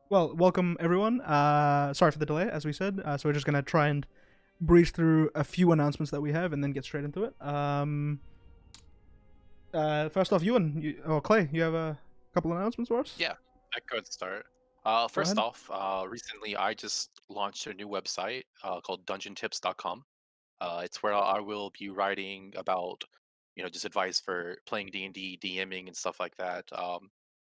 Well, welcome everyone. Sorry for the delay, as we said. So we're just gonna try and breeze through a few announcements that we have, and then get straight into it. First off, Clay, you have a couple announcements for us. Yeah, I could start. Go First ahead. off, recently I just launched a new website called dungeontips.com. It's where I will be writing about, just advice for playing D&D, DMing, and stuff like that.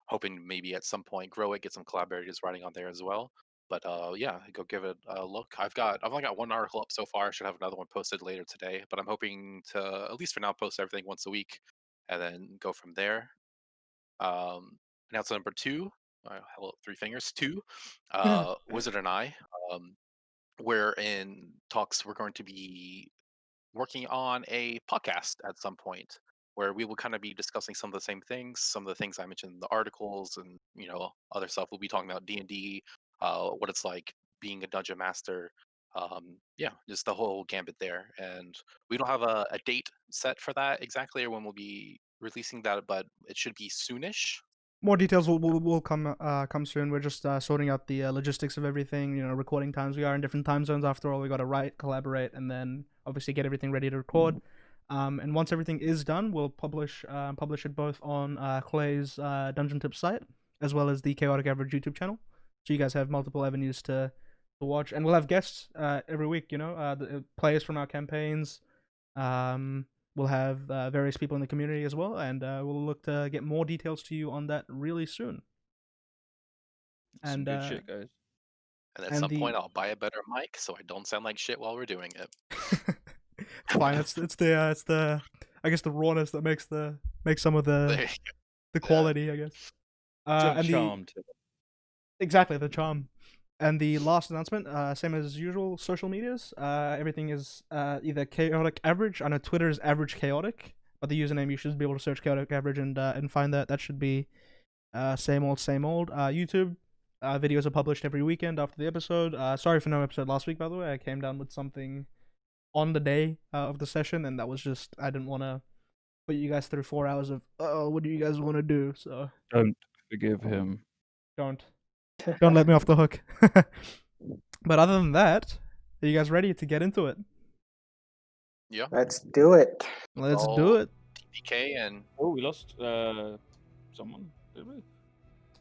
Hoping maybe at some point grow it, get some collaborators writing on there as well. But yeah, go give it a look. I've only got one article up so far. I should have another one posted later today. But I'm hoping to at least for now post everything once a week, and then go from there. Announcement number two, hello, three fingers, two, Wizard and I, um, we're in talks. We're going to be working on a podcast at some point where we will kind of be discussing some of the same things, some of the things I mentioned in the articles, and other stuff. We'll be talking about D&D, what it's like being a dungeon master. Yeah, just the whole gambit there. And we don't have a date set for that exactly, or when we'll be releasing that, but it should be soonish. More details will come soon. We're just sorting out the logistics of everything. Recording times. We are in different time zones. After all, we got to write, collaborate, and then obviously get everything ready to record. And once everything is done, we'll publish it both on Clay's Dungeon Tips site as well as the Chaotic Average YouTube channel. So you guys have multiple avenues to watch, and we'll have guests every week. The players from our campaigns. Um, we'll have various people in the community as well, and we'll look to get more details to you on that really soon. Some And good shit, guys. And at and some the point, I'll buy a better mic so I don't sound like shit while we're doing it. it's fine. It's the I guess the rawness that makes some of There you the go. Yeah. quality, I guess. Some And the charm to it. exactly the charm. And the last announcement, same as usual, social medias. Everything is either chaotic average. I know Twitter is average chaotic, but the username you should be able to search chaotic average and find that. That should be same old, same old. YouTube videos are published every weekend after the episode. Sorry for no episode last week, by the way. I came down with something on the day of the session, and that was just I didn't want to put you guys through 4 hours of what do you guys want to do? So Don't forgive him. don't don't let me off the hook. But other than that, are you guys ready to get into it? Yeah. Let's do it. Let's All do it. TDK and Oh, we lost someone, did we?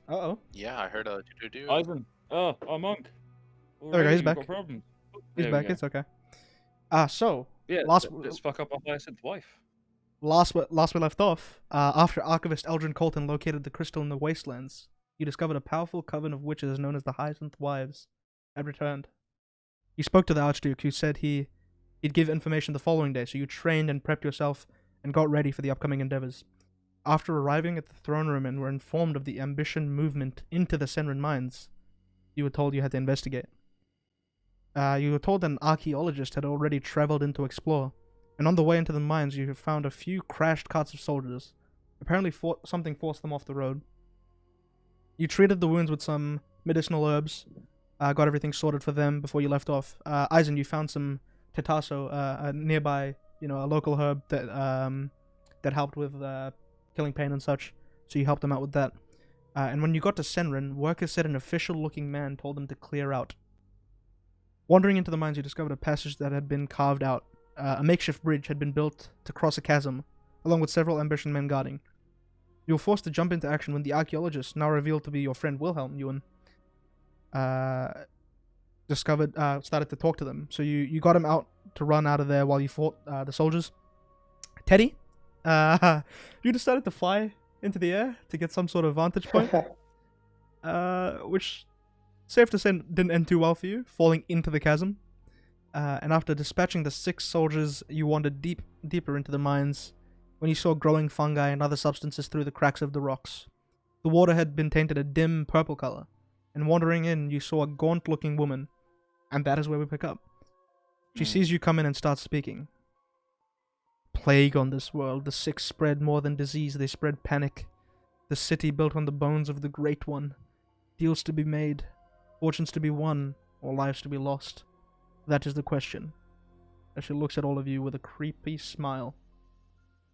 Uh oh. yeah, I heard a do. Ivan. Oh, our monk. There we go, Alright, he's we've back. got problems. He's There we back. go. It's okay. So Yeah, last let's fuck up our Hyacinth wife. last we left off. After Archivist Eldrin Colton located the crystal in the wastelands, he discovered a powerful coven of witches known as the Hyacinth Wives had returned. You spoke to the Archduke, who said he'd give information the following day, so you trained and prepped yourself and got ready for the upcoming endeavors. After arriving at the throne room and were informed of the ambition movement into the Senran mines, you were told you had to investigate. You were told an archaeologist had already traveled in to explore, and on the way into the mines you found a few crashed carts of soldiers. Apparently something forced them off the road. You treated the wounds with some medicinal herbs, got everything sorted for them before you left off. Eisen, you found some tetasso, nearby, a local herb that helped with killing pain and such, so you helped them out with that. And when you got to Senran, workers said an official-looking man told them to clear out. Wandering into the mines, you discovered a passage that had been carved out. A makeshift bridge had been built to cross a chasm, along with several ambition men guarding. You were forced to jump into action when the archaeologist, now revealed to be your friend Wilhelm Ewan, started to talk to them. So you got him out to run out of there while you fought the soldiers. Teddy, you decided to fly into the air to get some sort of vantage point, which, safe to say, didn't end too well for you, falling into the chasm. And after dispatching the 6 soldiers, you wandered deeper into the mines when you saw growing fungi and other substances through the cracks of the rocks. The water had been tainted a dim purple color, and wandering in, you saw a gaunt-looking woman, and that is where we pick up. She sees you come in and starts speaking. Plague on this world, the sick spread more than disease, they spread panic. The city built on the bones of the Great One. Deals to be made, fortunes to be won, or lives to be lost. That is the question. As she looks at all of you with a creepy smile.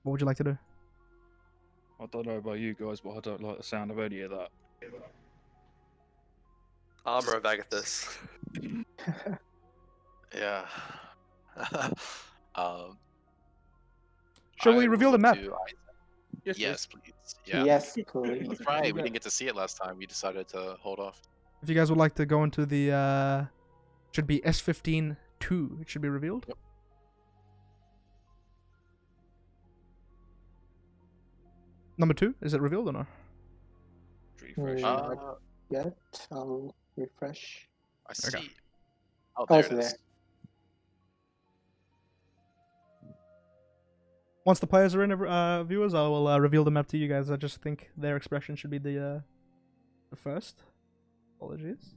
What would you like to do? I don't know about you guys, but I don't like the sound of any of that. Armor of Agathis. Yeah. um, Shall I we will reveal the look map? to Yes, yes, please. Yeah. Yes, please. That's right. You We got- didn't get to see it last time. We decided to hold off. If you guys would like to go into the should be S15-2. It should be revealed. Yep. Number 2, is it revealed or no? Refresh. Not yet. I'll refresh. I Okay. see. Oh, Oh, there it's it is. there. Once the players are in, viewers, I will reveal the map to you guys. I just think their expression should be the first. Apologies.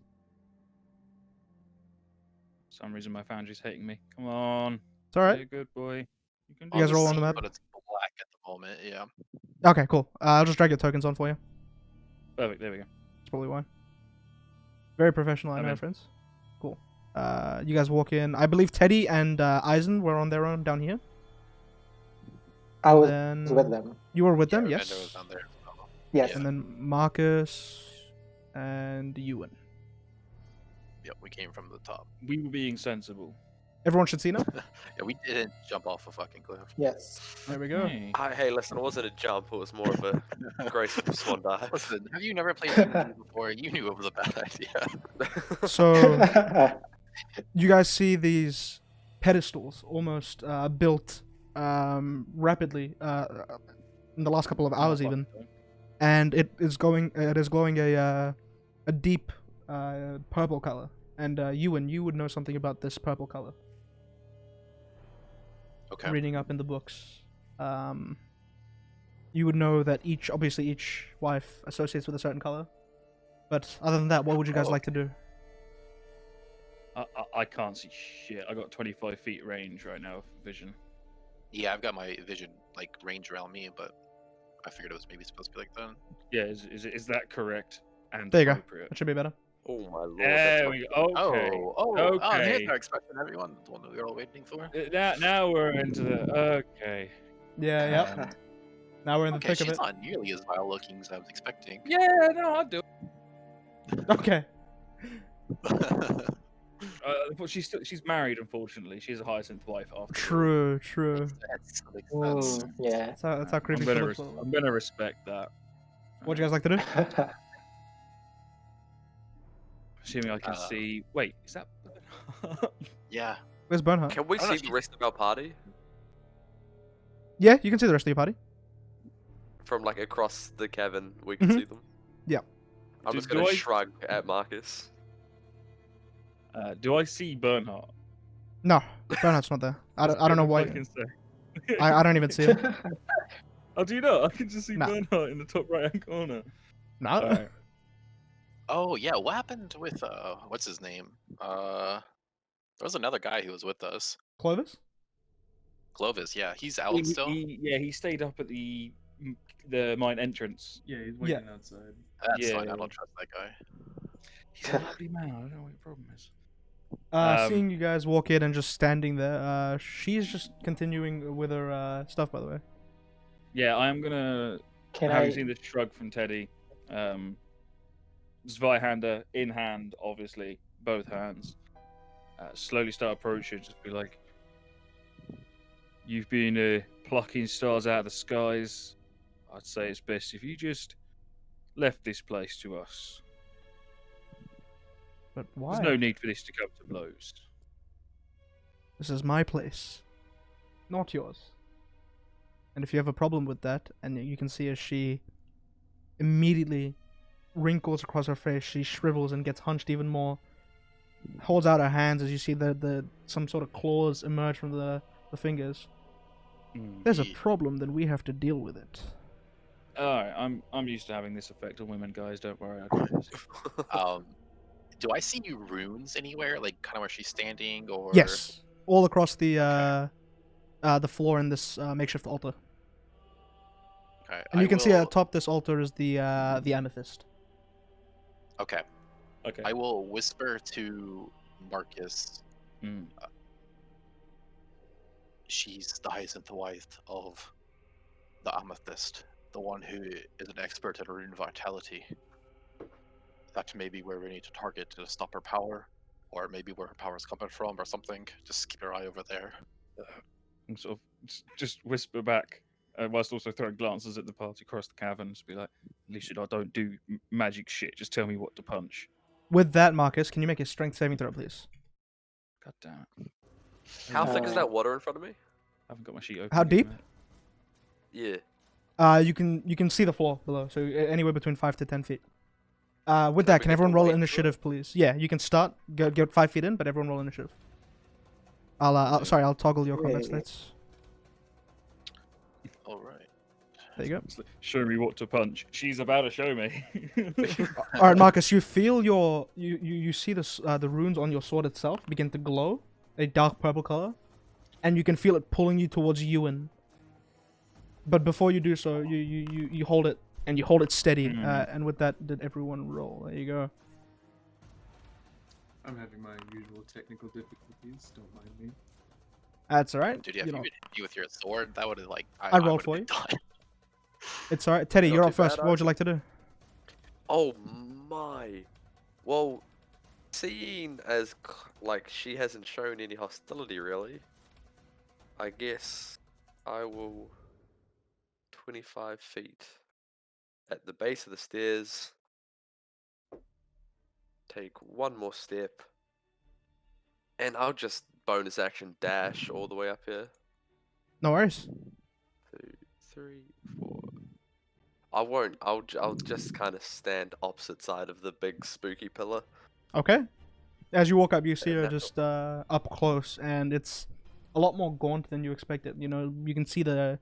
For some reason, my foundry's hating me. Come on. It's all right. Be a good boy. You can You guys do are all on this. the map? But it's black at the moment. Yeah. Okay, cool. I'll just drag your tokens on for you. Perfect. There we go. That's probably why. Very professional, I I'm know, in. friends. Cool. You guys walk in. I believe Teddy and Eisen were on their own down here. I was Then with them. you were with them, Yeah, yes. Vendor was down there. as well. Yes. And then Marcus and Ewan. Yep, we came from the top. We were being sensible. Everyone should see now. Yeah, we didn't jump off a fucking cliff. Yes. There we go. Hey. Hey, listen, it wasn't a jump. It was more of a graceful swan dive. Listen, have you never played D&D before? You knew it was a bad idea. So you guys see these pedestals almost built rapidly in the last couple of hours even, and it is glowing a deep purple color. And Ewan, you would know something about this purple color. Okay. Reading up in the books, you would know that each wife associates with a certain color. But other than that, what would you guys like to do? I can't see shit. I got 25 feet range right now of vision. Yeah, I've got my vision like range around me, but I figured it was maybe supposed to be like that. Yeah, is that correct? And There you go. appropriate? That should be better. Oh my lord. There we go. Okay. Oh, Okay. here's our expression, everyone. The one that we were all waiting for. Now we're into the okay. Yeah, yep. Now we're in the Okay, thick she's of it. not nearly as vile looking as I was expecting. Yeah, no, I'll do it. Okay. But she's married, unfortunately. She's a Hyacinth wife after all. True. Makes sense. Yeah. That's how creepy. I'm gonna respect that. What do you guys like to do? Assuming I can see. Wait, is that? Yeah. Where's Bernhardt? Can we Oh, no, see the rest of our party Yeah, you can see the rest of your party. from like across the cavern? We can Mhm. see them. Yeah. I'm Do- just do gonna I- shrug at Marcus. Do I see Bernhardt? No, Bernhardt's not there. I don't know why. I can say. I don't even see him. Oh, do you not? I can just see Nah. Bernhardt in the top right hand corner. No. Alright. Oh yeah, what happened with what's his name? There was another guy who was with us. Clovis? Clovis, yeah, he's out still. He stayed up at the mine entrance. Yeah, he's waiting outside. That's fine. yeah. I don't trust that guy. He's a lovely man. I don't know what your problem is. Seeing you guys walk in and just standing there, she's just continuing with her stuff, by the way. Yeah, I am gonna. Having seen the shrug from Teddy, Zweihander in hand, obviously, both hands. Slowly start approaching, just be like, "You've been plucking stars out of the skies. I'd say it's best if you just left this place to us. But why? There's no need for this to come to blows." This is my place, not yours. And if you have a problem with that, and you can see as she immediately wrinkles across her face, she shrivels and gets hunched even more, holds out her hands as you see the some sort of claws emerge from the fingers. There's a problem, then we have to deal with it. Alright, I'm used to having this effect on women, guys. Don't worry. I got this. Do I see runes anywhere, like kind of where she's standing, or? Yes, all across the floor in this makeshift altar. Okay. And you can see atop this altar is the amethyst. Okay. Okay. I will whisper to Marcus. Mm. She's the Hyacinth wife of the amethyst, the one who is an expert at rune vitality. That's maybe where we need to target to stop her power, or maybe where her power is coming from, or something. Just keep your eye over there. And sort of just whisper back, whilst also throwing glances at the party across the cavern. Just be like, "Lucid, I don't do magic shit. Just tell me what to punch." With that, Marcus, can you make a strength saving throw, please? God damn it! How thick is Uh, that water in front of me? I haven't got my sheet open. How yet, deep? mate. Yeah. You can see the floor below, so anywhere between 5 to 10 feet. With Can I that, can begin everyone to roll wade through initiative, please? Yeah, you can start. Get 5 feet in, but everyone roll initiative. I'll toggle your combat Yeah. stats. All right. There you go. It's like, show me what to punch. She's about to show me. All right, Marcus, you feel you see the runes on your sword itself begin to glow, a dark purple color, and you can feel it pulling you towards Ewan. But before you do so, you hold it, and you hold it steady. And with that, did everyone roll? There you go. I'm having my usual technical difficulties. Don't mind me. That's all right. Dude, yeah, You if know, you hit me with your sword, that would have like I rolled would've for been you. done. it's all right. Teddy, Not you're too up first. bad, What would you like to do? Oh my. Well, seeing as like she hasn't shown any hostility really, I guess I will 25 feet at the base of the stairs. Take one more step, and I'll just bonus action dash all the way up here. No worries. 2, 3, 4. I won't. I'll just kind of stand opposite side of the big spooky pillar. Okay. As you walk up, you see And her that's just up close, and it's a lot more gaunt than you expected. You know, you can see the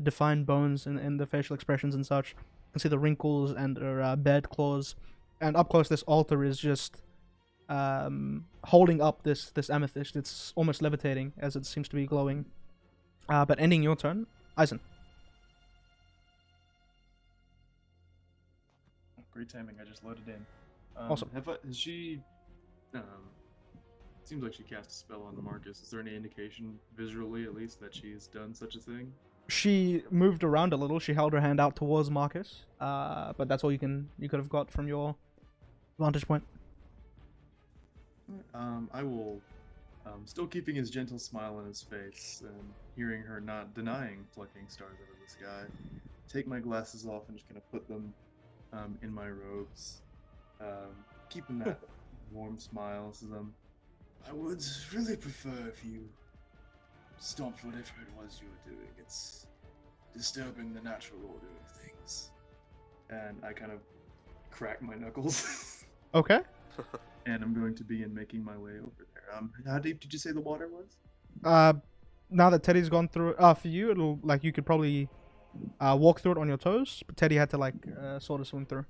defined bones and the facial expressions and such. You can see the wrinkles and her bed claws. And up close, this altar is just holding up this amethyst. It's almost levitating as it seems to be glowing. But ending your turn, Eisen. Great timing. I just loaded in. Awesome. Has she? Seems like she cast a spell on Marcus. Is there any indication, visually at least, that she's done such a thing? She moved around a little. She held her hand out towards Marcus. But that's all you could have got from your vantage point. I will, still keeping his gentle smile on his face and hearing her not denying plucking stars out of the sky, take my glasses off and just kind of put them in my robes, keeping that warm smile. Says, I would really prefer if you stopped whatever it was you were doing. It's disturbing the natural order of things. And I kind of crack my knuckles. Okay. And I'm going to begin making my way over there. How deep did you say the water was? Now that Teddy's gone through it, for you, it'll like you could probably walk through it on your toes, but Teddy had to like sort of swim through.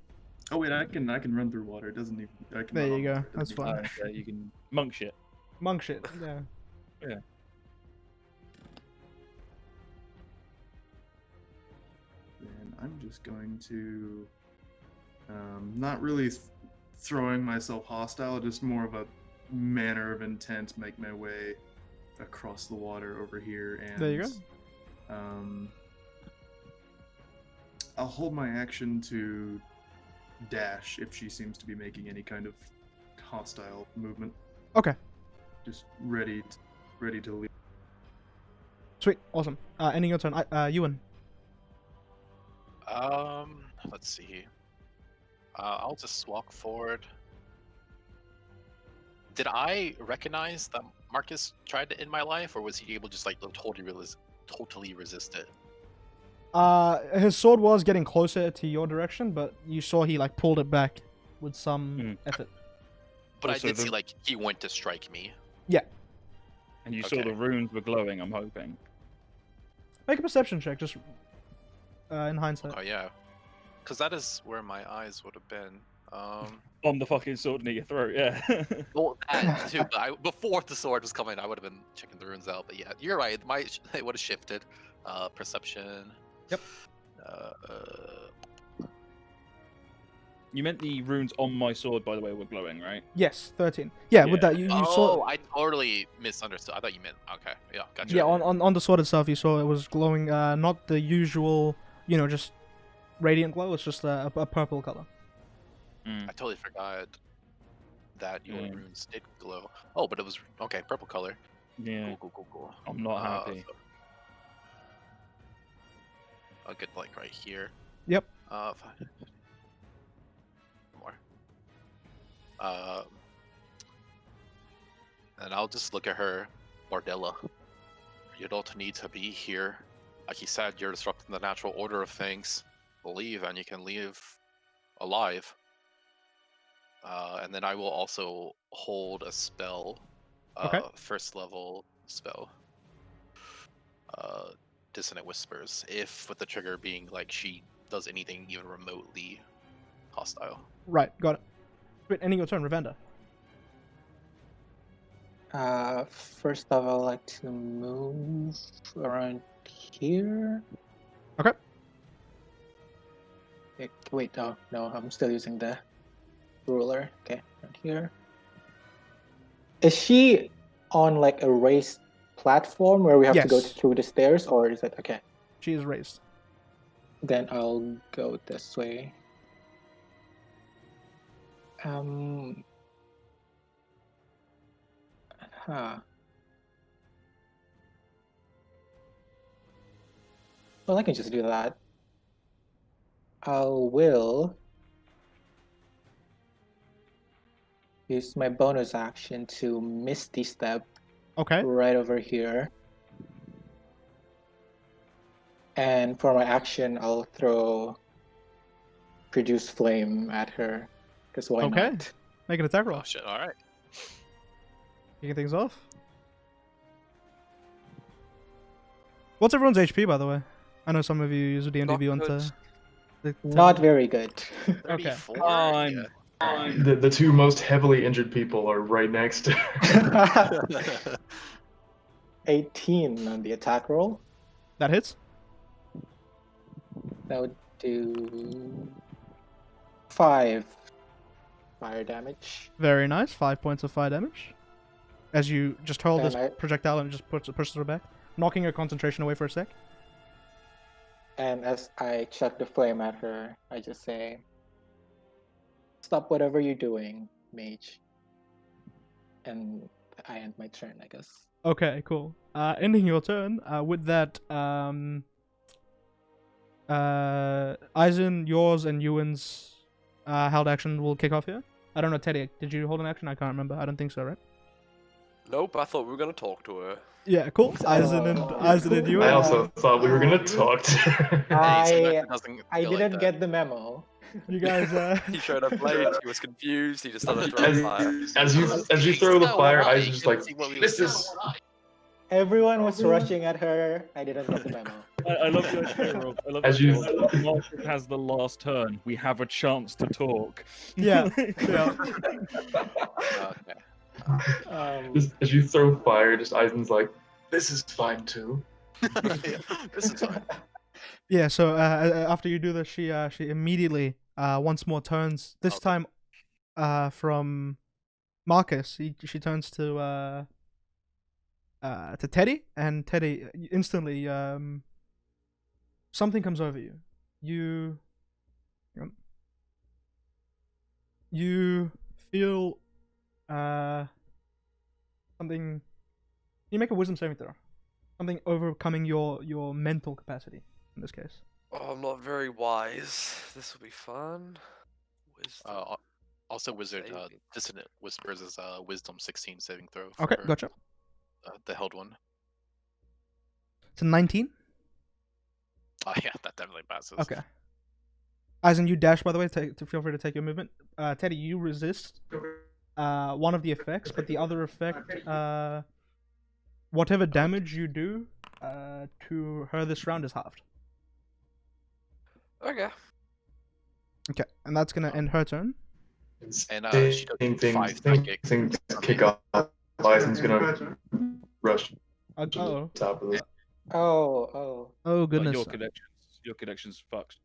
Oh wait, I can run through water. It doesn't even. I can There run you on go. water. It That's doesn't even- fine. You can monk shit. Monk shit. Yeah. Then I'm just going to, not really throwing myself hostile, just more of a manner of intent, make my way across the water over here, and There you go. I'll hold my action to dash if she seems to be making any kind of hostile movement. Okay. Just ready to leave. Sweet. Awesome. Ending your turn. Ewan. Let's see. I'll just walk forward. Did I recognize that Marcus tried to end my life, or was he able to just like totally resist it? His sword was getting closer to your direction, but you saw he like pulled it back with some effort. But Also, I did the- see like he went to strike me. And you saw Okay. the runes were glowing, I'm hoping. Make a perception check, just in hindsight. Oh yeah, because that is where my eyes would have been. On the fucking sword near your throat, yeah. Well, that too. But before the sword was coming, I would have been checking the runes out. But yeah, you're right. It would have shifted. Perception. Yep. You meant the runes on my sword, by the way, were glowing, right? Yes, 13. Yeah, with Yeah. that you Oh, saw. I totally misunderstood. I thought you meant okay. Yeah, gotcha. Yeah, on the sword itself, you saw it was glowing. Not the usual, just radiant glow. It's just a purple color. Mm, I totally forgot that your Yeah. runes did glow. Oh, but it was okay. Purple color. yeah. Cool. I'm not happy. So I'll get like right here. Yep. 5 more. And I'll just look at her, Bardella. You don't need to be here. Like he said, you're disrupting the natural order of things. Leave, and you can leave alive. And then I will also hold a spell, Okay. first level spell, Dissonant Whispers, if with the trigger being like she does anything even remotely hostile. Right, got it. Wait, ending your turn, Ravenda. First off, I'd like to move around here. Okay. Wait, no, I'm still using the ruler. Okay, around here. Is she on like a raised platform where we have to go Yes. through the stairs, or is it okay? She is raised. Then I'll go this way. Huh. Well, I can just do that. I will use my bonus action to Misty Step Okay. right over here. And for my action, I'll throw Produce Flame at her. Because why Okay. not? Make an attack roll. Oh shit! All right. Kicking things off. What's everyone's HP, by the way? I know some of you use D&D Not Beyond good. to Not very good. 34. Fine. Yeah. The two most heavily injured people are right next to her. 18 on the attack roll. That hits. That would do 5 fire damage. Very nice. 5 points of fire damage. As you just hurl And this I- projectile and it just pushes her back, knocking her concentration away for a sec. And as I chuck the flame at her, I just say, "Stop whatever you're doing, mage." And I end my turn, I guess. Okay, cool. Ending your turn. With that, Eisen, yours, and Ewan's held action will kick off here. I don't know, Teddy. Did you hold an action? I can't remember. I don't think so, right? Nope, I thought we were gonna talk to her. Yeah, cool. Eisen and Ewan. I also thought we were gonna talk to her. Hey, so I that doesn't I go like didn't that. get the memo. You guys. He showed up late, he was confused, he just started As, throwing fire. as you throw the So fire, why? I was just like, See what we this were is. Everyone was rushing at her. I didn't get the memo. I love your idea, Rob. I love As your you- idea. Marshall has the last turn. We have a chance to talk. Yeah. Yeah. Okay. Just as you throw fire, just Eisen's like, this is fine too. Yeah, this is fine. Yeah. So after you do this, she immediately once more turns. This Okay. time, from Marcus, she turns to Teddy, and Teddy instantly something comes over you. You feel something. You make a wisdom saving throw. Something overcoming your mental capacity in this case. Oh, I'm not very wise. This will be fun. Wisdom. Also, Wizard, Saving. Dissonant Whispers is Wisdom 16 saving throw. Okay, for, gotcha. the held one. It's a 19. Oh yeah, that definitely passes. Okay. Eisen, you dash, by the way. Feel free to take your movement. Teddy, you resist one of the effects, but the other effect, whatever damage you do to her this round is halved. Okay. Okay, and that's gonna end her turn. And she took Things 5 psychic. kick off. Eisen's gonna rush Oh, to the top of the. Oh. oh Like, goodness. your connection's fucked.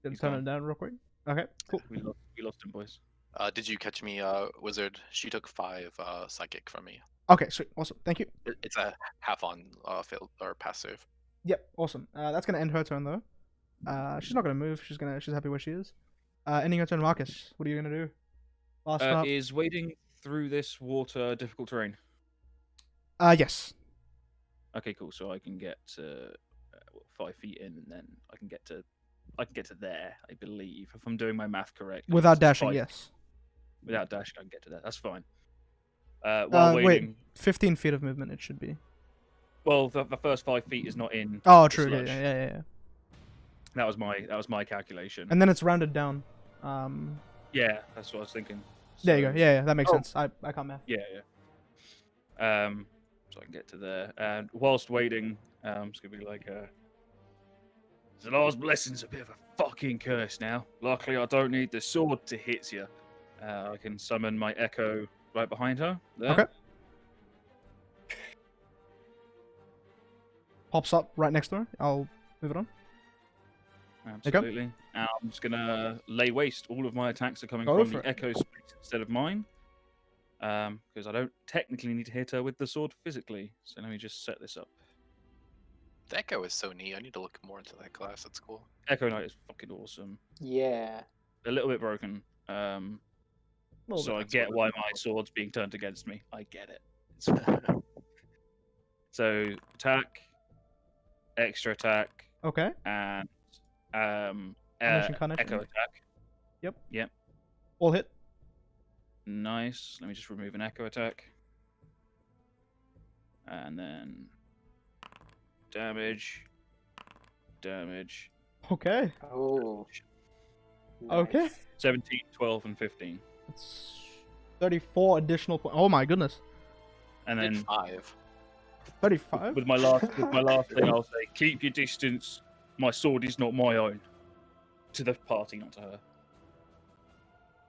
Gonna he's turn gone. it down real quick. Okay, cool. We lost him, boys. Did you catch me, Wizard? She took 5 psychic from me. Okay, sweet, awesome. Thank you. It's a half on failed or passive. Yep, awesome. That's gonna end her turn though. She's not gonna move. She's happy where she is. Ending your turn, Marcus. What are you gonna do? Last up. Is wading through this water difficult terrain? Yes. Okay, cool. So I can get 5 feet in, and then I can get to there. I believe, if I'm doing my math correctly. Without It's dashing, 5 yes. Without dashing, I can get to that. That's fine. While wading, Wait, 15 feet of movement. It should be. well, the first 5 feet is not in. Oh, the true. sludge. Yeah. That was my calculation. And then it's rounded down. Yeah, that's what I was thinking. There you So- go. Yeah, that makes Oh. sense. I can't math. Yeah. So I can get to there, and whilst waiting, it's gonna be like the Lord's blessing's a bit of a fucking curse now. Luckily, I don't need the sword to hit you. I can summon my echo right behind her. There. Okay. Pops up right next to her. I'll move it on. Absolutely. And I'm just gonna lay waste. All of my attacks are coming Go from for the it. echo space instead of mine. Because I don't technically need to hit her with the sword physically. So let me just set this up. The Echo is so neat. I need to look more into that class. That's cool. Echo Knight is fucking awesome. Yeah. A little bit broken. So I get why my sword's being turned against me. I get it. It's fine. So attack, extra attack, Okay. and Animation Carnage. echo attack. All hit. Nice. Let me just remove an echo attack. And then damage. Okay. Oh. Okay. nice. 17, 12, and 15. It's 34 additional points. Oh my goodness. And Did then 5. 35? with my last thing, I'll say, keep your distance. My sword is not my own. To the party, not to her.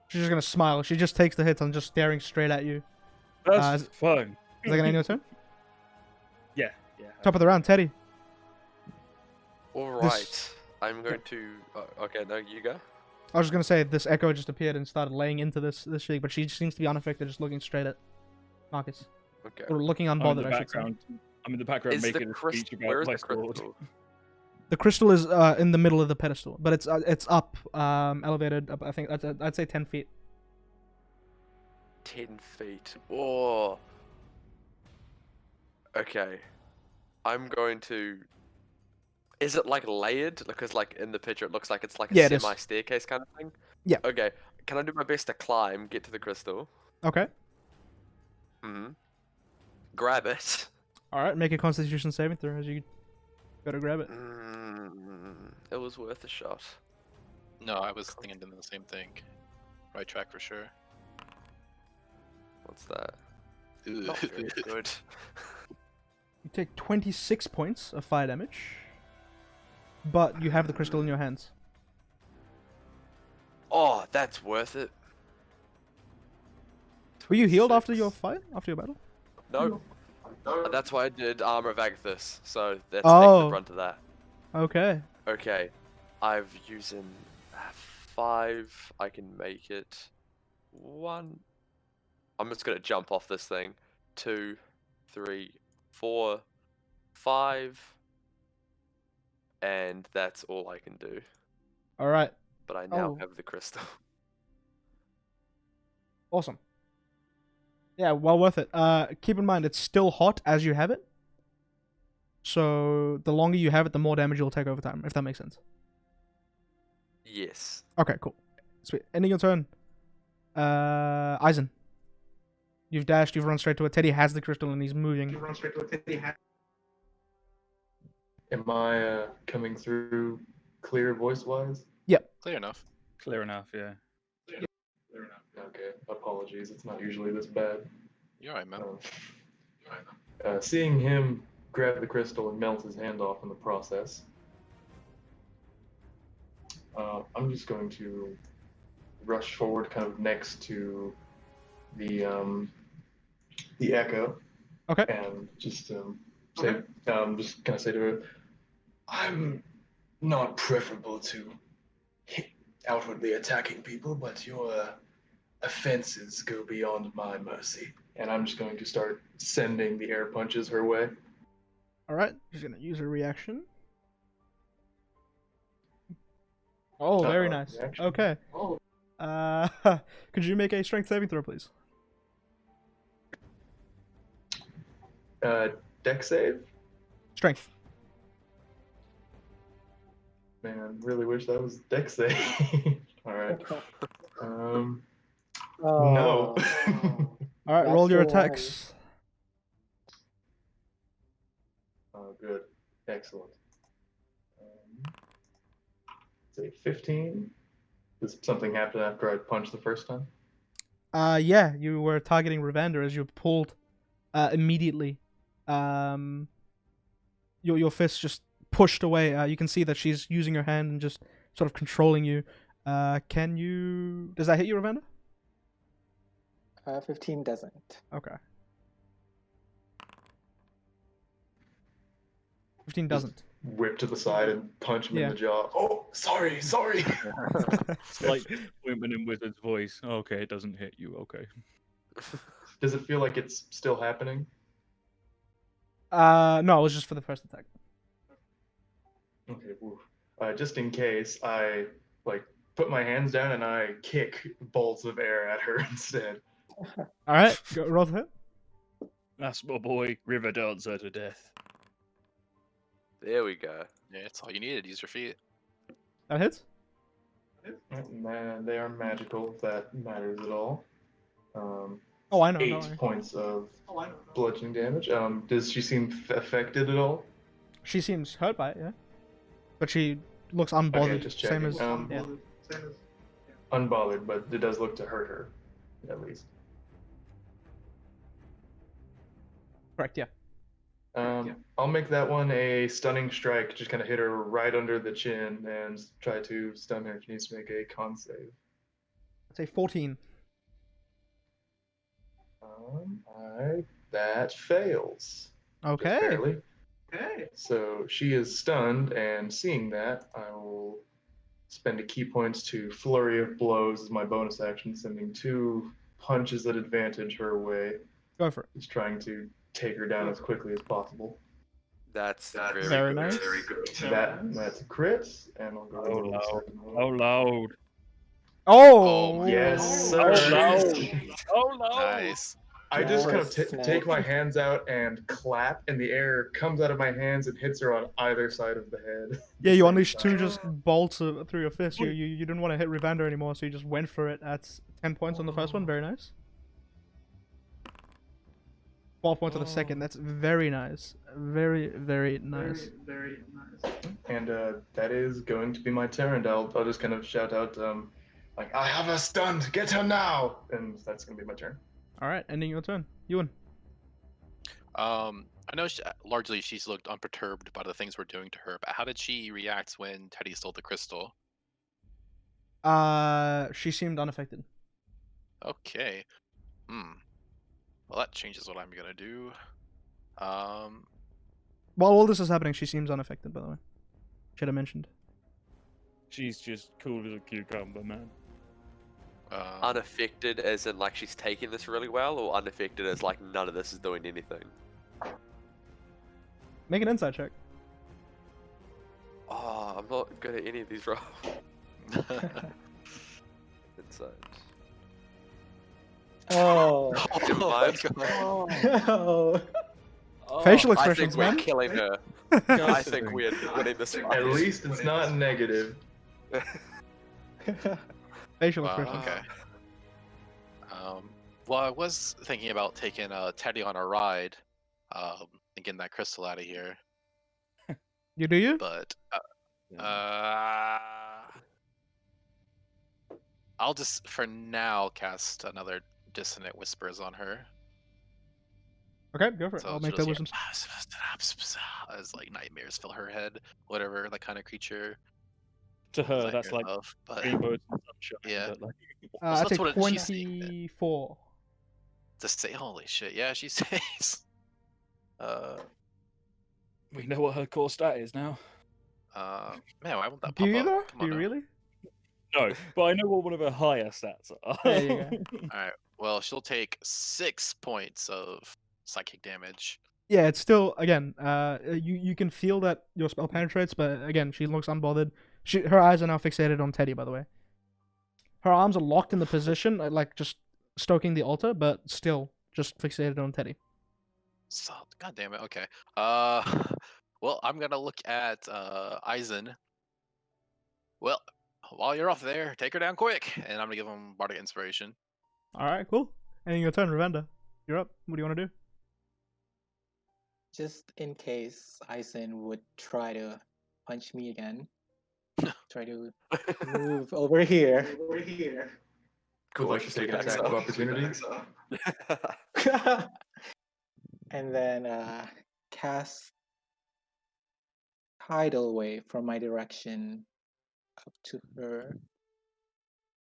She's just gonna smile. She just takes the hits and just staring straight at you. That's fine. Is that gonna end your turn? Yeah. Top of the round, Teddy. All This- right. I'm going to. Okay, no, you go. I was just gonna say this echo just appeared and started laying into this sheik, but she seems to be unaffected, just looking straight at Marcus. Okay. Or looking I'm in unbothered, the I should say. background. I'm in the background Is the making a speech crystal? Where about is my the sword. crystal? The crystal is in the middle of the pedestal, but it's up, elevated. Up, I think I'd say 10 feet. 10 feet. Oh. Okay. I'm going to. Is it like layered? Because like in the picture, it looks like it's like a Yeah, it is. semi staircase kind of thing. Yeah. Okay. Can I do my best to climb, get to the crystal? Okay. Grab it. All right. Make a Constitution saving throw as you go to grab it. It was worth a shot. No, I was thinking the same thing. Right track for sure. What's that? Not very good. You take 26 points of fire damage, but you have the crystal in your hands. Oh, that's worth it. Were you healed after 26. your fight? After your battle? No. That's why I did Armor of Agathis, so that's taking Oh. the brunt of that. Okay. Okay, I've using 5. I can make it 1. I'm just gonna jump off this thing. 2, 3, 4, 5, and that's all I can do. All right. But I now Oh. have the crystal. Awesome. Yeah, well worth it. Keep in mind it's still hot as you have it. So the longer you have it, the more damage you'll take over time, if that makes sense. Yes. Okay, cool. Sweet. Ending your turn. Eisen. You've dashed, you've run straight to it. Teddy has the crystal and he's moving. Am I coming through clear voice-wise? Clear enough. Clear enough, yeah. Okay, apologies. It's not usually this bad. You're right, man. Seeing him grab the crystal and melt his hand off in the process, I'm just going to rush forward, kind of next to the echo. Okay. And just say, just kind of say to her, I'm not preferable to outwardly attacking people, but your offenses go beyond my mercy. And I'm just going to start sending the air punches her way. Alright, she's gonna use her reaction. Oh, very Uh-oh, nice. reaction. Okay. Could you make a strength saving throw, please? Deck save? Strength. Man, really wish that was deck save. Alright. No. Oh, All right, that's roll your the one. attacks. Oh, good. Excellent. Say 15. Does something happen after I punch the first time? Yeah, you were targeting Ravander as you pulled immediately. Your fist just pushed away. You can see that she's using her hand and just sort of controlling you. Can you? Does that hit you, Ravander? 15 doesn't. Okay. 15 Just doesn't. whip to the side and punch him Yeah. in the jaw. Oh, sorry. Slight women in wizard's voice. Okay, it doesn't hit you. Okay. Does it feel like it's still happening? No, it was just for the first attack. Okay, woof. Just in case, I put my hands down and I kick bolts of air at her instead. All right, go, roll to hit. That's my boy. River dancer to death. There we go. Yeah, it's all you needed. Use your feet. That hits. Man, they are magical, if that matters at all. Oh, I know. 8 Don't worry. points of bludgeoning damage. Does she seem affected at all? She seems hurt by it, yeah, but she looks unbothered. Okay, just Same checking. as yeah. Unbothered, but it does look to hurt her, at least. Correct, yeah. I'll make that one a stunning strike. Just kind of hit her right under the chin and try to stun her. She needs to make a con save. I'd say 14. That fails. Just Okay. barely. Okay. So she is stunned, and seeing that, I will spend a key point to Flurry of Blows as my bonus action, sending 2 punches at advantage her way. Go for it. Just trying to take her down as quickly as possible. That's Very very nice. good. Very good. That's a crit, and I'll go Oh, with the loud. second one. Oh, loud. Oh, Yes, Oh, sir. loud. Oh, no. Nice. I just kind of Nice. take my hands out and clap, and the air comes out of my hands and hits her on either side of the head. Yeah, you unleashed 2 just bolts through your fist. You didn't want to hit Rivander anymore, so you just went for it. That's 10 points on the first one. Very nice. 12 points on the second. That's very nice. Very, very nice. And that is going to be my turn. And I'll just kind of shout out, I have her stunned. Get her now! And that's going to be my turn. All right, ending your turn. Ewan. I know largely she's looked unperturbed by the things we're doing to her, but how did she react when Teddy stole the crystal? She seemed unaffected. Okay. Well, that changes what I'm gonna do. While all this is happening, she seems unaffected, by the way. Should have mentioned. She's just cool as a cucumber, man. Unaffected as in like she's taking this really well, or unaffected as like none of this is doing anything? Make an insight check. Oh, I'm not good at any of these rolls. Insight. Oh. Never mind. Oh. Facial I expressions, think we're man. killing her. I think we're winning this fight. At least it's not negative. Facial Wow, expressions. okay. Well, I was thinking about taking Teddy on a ride, and getting that crystal out of here, You do you? but I'll just for now cast another Dissonant Whispers on her. Okay, go for it. So I'll she'll make that just wisdom. hear, as like nightmares fill her head, whatever that kind of creature. To her, design that's like yourself, but rainbows and sunshine. Yeah. But like, Well, I'd that's say what she's saying then. 24. to say, holy shit, yeah, she says. we know what her core stat is now. Man, why won't that Do pop you up? though? Come Do on you now. really? No, but I know what one of her higher stats are. There you go. All right. Well, she'll take 6 points of psychic damage. Yeah, it's still again. You can feel that your spell penetrates, but again, she looks unbothered. Her eyes are now fixated on Teddy, by the way. Her arms are locked in the position, like just stoking the altar, but still just fixated on Teddy. So, God damn it. Okay. Well, I'm gonna look at Eisen. Well, while you're off there, take her down quick, and I'm gonna give him bardic inspiration. All right, cool. And your turn, Ravenda. You're up. What do you want to do? Just in case Eisen would try to punch me again, try to move over here. Would like to take an attack of opportunity. And then cast tidal wave from my direction up to her.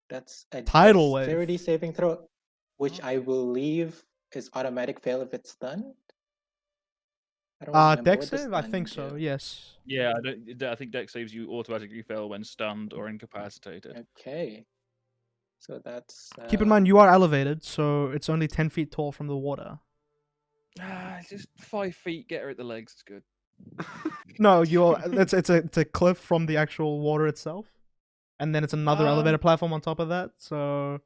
That's a Tidal wave. dexterity saving throw, which I believe is automatic fail if it's stunned. I don't remember Dex what the save? I think stun so. is. Yes. Yeah, I think Dex saves you automatically fail when stunned or incapacitated. Okay. So that's. Keep in mind you are elevated, so it's only 10 feet tall from the water. Just 5 feet, get her at the legs. It's good. No, you're. It's a cliff from the actual water itself, and then it's another elevator platform on top of that. So,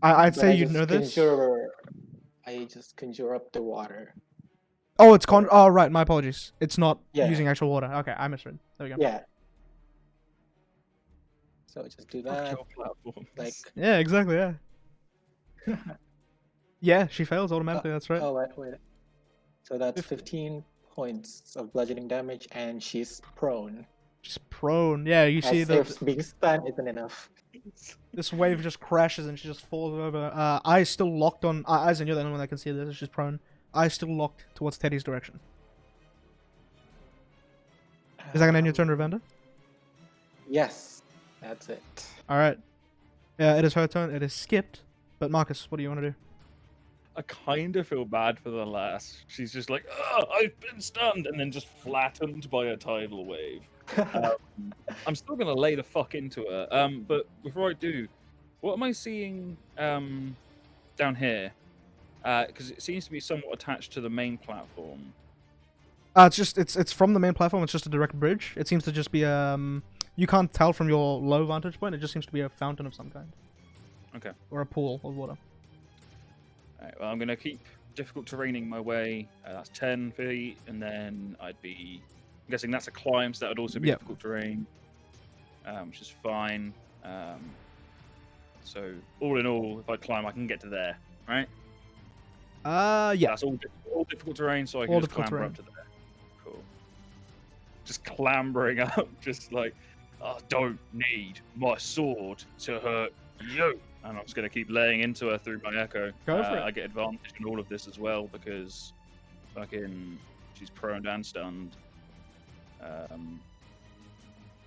I'd But say I you just know this. I just conjure up the water. Oh, it's Oh, right. My apologies. It's not Yeah. using actual water. Okay, I misread. There we go. Yeah. So just do Fuck that. your platforms. Like. Yeah, exactly. Yeah. Yeah, she fails automatically. That's right. Oh wait. So that's 15 points of bludgeoning damage, and she's prone. She's prone. Yeah, you see As if being stunned isn't enough. this wave just crashes and she just falls over. Eyes still locked on. Eyes, and you're the only one that can see this. She's prone. Eyes still locked towards Teddy's direction. Is that gonna end your turn, Ravenda? Yes, that's it. All right. Yeah, it is her turn. It is skipped. But Marcus, what do you want to do? I kind of feel bad for the lass. She's just like, oh, I've been stunned, and then just flattened by a tidal wave. I'm still gonna lay the fuck into her. But before I do, what am I seeing down here? Because it seems to be somewhat attached to the main platform. It's from the main platform. It's just a direct bridge. It seems to just be you can't tell from your low vantage point. It just seems to be a fountain of some kind. Okay. Or a pool of water. Alright, well, I'm gonna keep difficult terraining my way. That's 10 feet, and then I'm guessing that's a climb, so that would also be Yep. difficult terrain, which is fine. So all in all, if I climb, I can get to there, right? Yeah. That's all difficult terrain, so I can All just difficult clamber up to there. Cool. Just clambering up, just like, I don't need my sword to hurt you. And I'm just going to keep laying into her through my echo. Go for it. I get advantage in all of this as well because she's prone and stunned.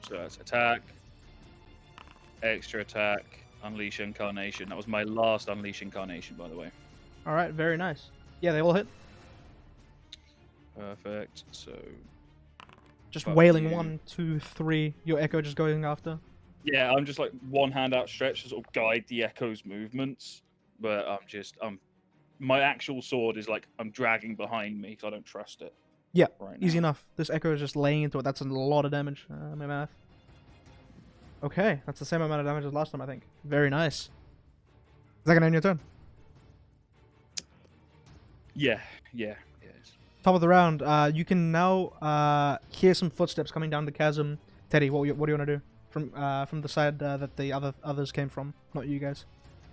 So that's attack, extra attack, unleash incarnation. That was my last unleash incarnation, by the way. All right. Very nice. Yeah, they all hit. Perfect. So Just Fuck wailing you. 1, 2, 3. Your echo just going after. yeah, I'm just like one hand outstretched to sort of guide the echo's movements, but my actual sword is like I'm dragging behind me because I don't trust it. Yeah, right easy now. enough. This echo is just laying into it. That's a lot of damage. My math. Okay, that's the same amount of damage as last time, I think. Very nice. Is that gonna end your turn? Yeah, yes. Top of the round. You can now hear some footsteps coming down the chasm. Teddy, what do you want to do from the side that the others came from? Not you guys.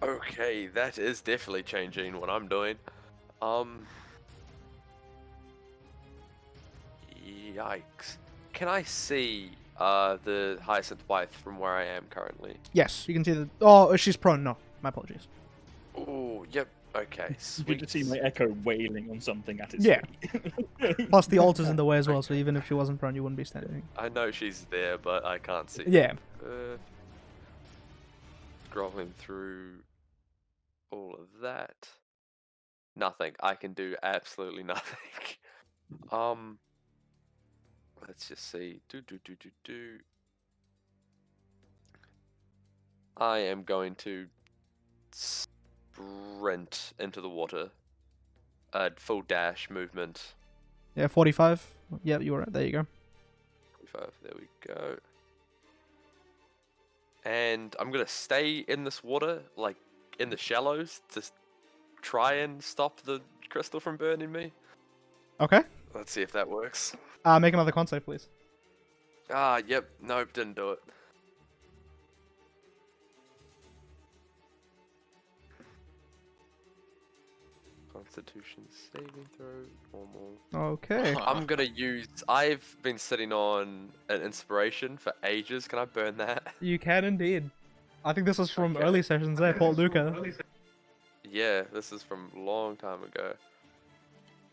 Okay, that is definitely changing what I'm doing. Yikes. Can I see the Hyacinth Wife from where I am currently? Yes, you can see the. Oh, she's prone. No, my apologies. Oh, yep. Okay, You get to see my sweet. echo wailing on something at its Yeah. feet. Plus, the altar's in the way as well, so even if she wasn't prone, you wouldn't be standing. I know she's there, but I can't see. Yeah. Scrolling through all of that. Nothing. I can do absolutely nothing. Let's just see. I am going to sprint into the water. Full dash movement. Yeah, 45. Yeah, you were right. There you go. 45. There we go. and I'm gonna stay in this water, like in the shallows, to try and stop the crystal from burning me. Okay. Let's see if that works. Make another con save, please. Yep, nope, didn't do it. Constitution saving throw, normal. Okay. I'm gonna use. I've been sitting on an inspiration for ages. Can I burn that? You can indeed. I think this was from Okay. early sessions there, Port Luca. Yeah, this is from a long time ago.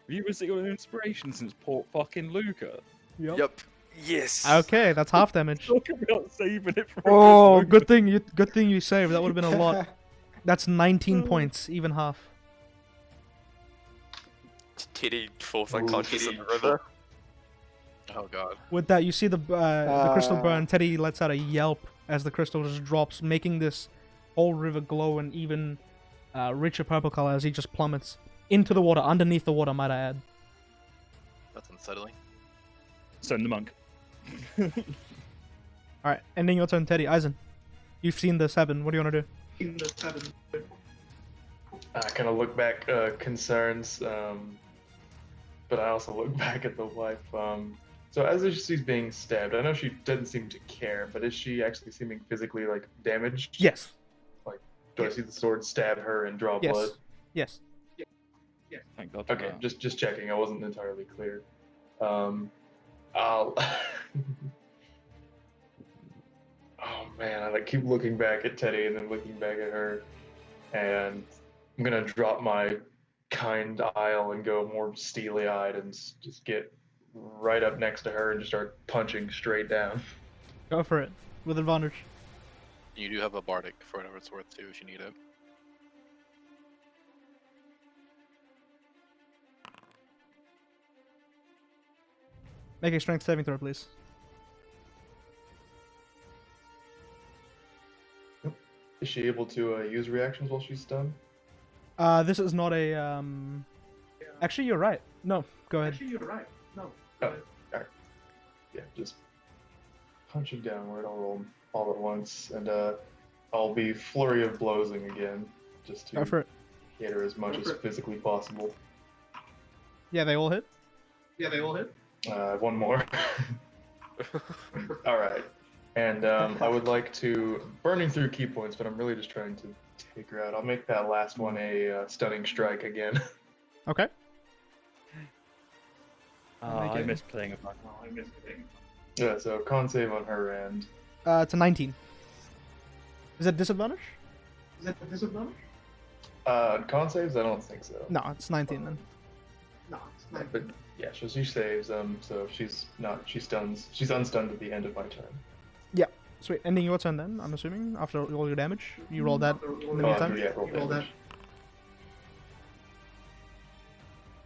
Have you been sitting on an inspiration since Port fucking Luca? Yep. Yes. Okay, that's half damage. Talk about saving it from Oh, this good thing you saved. That would have been a lot. That's 19 points, even half. Teddy falls unconscious in the river. Oh god. With that, you see the crystal burn. Teddy lets out a yelp as the crystal just drops, making this whole river glow an even richer purple color as he just plummets into the water, underneath the water, might I add. That's unsettling. Send the monk. Alright, ending your turn, Teddy. Eisen, you've seen this happen. What do you want to do? I kind of look back, concerns, but I also look back at the wife. So as she's being stabbed, I know she doesn't seem to care, but is she actually seeming physically like damaged? Yes. Do I see the sword stab her and draw blood? Yes. Thank God. for Okay, that. just checking. I wasn't entirely clear. I'll. Oh man, I keep looking back at Teddy and then looking back at her, and I'm gonna drop my kind Isle and go more steely-eyed and just get right up next to her and just start punching straight down. Go for it. With advantage. You do have a bardic for whatever it's worth too, if you need it. Make a strength saving throw, please. Is she able to use reactions while she's stunned? This is not a, Actually, you're right. No, go ahead. Oh, alright. Yeah, just punching downward all at once, and I'll be flurry of blowsing again, just Go to for it. hit her as much as physically possible. Yeah, they all hit. One more. Alright. And I would like to, burning through key points, but I'm really just trying to take her out. I'll make that last one a stunning strike again. Okay. I miss playing a monk. Yeah, so con save on her end. It's a 19. Is that disadvantage? Con saves? I don't think so. No, it's 19 then. But yeah, so she saves, so she's unstunned at the end of my turn. Sweet. Ending your turn then, I'm assuming, after all your damage. You roll that in the meantime. Yeah, roll damage.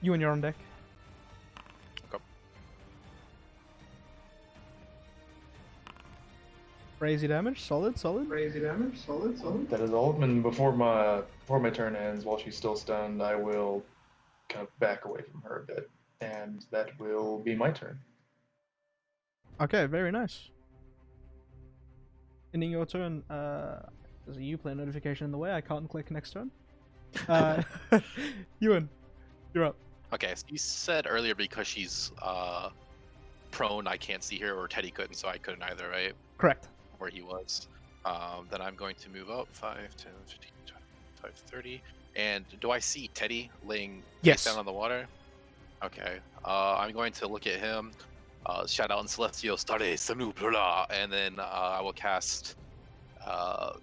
You and you're on deck. Okay. Crazy damage. Solid. That is all. And before my turn ends, while she's still stunned, I will kind of back away from her a bit, and that will be my turn. Okay, very nice. Ending your turn, there's a Uplay notification in the way. I can't click next turn. Ewan, you're up. Okay, so you said earlier because she's prone, I can't see her, or Teddy couldn't, so I couldn't either, right? Correct. Where he was. Then I'm going to move up 5, 10, 15, 25, 30. And do I see Teddy laying Yes. face down on the water? Okay. I'm going to look at him, shout out in Celestial, Stare Sanu Plura, and then I will cast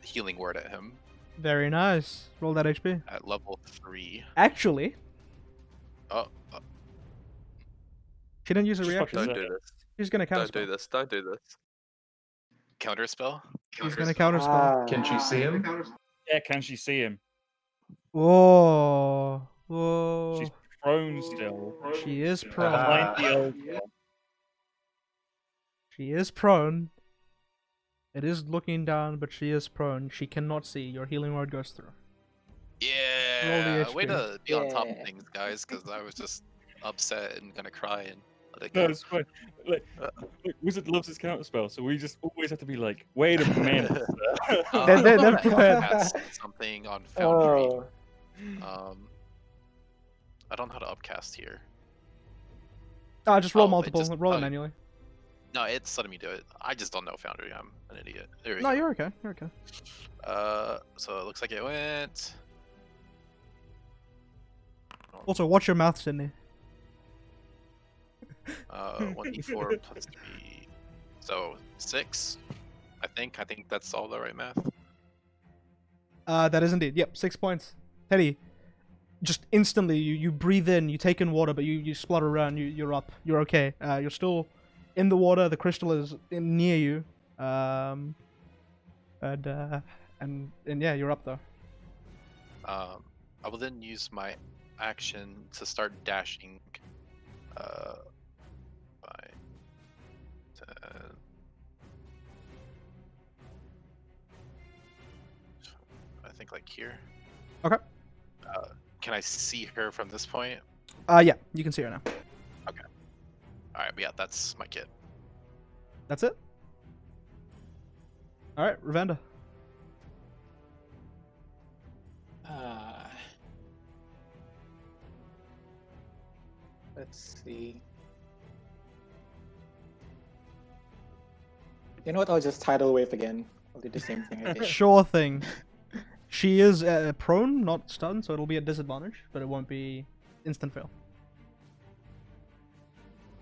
Healing Word at him Very nice. Roll that HP. at level 3. Actually, Oh, she didn't use a Just reaction. fucking Don't do this. She's gonna Don't counterspell. do this. Don't do this. counter spell? She's gonna counterspell. Can she see him? Yeah, can she see him? Whoa. Whoa. She's prone still. She is prone. Behind the old. She is prone. It is looking down, but she is prone. She cannot see. Your healing word goes through. Yeah, way HP. to be on top of Yeah. things, guys, because I was just upset and gonna cry and Let it No, go. it's fine. Like, Uh, Wizard loves his counterspell, so we just always have to be like, wait a minute. They're I'm gonna prepared. upcast something on Foundry. Oh, I don't know how to upcast here. Just roll Oh, it multiple. just- Roll it oh, manually. No, it's letting me do it. I just don't know Foundry. I'm an idiot. There we No, go. you're okay. You're okay. So it looks like it went. Also, watch your mouth, Sydney. 1d4 plus 3. So 6. I think that's all the right math. That is indeed. Yep, 6 points. Teddy, just instantly, you breathe in, you take in water, but you splutter around, you're up. You're okay. You're still in the water, the crystal is near you. And yeah, you're up though. I will then use my action to start dashing. 5, 10. I think like here. Okay. Can I see her from this point? Yeah, you can see her now. All right, yeah, that's my kid. That's it? Alright, Ravanda. Let's see. You know what? I'll just tidal wave again. I'll do the same thing again. Sure thing. She is prone, not stunned, so it'll be a disadvantage, but it won't be instant fail.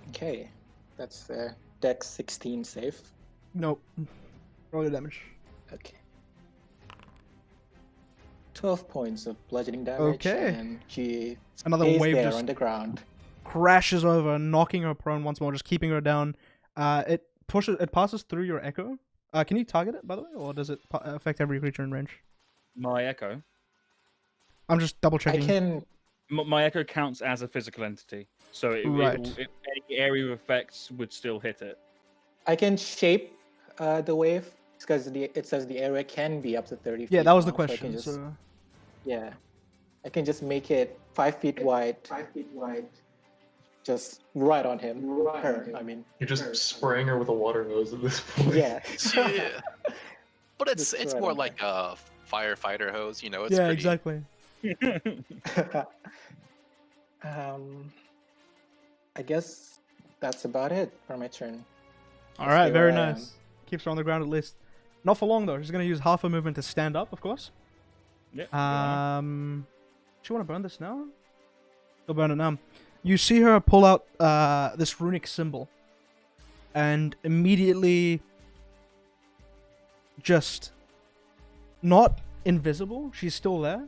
Okay, that's Dex 16 save. Nope. Roll your damage. Okay. 12 points of bludgeoning damage. Okay. And she Another stays wave there just on the ground. crashes over, knocking her prone once more, just keeping her down. It passes through your echo. Can you target it, by the way, or does it affect every creature in range? My echo. I'm just double I checking. can. My echo counts as a physical entity, so Right. any area of effects would still hit it. I can shape the wave because it says the area can be up to 30 feet. Yeah, that was the long, so I question. can just, So yeah, I can just make it 5 feet wide. 5 feet wide. Just right on him. Her, I mean. You're just spraying her with a water hose at this point. Yeah. Yeah. But it's Just right more on like a firefighter hose, you know. It's yeah, pretty... exactly. I guess that's about it for my turn. All right, stay very where I nice. Keeps her on the ground at least. Not for long though. She's gonna use half her movement to stand up, of course. Yeah. Do you want to burn this now? Go burn it now. You see her pull out this runic symbol, and immediately, just not invisible. She's still there,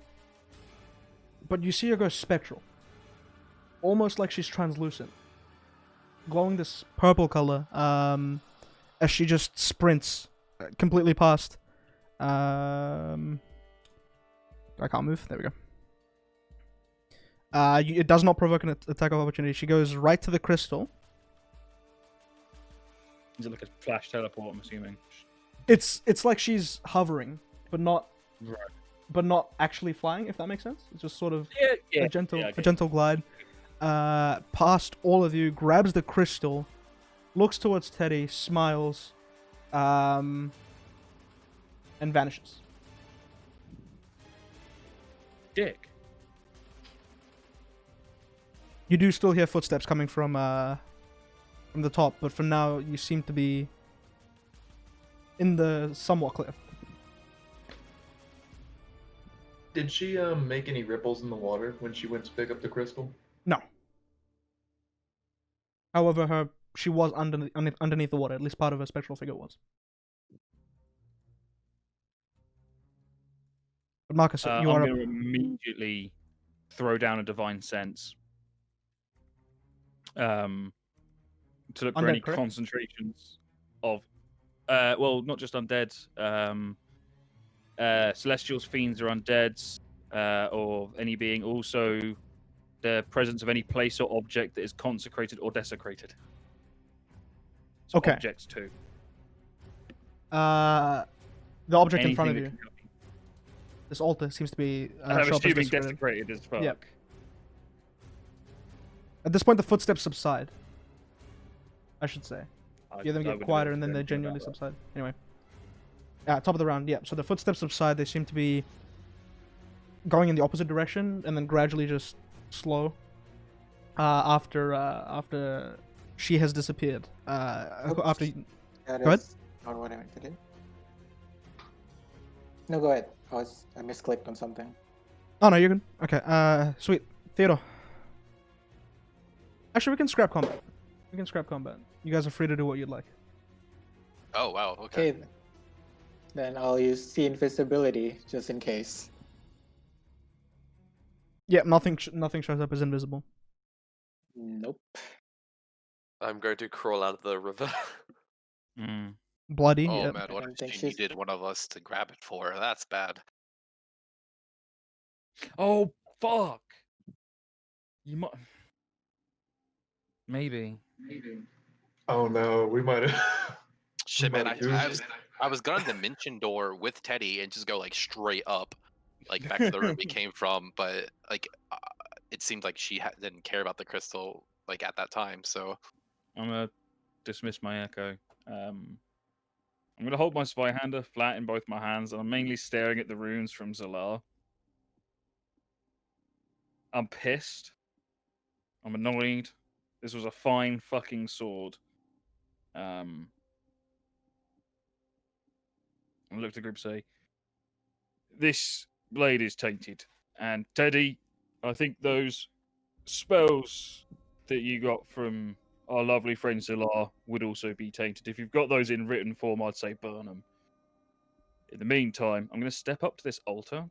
but you see her go spectral, almost like she's translucent, glowing this purple color. As she just sprints completely past. I can't move. There we go. It does not provoke an attack of opportunity. She goes right to the crystal. Is it like a flash teleport? I'm assuming. It's like she's hovering, but not Right. but not actually flying. If that makes sense. It's just sort of Yeah. a gentle okay. a gentle glide. Past all of you, grabs the crystal, looks towards Teddy, smiles, and vanishes. Dick. You do still hear footsteps coming from the top, but for now you seem to be in the somewhat clear. Did she make any ripples in the water when she went to pick up the crystal? No. However, she was underneath the water. At least part of her spectral figure was. But Marcus, you I'm are going to immediately throw down a divine sense. To look for Undead, any correct? concentrations of, well, not just undead. Celestials, fiends, or undeads, or any being. Also, the presence of any place or object that is consecrated or desecrated. So Okay. Objects too. the object in front of Anything you. that can be- This altar seems to be. I'm sharp as assuming desecrated. desecrated as fuck. Yep. At this point, the footsteps subside. I should say. I- You hear them I get wouldn't quieter have and then said they anything genuinely about that. subside. Anyway. Top of the round, yeah. So the footsteps subside. They seem to be going in the opposite direction and then gradually just slow. After she has disappeared. After. That Go ahead. is not what I meant to do. No, go ahead. I misclicked on something. Oh no, you're good. Okay. Sweet. Theodore. Actually, we can scrap combat. You guys are free to do what you'd like. Oh wow. Okay. Okay. Then I'll use see invisibility just in case. Yeah, nothing shows up as invisible. Nope. I'm going to crawl out of the river. Mm. Bloody. Oh Yeah. man, what don't if think she she's- needed one of us to grab it for her? That's bad. Oh fuck! You might. Maybe. Oh no, we might have. Shit, man. might do. I was gonna dimension door with Teddy and just go like straight up, like back to the room we came from, but like it seemed like she didn't care about the crystal like at that time. So I'm gonna dismiss my echo. I'm gonna hold my spy hander flat in both my hands, and I'm mainly staring at the runes from Zalar. I'm pissed. I'm annoyed. This was a fine fucking sword. I look at the group and say, "This blade is tainted." And Teddy, I think those spells that you got from our lovely friend Zilar would also be tainted. If you've got those in written form, I'd say burn them. In the meantime, I'm going to step up to this altar.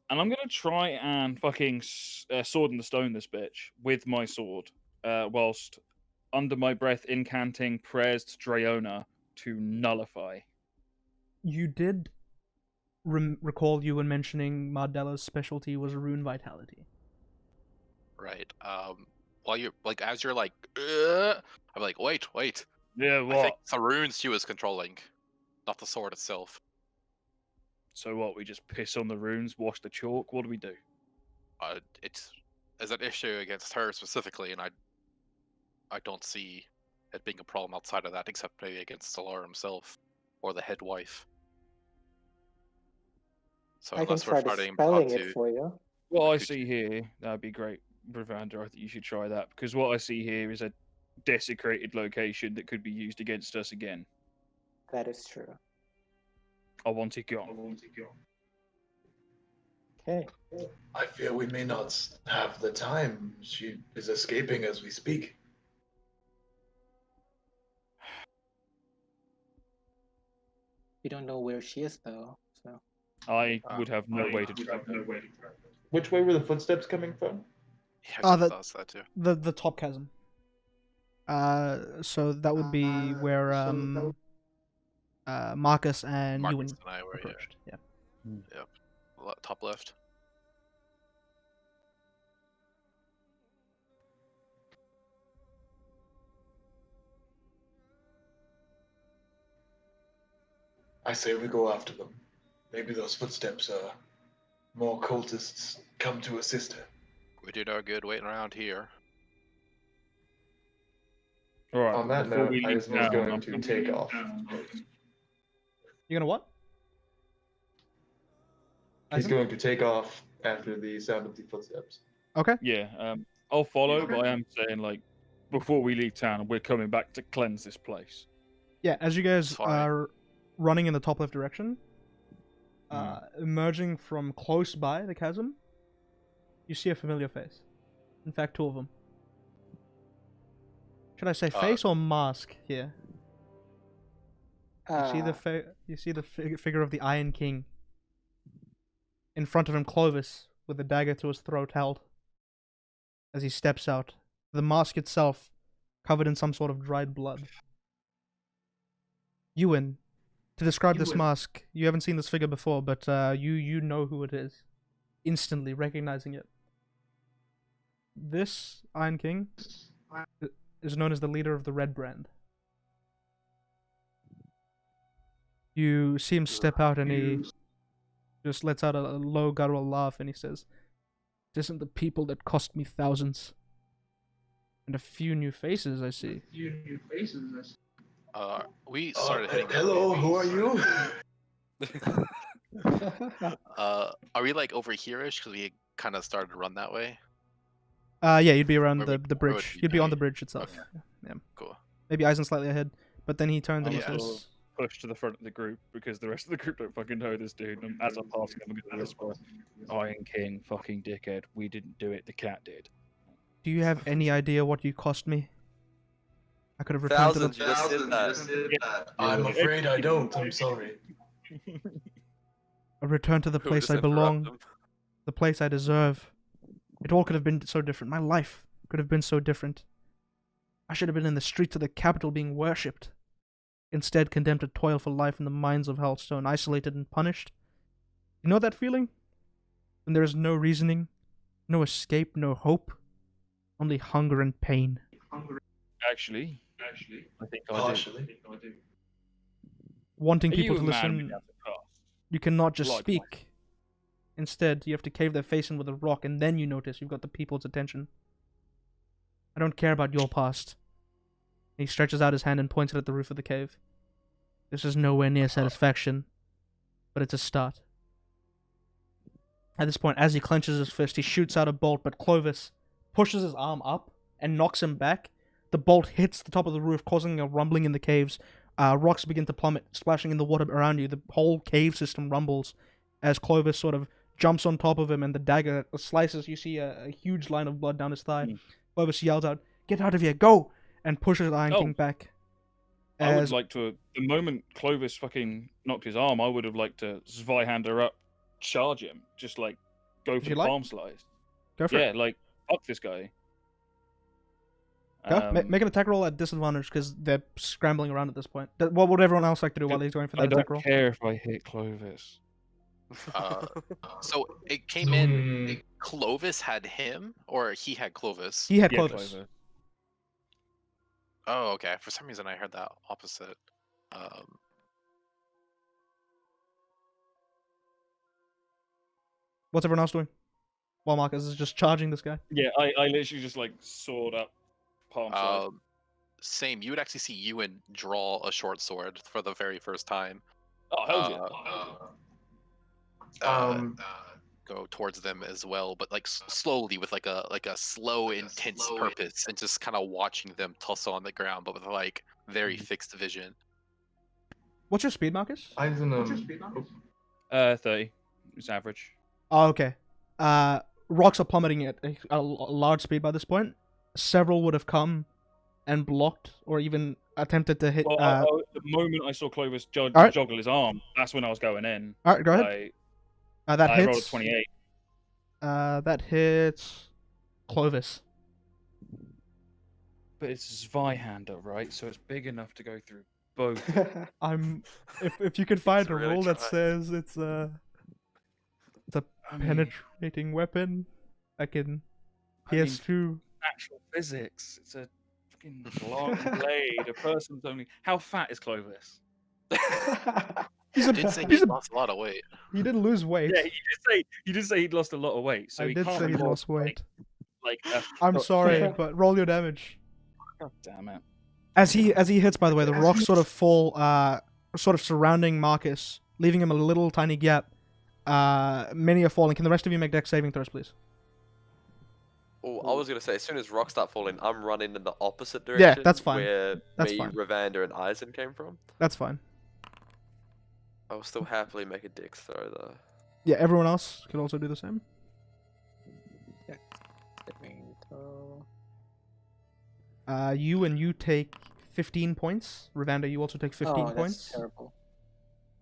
And I'm going to try and fucking sword in the stone this bitch with my sword. Whilst under my breath incanting prayers to Drayona to nullify. You did recall you when mentioning Mardella's specialty was rune vitality. right. While you're like as you're like, I'm like, wait. Yeah, I think it's the runes she was controlling, not the sword itself. So what, we just piss on the runes, wash the chalk? What do we do? It's as an issue against her specifically, and I don't see it being a problem outside of that, except maybe against Solar himself or the head wife. So I can unless we're try fighting dispelling Batu, it for you. What I could see here, that'd be great, Bravander. I think you should try that, because what I see here is a desecrated location that could be used against us again. That is true. I want it gone. Okay. I fear we may not have the time. She is escaping as we speak. We don't know where she is though. So I would have no way to track her. Which way were the footsteps coming from? yeah, Ah, I that- thought that too. The top chasm. So that would be where Marcus and Marcus Ewan and I were approached. Yeah. Top left. I say we go after them. Maybe those footsteps are more cultists come to assist her. We did our good waiting around here. All right. On that before note, we leave Hyacinth is town, going I'm to take off. You gonna what? He's Hyacinth? going to take off after the sound of the footsteps. Okay. Yeah, I'll follow, but I am saying, like, before we leave town, we're coming back to cleanse this place. Yeah. As you guys Fine. are running in the top left direction, emerging from close by the chasm, you see a familiar face. In fact, two of them. Should I say face or mask here? You see the figure of the Iron King. In front of him, Clovis, with a dagger to his throat held. As he steps out, the mask itself covered in some sort of dried blood. Ewan, to describe this mask, you haven't seen this figure before, but you know who it is, instantly recognizing it. This Iron King is known as the leader of the Red Brand. You see him step out and he just lets out a low guttural laugh and he says, "It isn't the people that cost me thousands. And a few new faces, I see. We started hitting. Hello, who are you? Are we like over here-ish? Because we kind of started to run that way. Yeah, you'd be around Where the would- the where would bridge. we You'd be on be? the bridge itself. Okay. Yeah. Cool. Maybe Eisen slightly ahead, but then he turns and he I'm says, sort of pushed to the front of the group because the rest of the group don't fucking know this dude. And as I'm passing, I'm gonna whisper, "Iron King, fucking dickhead. We didn't do it. The cat did." "Do you have any idea what you cost me? I could have returned to Thousands, the you just said that. I'm afraid I don't. I'm sorry. a return to the Who place just I belong, interrupt him? the place I deserve. It all could have been so different. My life could have been so different. I should have been in the streets of the capital being worshipped. Instead, condemned to toil for life in the mines of Hellstone, isolated and punished. You know that feeling? When there is no reasoning, no escape, no hope, only hunger and pain." Actually, I think I Partially. do. Wanting Are people you to a man listen, without a cast? you cannot just Likewise. speak. Instead, you have to cave their face in with a rock, and then you notice you've got the people's attention. I don't care about your past. He stretches out his hand and points it at the roof of the cave. This is nowhere near satisfaction, but it's a start. At this point, as he clenches his fist, he shoots out a bolt, but Clovis pushes his arm up and knocks him back. The bolt hits the top of the roof, causing a rumbling in the caves. Rocks begin to plummet, splashing in the water around you. The whole cave system rumbles as Clovis sort of jumps on top of him, and the dagger slices. You see a huge line of blood down his thigh. Clovis yells out, "Get out of here, go!" and pushes Iron Oh. King back. I would As like to. The moment Clovis fucking knocked his arm, I would have liked to Zweihander up, charge him, just like go Would for you the like? palm slice. go for Yeah, it. like fuck this guy. Go. Make an attack roll at disadvantage because they're scrambling around at this point. What would everyone else like to do while he's going for I that don't attack roll? care if I hit Clovis. So it came in. Clovis had him, or he had Clovis. He had Yeah, Clovis. Oh, okay. For some reason, I heard that opposite. What's everyone else doing? While Marcus is just charging this guy. Yeah, I literally just like sword up, palm slice. Same. You would actually see Ewan draw a short sword for the very first time. Oh hell yeah! Go towards them as well, but like slowly with like a slow, intense purpose, and just kind of watching them tussle on the ground, but with like very fixed vision. What's your speed, Marcus? Eisen, 30. It's average. Oh, okay. Rocks are plummeting at a large speed by this point. Several would have come and blocked, or even attempted to hit. Well, the moment I saw Clovis joggle his arm, that's when I was going in. All right, go ahead. That I hits. rolled a 28. That hits Clovis. But it's Zweihander, right? So it's big enough to go through both. If you could find It's a really rule that try. says it's a I mean, penetrating weapon that can pierce through. Natural physics. It's a fucking long blade. A person's only. How fat is Clovis? He's I did say he lost a lot of weight. He didn't lose weight. Yeah, you did say he'd lost a lot of weight. So I he did can't say be he more lost weight. Like I'm sorry, but roll your damage. God damn it. As he hits, by the way, the rocks sort of fall, sort of surrounding Marcus, leaving him a little tiny gap. Many are falling. Can the rest of you make dex saving throws, please? Oh, I was gonna say, as soon as rocks start falling, I'm running in the opposite direction. that's fine. Where That's me, fine. Ravander, and Eisen came from. That's fine. I will still happily make a dex throw though. Yeah, everyone else can also do the same. You take 15 points. Ravander, you also take 15 points. That's terrible.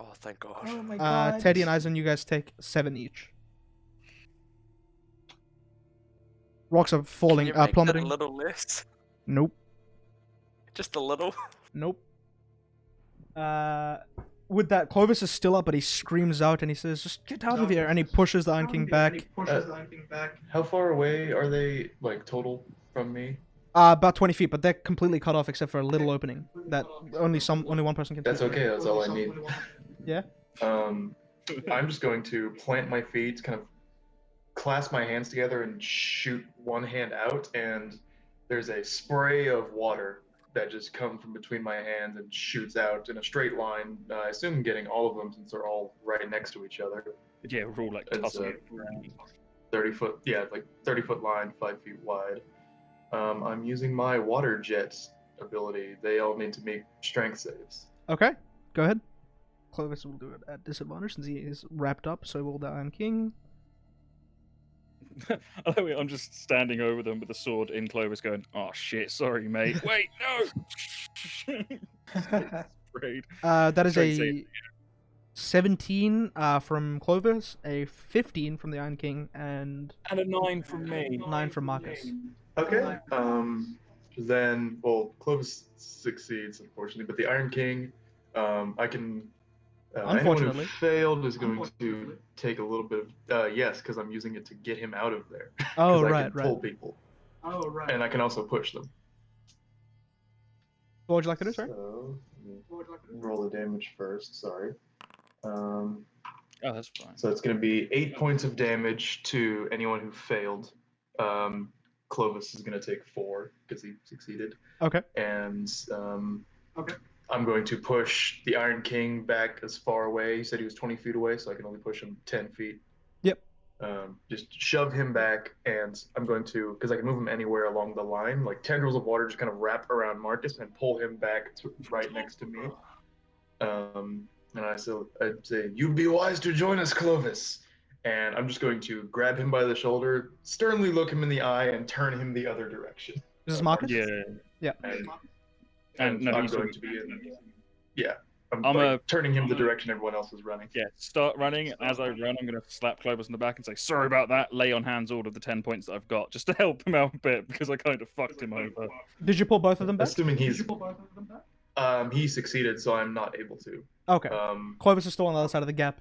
Oh, thank God. Oh my god. Teddy and Eisen, you guys take 7 each. Rocks are falling, Can you make plummeting. that a little less? Nope. Just a little. Nope. With that, Clovis is still up, but he screams out and he says, "Just get out of here!" And he pushes the Iron King back. how far away are they, like, total from me? About 20 feet, but they're completely cut off except for a little opening that only one person can. That's see. okay, that's all I need. Yeah. I'm just going to plant my feet, kind of clasp my hands together and shoot one hand out, and there's a spray of water that just comes from between my hands and shoots out in a straight line. I assume getting all of them since they're all right next to each other. Yeah, we're all like It's tussling. 30-foot, yeah, like 30-foot line, 5 feet wide. I'm using my water jet ability. They all need to make strength saves. Okay, go ahead. Clovis will do it at disadvantage since he is wrapped up, so will the Iron King. I'm just standing over them with the sword in Clovis going, oh shit, sorry mate. Wait, no! Afraid. That is Strength a save. 17 from Clovis, a 15 from the Iron King, and And a 9 from me. 9 from Marcus. Okay. Then, well, Clovis succeeds, unfortunately, but the Iron King, I can. Anyone who Unfortunately. failed is going to take a little bit of. Yes, because I'm using it to get him out of there. Oh, 'Cause I right, can right. pull people. Oh, right. And I can also push them. What would you like to do, sir? So, roll the damage first. Sorry. Oh, that's fine. So it's going to be 8 points of damage to anyone who failed. Clovis is going to take 4 because he succeeded. Okay. And I'm going to push the Iron King back as far away. He said he was 20 feet away, so I can only push him 10 feet. Yep. Just shove him back, and I'm going to, because I can move him anywhere along the line, like tendrils of water just kind of wrap around Marcus and pull him back to right next to me. And I'd say, you'd be wise to join us, Clovis. And I'm just going to grab him by the shoulder, sternly look him in the eye, and turn him the other direction. This is Marcus? Yeah. Yeah. And no, I'm he's going to be in. Yeah. I'm I'm like, turning him the direction everyone else is running. Yeah, start running. As I run, I'm going to slap Clovis in the back and say, sorry about that. Lay on hands all of the 10 points that I've got, just to help him out a bit, because I kind of fucked him over. Did you pull both of them back? Assuming he succeeded, so I'm not able to. Okay. Clovis is still on the other side of the gap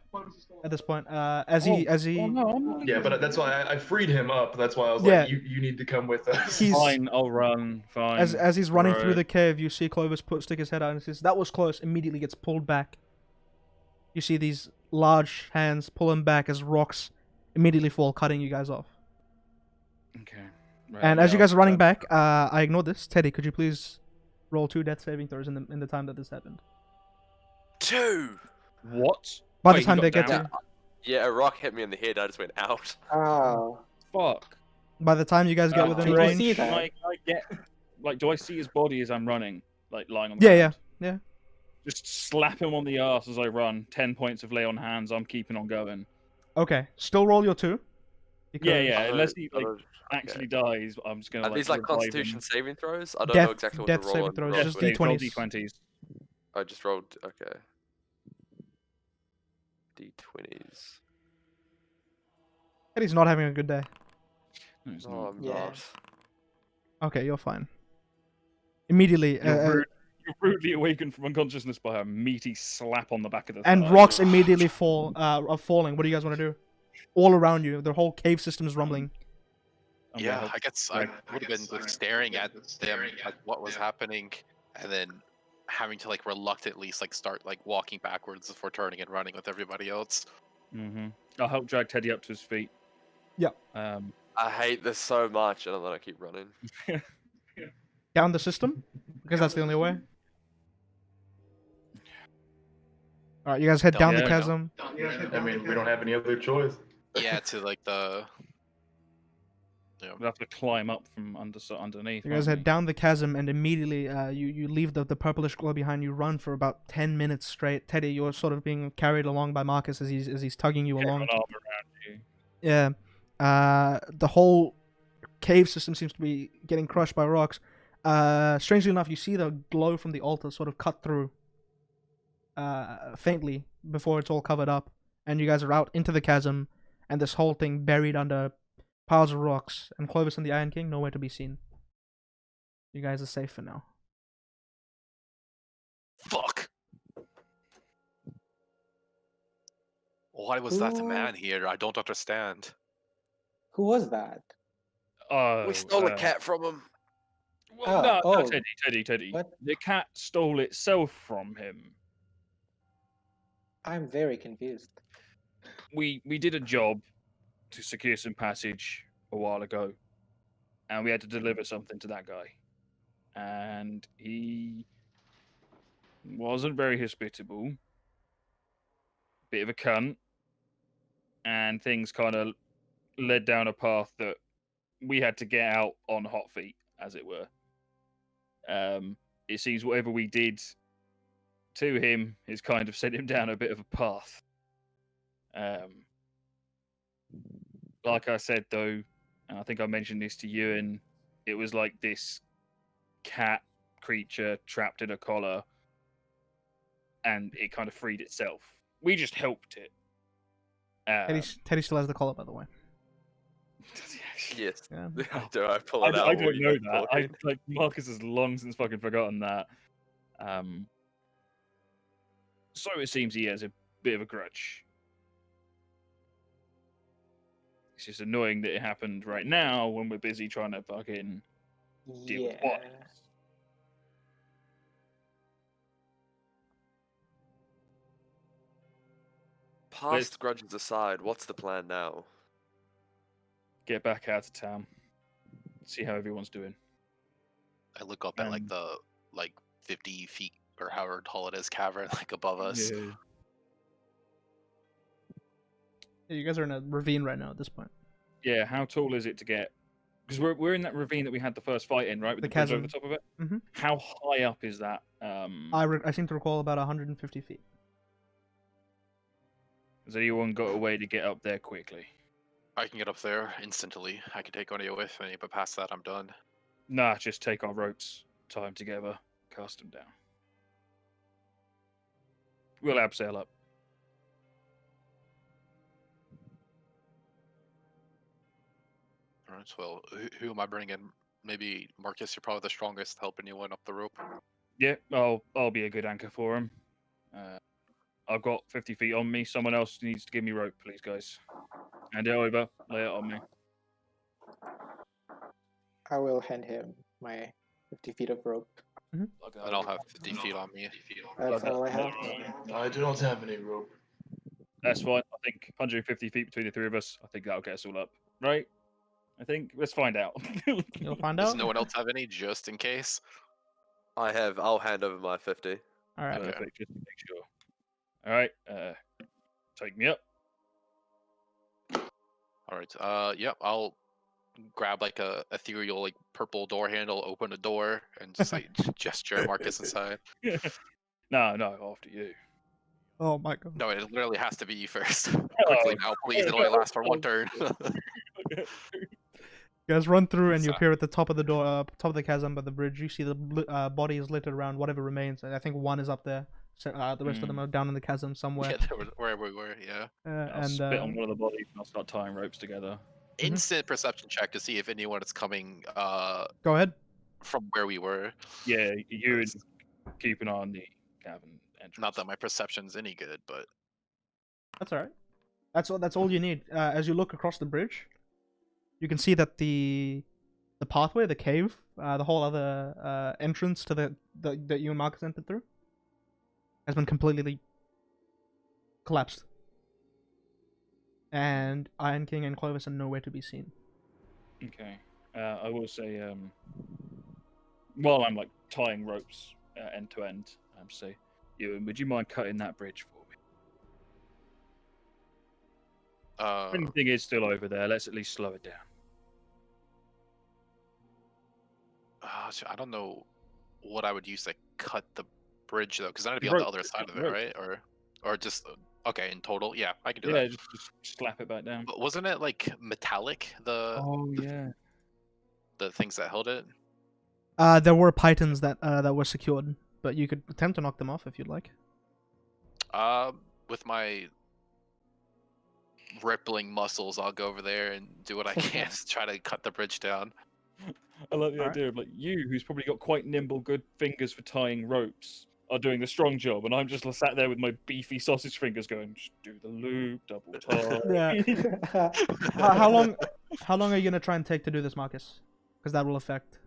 at this point. As he Yeah, but that's why I freed him up. That's why I was Yeah. like, you need to come with us. He's Fine, I'll run. Fine. as he's running through Right. the cave, you see Clovis stick his head out and says, "That was close." Immediately gets pulled back. You see these large hands pull him back as rocks immediately fall, cutting you guys off. Okay. Right, And as you now, guys are running back, I ignored this. Teddy, could you please roll 2 death saving throws in the time that this happened? 2! What? By Wait, the you time got they get down? to, Yeah, a rock hit me in the head. I just went out. Oh, Fuck. by the time you guys get within did you range, see that? Like, I get, like, do I see his body as I'm running? Like, lying on the yeah, ground? yeah. Just slap him on the ass as I run. 10 points of lay on hands. I'm keeping on going. Okay, still roll your 2. Yeah, yeah. Unless he like Okay. actually dies, I'm just gonna Are these like revive Constitution him. saving throws? I don't Death- know exactly what death to roll saving on. throws, roll just with. Roll D20s. D20s. I just rolled. Okay. D20s. Teddy's not having a good day. No, it's Oh, not. I'm Yeah. not. Okay, you're fine. Immediately, You're rudely awakened from unconsciousness by a meaty slap on the back of the and thigh. rocks immediately are falling. What do you guys want to do? All around you, the whole cave system is rumbling. I'm gonna Yeah, help I guess Greg. I would have been like staring at them, like what was happening, and then having to like reluctantly like start like walking backwards before turning and running with everybody else. I'll help drag Teddy up to his feet. Yeah. I hate this so much, and then I keep running. Down the system, because that's the only way. All right, you guys head down the Yeah. chasm. I mean, we don't have any other choice. Yeah, to like the. We'll have to climb up from underneath. You guys won't head we? down the chasm, and immediately you leave the purplish glow behind you. Run for about 10 minutes straight. Teddy, you're sort of being carried along by Marcus as he's tugging you Get along. an arm around you. Yeah. The whole cave system seems to be getting crushed by rocks. Strangely enough, you see the glow from the altar sort of cut through faintly before it's all covered up, and you guys are out into the chasm, and this whole thing buried under piles of rocks, and Clovis and the Iron King nowhere to be seen. You guys are safe for now. Fuck. Why was that Ooh. man here? I don't understand. who was that? Oh, We stole a cat from him. Well, Oh, no, oh. Teddy. What? The cat stole itself from him. I'm very confused. We did a job to secure some passage a while ago. and we had to deliver something to that guy. And he wasn't very hospitable, bit of a cunt, and things kind of led down a path that we had to get out on hot feet, as it were. It seems whatever we did to him has kind of sent him down a bit of a path. Like I said, though, and I think I mentioned this to you, and it was like this cat creature trapped in a collar, and it kind of freed itself. We just helped it. Teddy still has the collar, by the way. Yes. Yeah. Do I pull it out? I while don't you know guys that. talking? Like Marcus has long since fucking forgotten that. So it seems he has a bit of a grudge. It's just annoying that it happened right now when we're busy trying to fucking deal with what. Past grudges aside, what's the plan now? Get back out of town. See how everyone's doing. I look up at like the 50 feet or however tall it is cavern like above us. Yeah. Yeah, you guys are in a ravine right now at this point. Yeah, how tall is it to get? Because we're in that ravine that we had the first fight in, right? With The the bridge over chasm. the top of it. Mhm. How high up is that? I seem to recall about 150 feet. Has anyone got a way to get up there quickly? I can get up there instantly. I can take one of you with me, but past that, I'm done. Nah, just take our ropes, tie them together, cast them down. We'll abseil up. All right. Well, who am I bringing? Maybe Marcus. You're probably the strongest, helping anyone up the rope. Yeah, I'll be a good anchor for him. I've got 50 feet on me. Someone else needs to give me rope, please, guys. Hand it over. Lay it on me. I will hand him my 50 feet of rope. And I'll have 50 feet on me. That's all I have. I do not have any rope. That's fine. I think 150 feet between the three of us. I think that'll get us all up, right? I think. Let's find out. You'll find Does out. no one else have any, just in case? I'll hand over my 50. All right. Okay. Perfect. Just to make sure. All right. Take me up. All right. Yep. I'll grab like a ethereal like purple door handle, open a door, and just like gesture Marcus inside. No, after you. Oh my god. No, it literally has to be you first. Quickly now, please. It only lasts for one turn. You guys run through and you So- appear at the top of the door, top of the chasm by the bridge. You see the bodies littered around whatever remains. I think one is up there. So, the rest of them are down in the chasm somewhere. Yeah, there was, wherever we were. Yeah. I'll spit on one of the bodies and I'll start tying ropes together. Instant perception check to see if anyone is coming Go ahead. from where we were. Yeah, you would keep an eye on the cavern entrance. Not that my perception's any good, but That's all right. That's all you need. As you look across the bridge, you can see that the pathway, the cave, the whole other entrance to the that you and Marcus entered through, has been completely collapsed. And Iron King and Clovis are nowhere to be seen. Okay. I will say, while I'm like tying ropes end to end, say, Ewan, would you mind cutting that bridge for me? Anything is still over there. Let's at least slow it down. I don't know what I would use to cut the bridge though, because that'd be The on the rope, other just side the of it, rope. right? Or just okay in total. Yeah, I can do Yeah, that. just slap it back down. But wasn't it like metallic? Oh yeah. The things that held it. There were pythons that were secured, but you could attempt to knock them off if you'd like. With my rippling muscles, I'll go over there and do what I can to try to cut the bridge down. I love the Alright. idea of like you, who's probably got quite nimble, good fingers for tying ropes, are doing the strong job, and I'm just sat there with my beefy sausage fingers going, just do the loop, double tie. Yeah. How long are you gonna try and take to do this, Marcus? Because that will affect.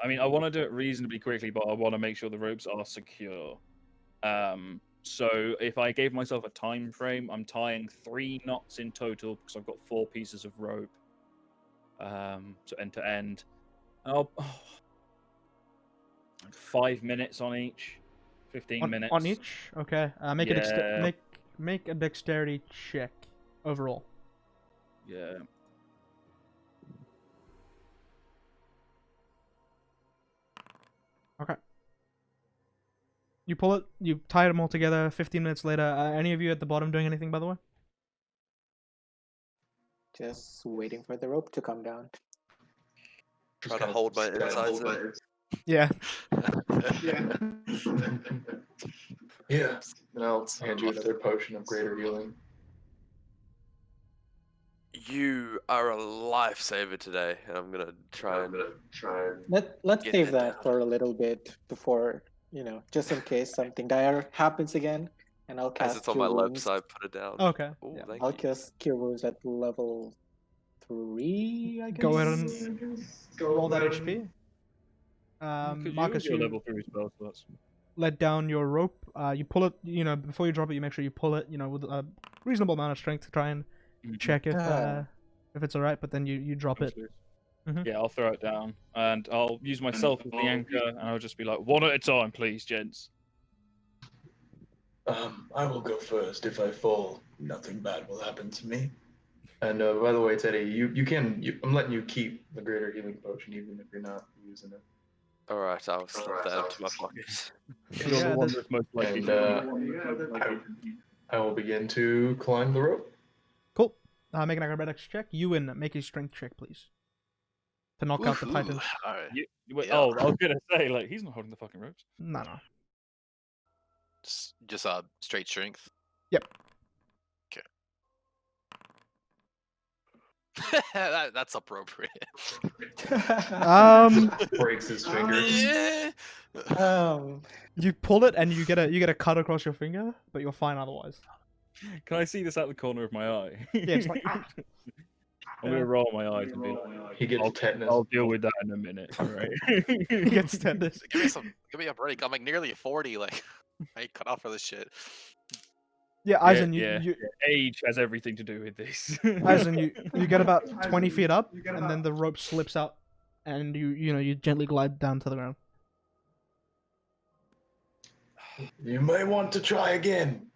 I mean, I want to do it reasonably quickly, but I want to make sure the ropes are secure. So if I gave myself a time frame, I'm tying 3 knots in total because I've got 4 pieces of rope. so end to end. Oh, 5 minutes on each. 15 minutes. On each? Okay. Make Yeah. make a dexterity check overall. Yeah. Okay. You pull it, you tie them all together. 15 minutes later, any of you at the bottom doing anything, by the way? Just waiting for the rope to come down. Try to hold my insides in. Yeah. Yeah. Yeah. And I'll hand you another potion of greater healing. You are a lifesaver today, and I'm gonna try and Let's Get save it that down. for a little bit before, just in case something dire happens again, and I'll as cast it's on Cure my left Wounds. side, put it down. Okay. Oh, Yeah. thank I'll you. cast Cure Wounds at level 3, I guess. Go ahead and roll that HP. Marcus, you you level 3 spell slots. let down your rope. You pull it. Before you drop it, you make sure you pull it. With a reasonable amount of strength to try and check if it's alright. But then you drop it. Mhm. Yeah, I'll throw it down, and I'll use myself as the anchor, and I'll just be like, one at a time, please, gents. I will go first. If I fall, nothing bad will happen to me. And by the way, Teddy, I'm letting you keep the greater healing potion even if you're not using it. All right, I'll slip that into my pocket. You're Yeah, the one this- that's most likely And to I will begin to climb the rope. Cool. Make an acrobatics check. You and make a strength check, please. To knock out the Woohoo. Titans. Alright. Wait, Yeah. Oh, I was gonna say, like, he's not holding the fucking ropes. No. Just straight strength. Yep. That's appropriate. Breaks his finger. Yeah. You pull it and you get a cut across your finger, but you're fine otherwise. Can I see this out the corner of my eye? Yeah, it's like I'm gonna roll my eyes and be like, He gets tetanus. I'll deal with that in a minute. All right. he gets tetanus. Give me a break. I'm like nearly 40. Like, I ain't cut off for this shit. Yeah, Eisen, you Age has everything to do with this. Eisen, you get about 20 feet up, and then the rope slips out, and you gently glide down to the ground. You may want to try again.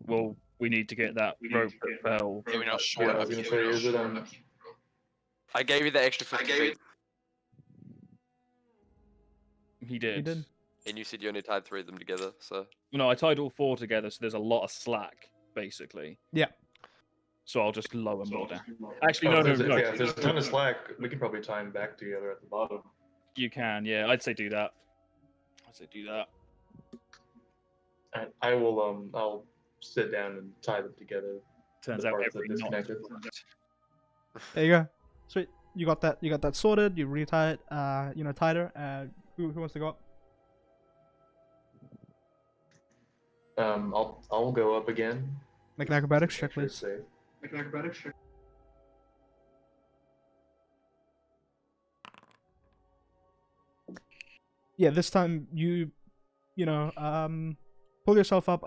Well, we need to get that rope that fell. Yeah, we're not sure. Yeah, I was gonna say, is it I gave you the extra 50 feet, He did. You did. and you said you only tied 3 of them together, so... No, I tied all 4 together, so there's a lot of slack, basically. Yeah. So I'll just lower more down. Actually, no. Yeah, if there's a ton of slack, we can probably tie them back together at the bottom. You can, yeah. I'd say do that. And I will, I'll sit down and tie them together. Turns The out parts that every knot. disconnected. There you go. Sweet. You got that sorted. You retie it. Tighter. Who wants to go up? I'll go up again. Make an acrobatics check, Make sure please. it's safe. Make an acrobatics check. Yeah, this time pull yourself up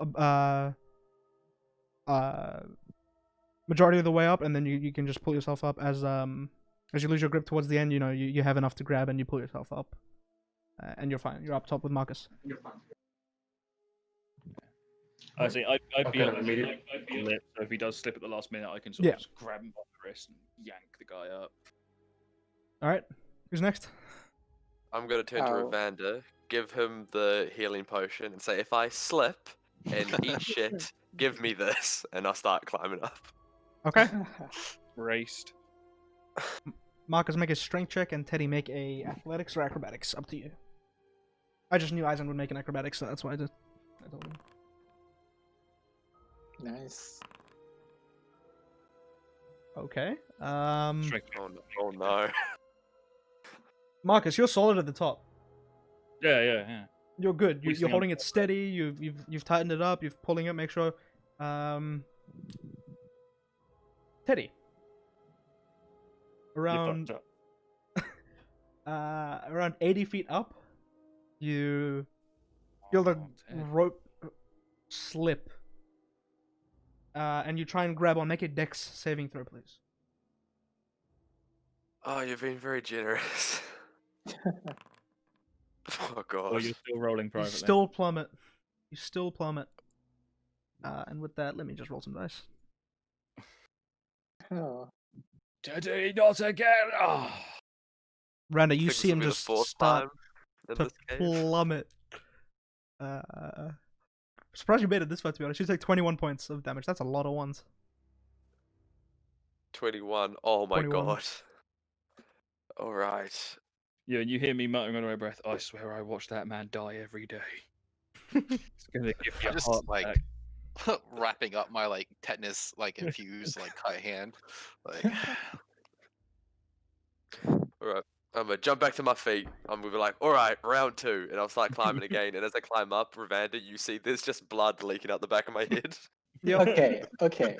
majority of the way up, and then you can just pull yourself up as you lose your grip towards the end. You have enough to grab, and you pull yourself up, and you're fine. You're up top with Marcus. I see. I'd be Okay, on the immediate- lip, so if he does slip at the last minute, I can sort Yeah. of just grab him by the wrist and yank the guy up. All right, who's next? I'm gonna turn to Oh. Evander, give him the healing potion, and say, if I slip and eat shit, give me this, and I'll start climbing up. Okay, Braced. Marcus, make a strength check, and Teddy, make a athletics or acrobatics. Up to you. I just knew Eisen would make an acrobatics, so that's why I told him. Nice. Okay. Strength. Oh no. Marcus, you're solid at the top. Yeah. You're good. We You're stand- holding it steady. You've tightened it up. You're pulling it. Make sure. Teddy. You Around fucked up. around 80 feet up, you feel the Oh, Ted. rope slip. And you try and grab on. Make a dex saving throw, please. Oh, you've been very generous. Oh god. Or you're still rolling You privately. still plummet. You still plummet. And with that, let me just roll some dice. Oh, Teddy, not again! Oh. Randa, I you think see this will him be the just fourth start time in to this game. plummet. Surprised you made it this far, to be honest. You take 21 points of damage. That's a lot of ones. 21. Oh my 21. god. Alright. Yeah, and you hear me muttering under my breath, I swear I watch that man die every day. It's gonna give you I'm a just heart like attack. wrapping up my like tetanus like infused like cut hand. Like Alright. I'm gonna jump back to my feet. I'm gonna be like, alright, round 2. And I'll start climbing again. And as I climb up, Ravanda, you see there's just blood leaking out the back of my head. Yep. okay, okay.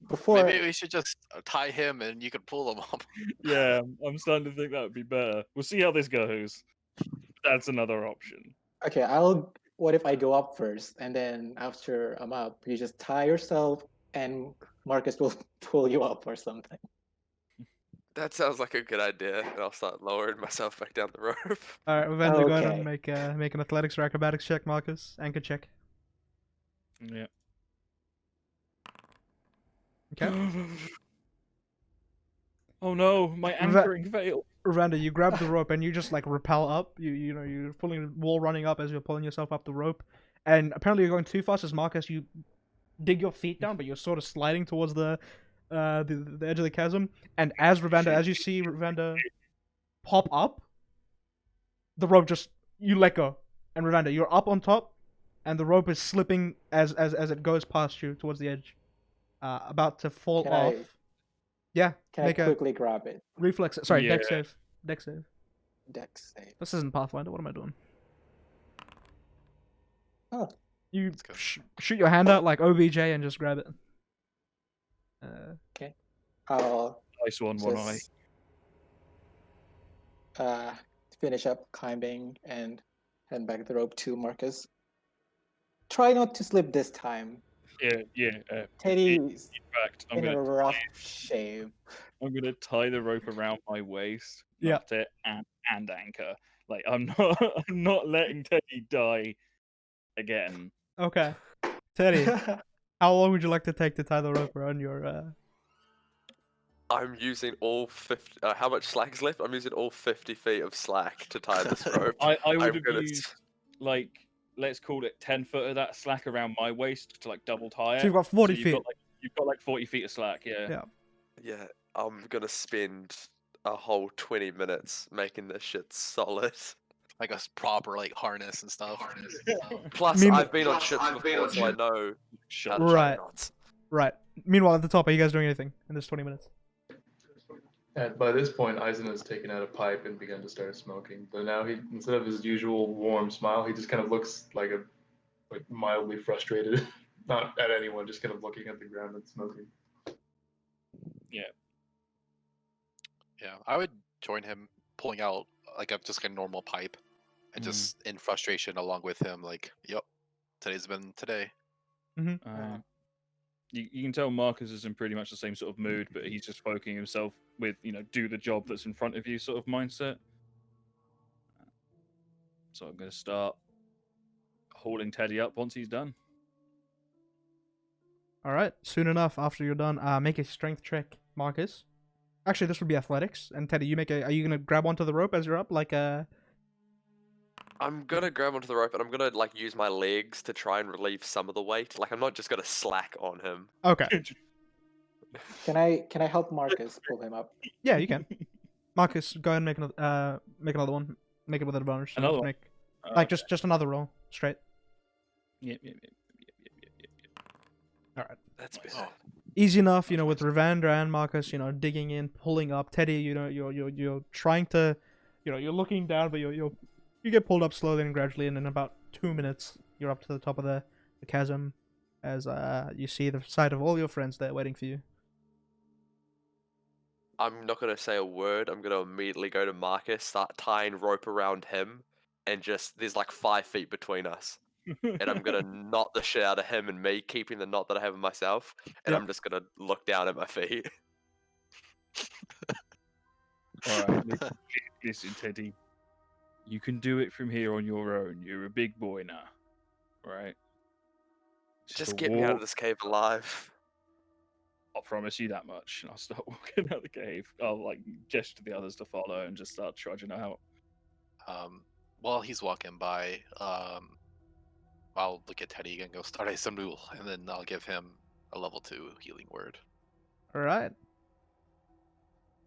Before maybe we should just tie him and you could pull him up. Yeah, I'm starting to think that would be better. We'll see how this goes. That's another option. okay, what if I go up first and then after I'm up, you just tie yourself and Marcus will pull you up or something. That sounds like a good idea. And I'll start lowering myself back down the rope. All right, Vanda, go ahead Okay. and make an athletics or acrobatics check, Marcus. Anchor check. Yeah. Okay. Oh no, my anchoring failed. Vanda, you grab the rope and you just like rappel up. You're pulling the wall running up as you're pulling yourself up the rope, and apparently you're going too fast as Marcus. You dig your feet down, but you're sort of sliding towards the edge of the chasm. And as you see Ravanda pop up, the rope just you let go, and Ravanda, you're up on top, and the rope is slipping as it goes past you towards the edge, about to fall Can off. Yeah, Can make I a quickly grab it? reflex. Sorry, Yeah. dex save. Dex save. Dex save. This isn't Pathfinder. What am I doing? Oh. You Let's go. shoot your hand out like OBJ and just grab it. I'll Nice one eye. just finish up climbing and head back the rope to Marcus. Try not to slip this time. Yeah. Teddy's In fact, I'm in a gonna rough shape. tie the rope around my waist, Yeah. knot it, and anchor. Like I'm not I'm not letting Teddy die again. Okay, Teddy, how long would you like to take to tie the rope around your? I'm using all 50. How much slack is left? I'm using all 50 feet of slack to tie this rope. I would I'm have gonna used like let's call it 10 foot of that slack around my waist to like double tie it. So you've got 40 you've feet. got like 40 feet of slack, yeah. Yeah. Yeah, I'm gonna spend a whole 20 minutes making this shit solid. Like a proper like harness and stuff. Plus, Mean- I've been on ships before, so I know how to tie Right. knots. Right. Meanwhile, at the top, are you guys doing anything in this 20 minutes? And by this point, Eisen has taken out a pipe and begun to start smoking. But now he, instead of his usual warm smile, he just kind of looks like mildly frustrated, not at anyone, just kind of looking at the ground and smoking. Yeah, I would join him pulling out like just a normal pipe and just in frustration along with him like, yep, today's been today. You can tell Marcus is in pretty much the same sort of mood, but he's just focusing himself with, do the job that's in front of you sort of mindset. So I'm going to start hauling Teddy up once he's done. All right. Soon enough, after you're done, make a strength check, Marcus. Actually, this would be athletics. And Teddy, are you gonna grab onto the rope as you're up, like I'm gonna grab onto the rope and I'm gonna like use my legs to try and relieve some of the weight. Like I'm not just gonna slack on him. Okay. Can I help Marcus pull him up? Yeah, you can. Marcus, go ahead and make another one. Make it with advantage. So Another one? make, like just another roll straight. Yep. All right. That's Nice. better. Easy enough, with Ravandra and Marcus, digging in, pulling up. Teddy, you're trying to, you're looking down, but you get pulled up slowly and gradually, and in about 2 minutes, you're up to the top of the chasm, as you see the sight of all your friends there waiting for you. I'm not gonna say a word. I'm gonna immediately go to Marcus, start tying rope around him, and there's like 5 feet between us. And I'm gonna knot the shit out of him and me, keeping the knot that I have in myself. And Yep. I'm just gonna look down at my feet. All right, listen, Teddy. You can do it from here on your own. You're a big boy now, right? Just get me out of this cave alive. I'll promise you that much. And I'll start walking out the cave. I'll like gesture to the others to follow and just start trudging out. While he's walking by, I'll look at Teddy and go start a Samul, and then I'll give him a level 2 healing word All right.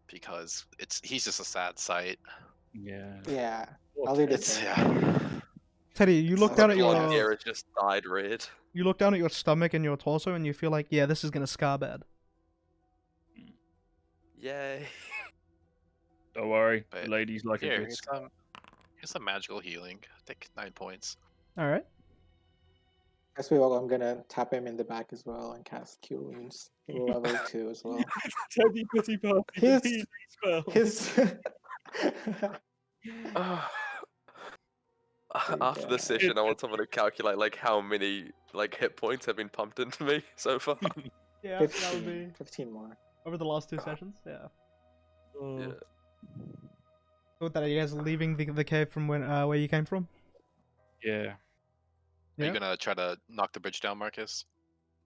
because he's just a sad sight. Yeah. Yeah, I'll do the It's same. yeah. Teddy, you look His down at blonde your hair has just dyed red. stomach and your torso, and you feel like, yeah, this is gonna scar bad. Yay. Don't worry, But the ladies like a Here, good. here's some magical healing. Take 9 points. All right. As we walk, I'm gonna tap him in the back as well and cast Cure Wounds level 2 as well. Teddy pity party. His- His After the session, I want someone to calculate like how many like hit points have been pumped into me so far. Yeah, 15 more. over the last 2 sessions. Yeah. Yeah. So with that, are you guys leaving the cave from where you came from? Yeah. Are Yeah. you gonna try to knock the bridge down, Marcus?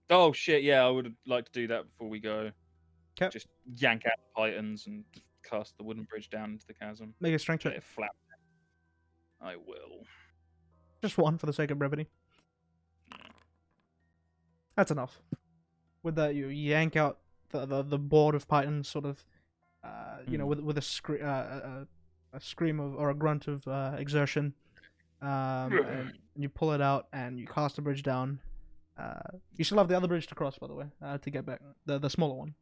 Oh shit! Yeah, I would like to do that before we go. 'Kay. Just yank out the pythons and cast the wooden bridge down into the chasm. Make a strength Let check. it flap. I will. Just one for the sake of brevity. That's enough. With that, you yank out the board of pythons, sort of, with a scream of or a grunt of exertion, and you pull it out and you cast the bridge down. You still have the other bridge to cross, by the way, to get back the smaller one.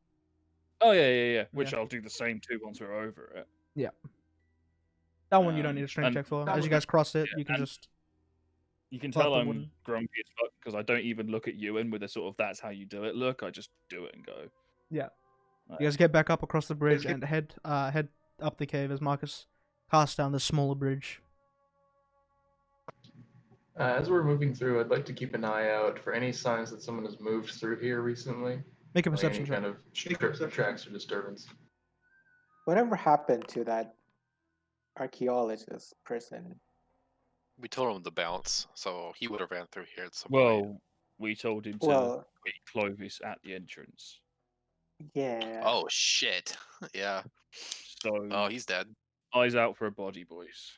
Oh yeah. Which I'll do the same too once we're over it. That one you don't need a strength and check for. that As you one- guys cross it, yeah, you can and- just. You can Fuck tell the I'm wooden. grumpy as fuck because I don't even look at Ewan with a sort of "that's how you do it" look. I just do it and go. Yeah. You guys get back up across the bridge get- and head up the cave as Marcus casts down the smaller bridge. As we're moving through, I'd like to keep an eye out for any signs that someone has moved through here recently. Make a Like perception any check. kind of tracks or disturbance. Whatever happened to that archaeologist person? We told him to bounce, so he would have ran through here at some point. Well, we told him to Well, meet Clovis at the entrance. yeah. Oh shit! Yeah. So Oh, he's dead. eyes out for a body, boys.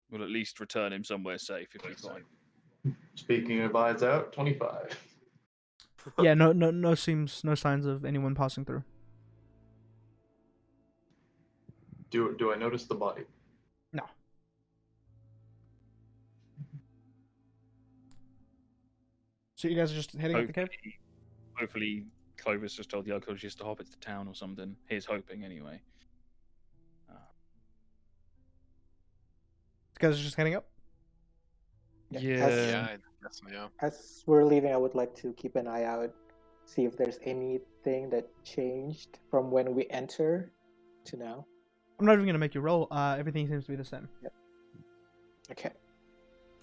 We'll at least return him somewhere safe if we find. Speaking of eyes out, 25. Yeah, no signs of anyone passing through. Do I notice the body? No. So you guys are just heading up the cave? Hopefully, Clovis just told the archaeologist to hop into town or something. He's hoping anyway. You guys are just heading up? Yeah, Yeah. Yeah, I guess so, yeah. As we're leaving, I would like to keep an eye out, see if there's anything that changed from when we enter to now. I'm not even gonna make you roll. Everything seems to be the same. Okay.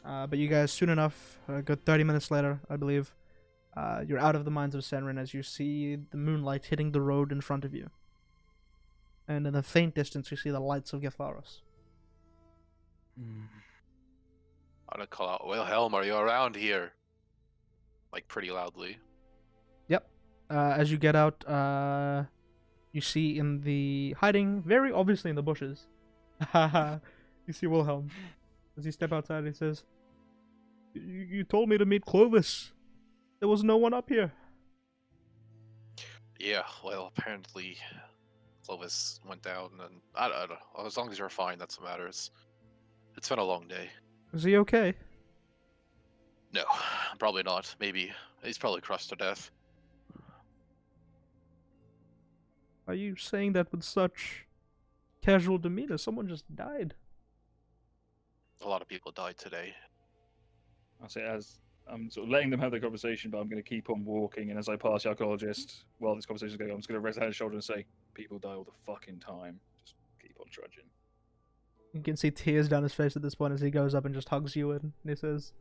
But you guys, soon enough, a good 30 minutes later, I believe, you're out of the mines of Senrin as you see the moonlight hitting the road in front of you. And in the faint distance, you see the lights of Getharos. I'm gonna call out, Wilhelm, are you around here? Like, pretty loudly. Yep. As you get out, you see hiding very obviously in the bushes, you see Wilhelm. As you step outside, he says, You told me to meet Clovis. There was no one up here. Yeah, well, apparently Clovis went down, and I don't know. As long as you're fine, that's what matters. It's been a long day. Is he okay? No, probably not. Maybe. He's probably crushed to death. Are you saying that with such casual demeanor? Someone just died. A lot of people died today. I'll say as I'm sort of letting them have the conversation, but I'm going to keep on walking. And as I pass the archaeologist, while this conversation is going on, I'm just going to rest on his shoulder and say, "People die all the fucking time. Just keep on trudging." You can see tears down his face at this point as he goes up and just hugs you and he says,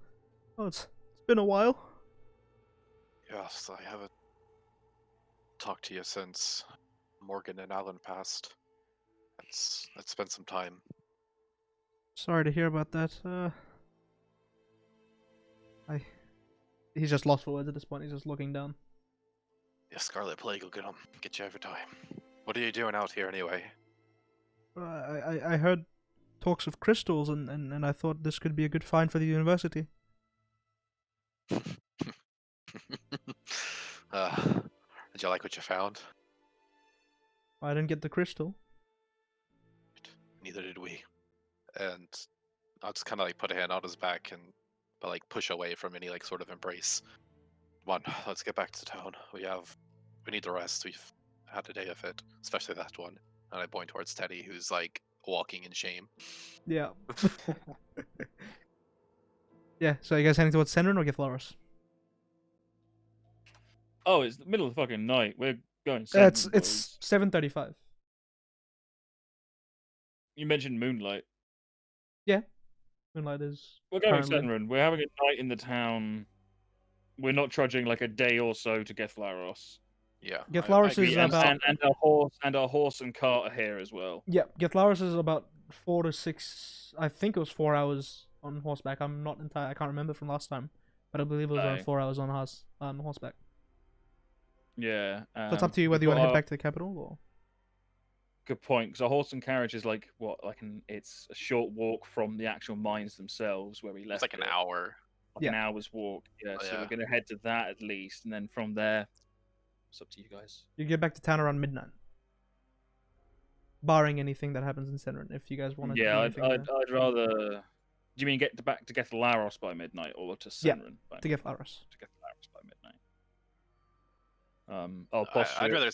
"Oh, it's been a while." Yes, I haven't talked to you since Morgan and Alan passed. It's been some time. Sorry to hear about that. He's just lost for words at this point. He's just looking down. The Scarlet Plague will get you every time. What are you doing out here anyway? I heard talks of crystals, and I thought this could be a good find for the university. Did you like what you found? I didn't get the crystal. Neither did we. And I'll just kind of like put a hand on his back and like push away from any like sort of embrace. Come on, let's get back to town. We need the rest. We've had a day of it, especially that one. And I point towards Teddy, who's like walking in shame. Yeah. Yeah, so you guys heading towards Senran or Githlarus? Oh, it's the middle of the fucking night. We're going. It's Senran, boys. 7:35. You mentioned moonlight. Moonlight is We're going currently- Senran. We're having a night in the town. We're not trudging like a day or so to Githlarus. Yeah. Githlarus is And, about and our horse and cart are here as well. Githlarus is about 4 to 6. I think it was 4 hours on horseback. I'm not entirely. I can't remember from last time, but I believe it was around Aye. 4 hours on horseback. Yeah. So it's up to you whether you want to head back to the capital or. Good point, because a horse and carriage is like what, it's a short walk from the actual mines themselves where we left. It's like an it. hour. Like an hour's walk. Yeah, so Yeah. we're gonna head to that at least, and then from there, it's up to you guys. You get back to town around midnight, barring anything that happens in Senran. If you guys want to. Yeah, I'd rather. Do you mean back to Gethalaros by midnight, or to Yeah, Senran? By to Githlarus. to Gethalaros by midnight. I'll posture. I'd rather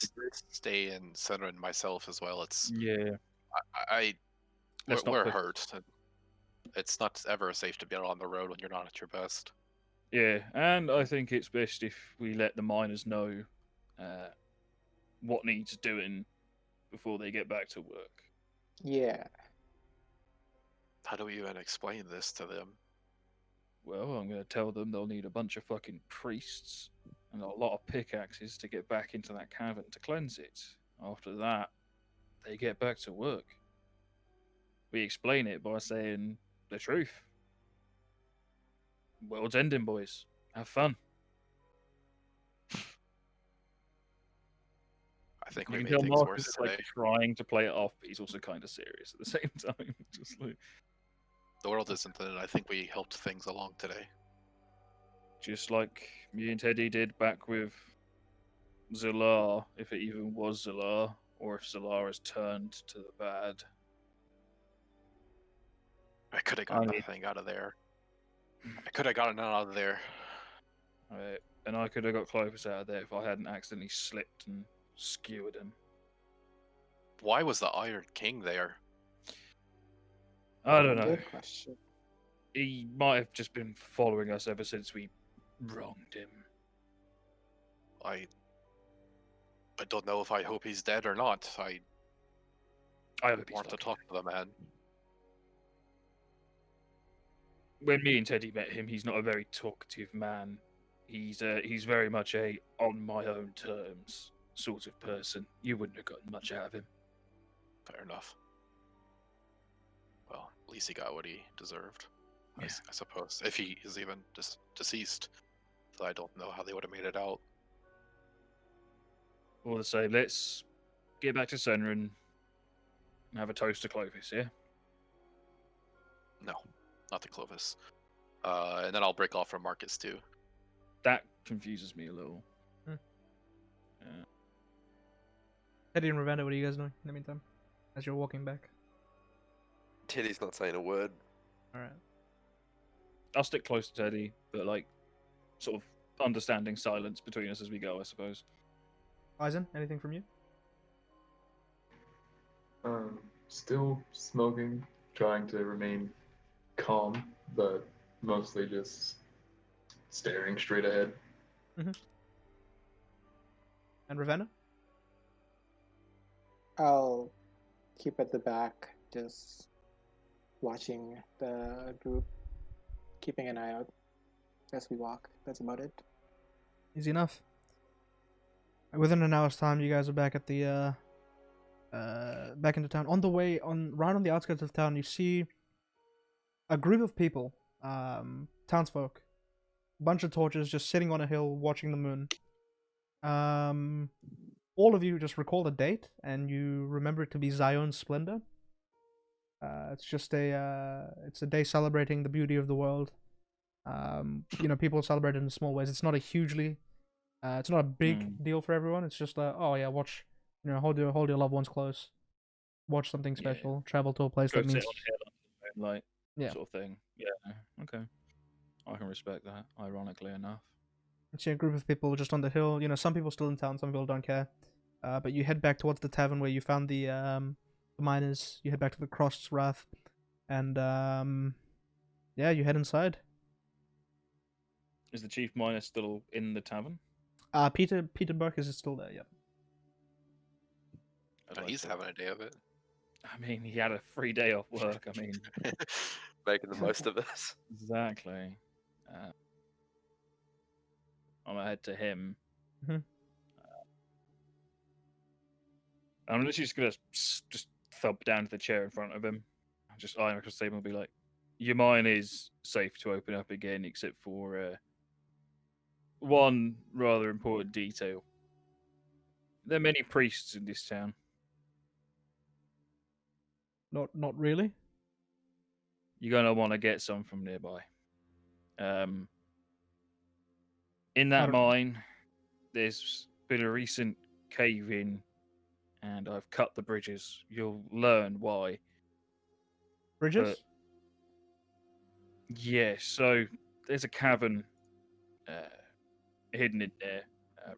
stay in Senran myself as well. It's Yeah. we're hurt. It's not ever safe to be out on the road when you're not at your best. Yeah, and I think it's best if we let the miners know what needs doing before they get back to work. Yeah. How do we even explain this to them? Well, I'm going to tell them they'll need a bunch of fucking priests and a lot of pickaxes to get back into that cavern to cleanse it. After that, they get back to work. We explain it by saying the truth. World's ending, boys. Have fun. I think You we can made tell things Marcus worse is today. like trying to play it off, but he's also kind of serious at the same time. Just like, The world isn't in it. I think we helped things along today. just like me and Teddy did back with Zilar, if it even was Zilar, or if Zilar has turned to the bad. I could have gotten I- that thing out of there. I could have gotten it out of there. Right. And I could have got Clovis out of there if I hadn't accidentally slipped and skewered him. Why was the Iron King there? I don't know. Good question. He might have just been following us ever since we wronged him. I don't know if I hope he's dead or not. I I hope he's want to fucking talk to the man. When me and Teddy met him, he's not a very talkative man. He's very much a on my own terms sort of person. You wouldn't have gotten much out of him. Fair enough. Well, at least he got what he deserved. I Yeah. I suppose. If he is even deceased. So I don't know how they would have made it out. All to say, let's get back to Senran and have a toast to Clovis, yeah? No, not the Clovis. And then I'll break off from Marcus too. That confuses me a little. Hmm. Yeah. Teddy and Ravenna, what are you guys doing in the meantime? As you're walking back. Teddy's not saying a word. Alright. I'll stick close to Teddy, but like sort of understanding silence between us as we go, I suppose. Eisen, anything from you? Still smoking, trying to remain calm, but mostly just staring straight ahead. And Ravenna? I'll keep at the back, just watching the group, keeping an eye out as we walk. That's about it. Easy enough. Within an hour's time, you guys are back at the back into town. On the way, right on the outskirts of town, you see a group of people, townsfolk, bunch of torches, just sitting on a hill watching the moon. All of you just recall the date, and you remember it to be Zion's Splendor. It's just it's a day celebrating the beauty of the world. People celebrate it in small ways. It's not it's not a big deal for everyone. It's just oh yeah, watch, hold your loved ones close, watch something special, travel to a place Go that sit means, on a hill under the moonlight, yeah. sort of thing. Yeah. Okay. I can respect that. Ironically enough. It's a group of people just on the hill. Some people still in town, some people don't care. But you head back towards the tavern where you found the miners. You head back to the Crossed Wrath, and yeah, you head inside. Is the chief miner still in the tavern? Peter Burkus is still there. Yep. No, he's having a day of it. I mean, he had a free day off work. I mean, Making the most of this. exactly. I'm gonna head to him. Mhm. I'm literally just gonna just thump down to the chair in front of him. Just eye him across the table and be like, "Your mine is safe to open up again, except for one rather important detail. There are many priests in this town. Not really. You're gonna want to get some from nearby. In that mine, there's been a recent cave-in, and I've cut the bridges. You'll learn why. Bridges? Yeah, so there's a cavern hidden in there,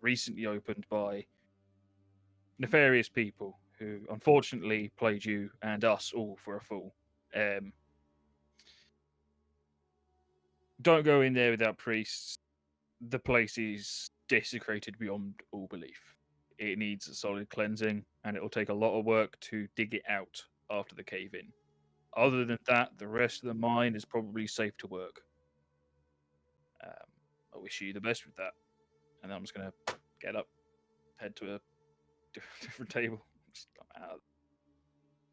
recently opened by nefarious people who unfortunately played you and us all for a fool. Don't go in there without priests. The place is desecrated beyond all belief. It needs a solid cleansing, and it will take a lot of work to dig it out after the cave-in. Other than that, the rest of the mine is probably safe to work. I wish you the best with that. And then I'm just going to get up, head to a different table. Just come out.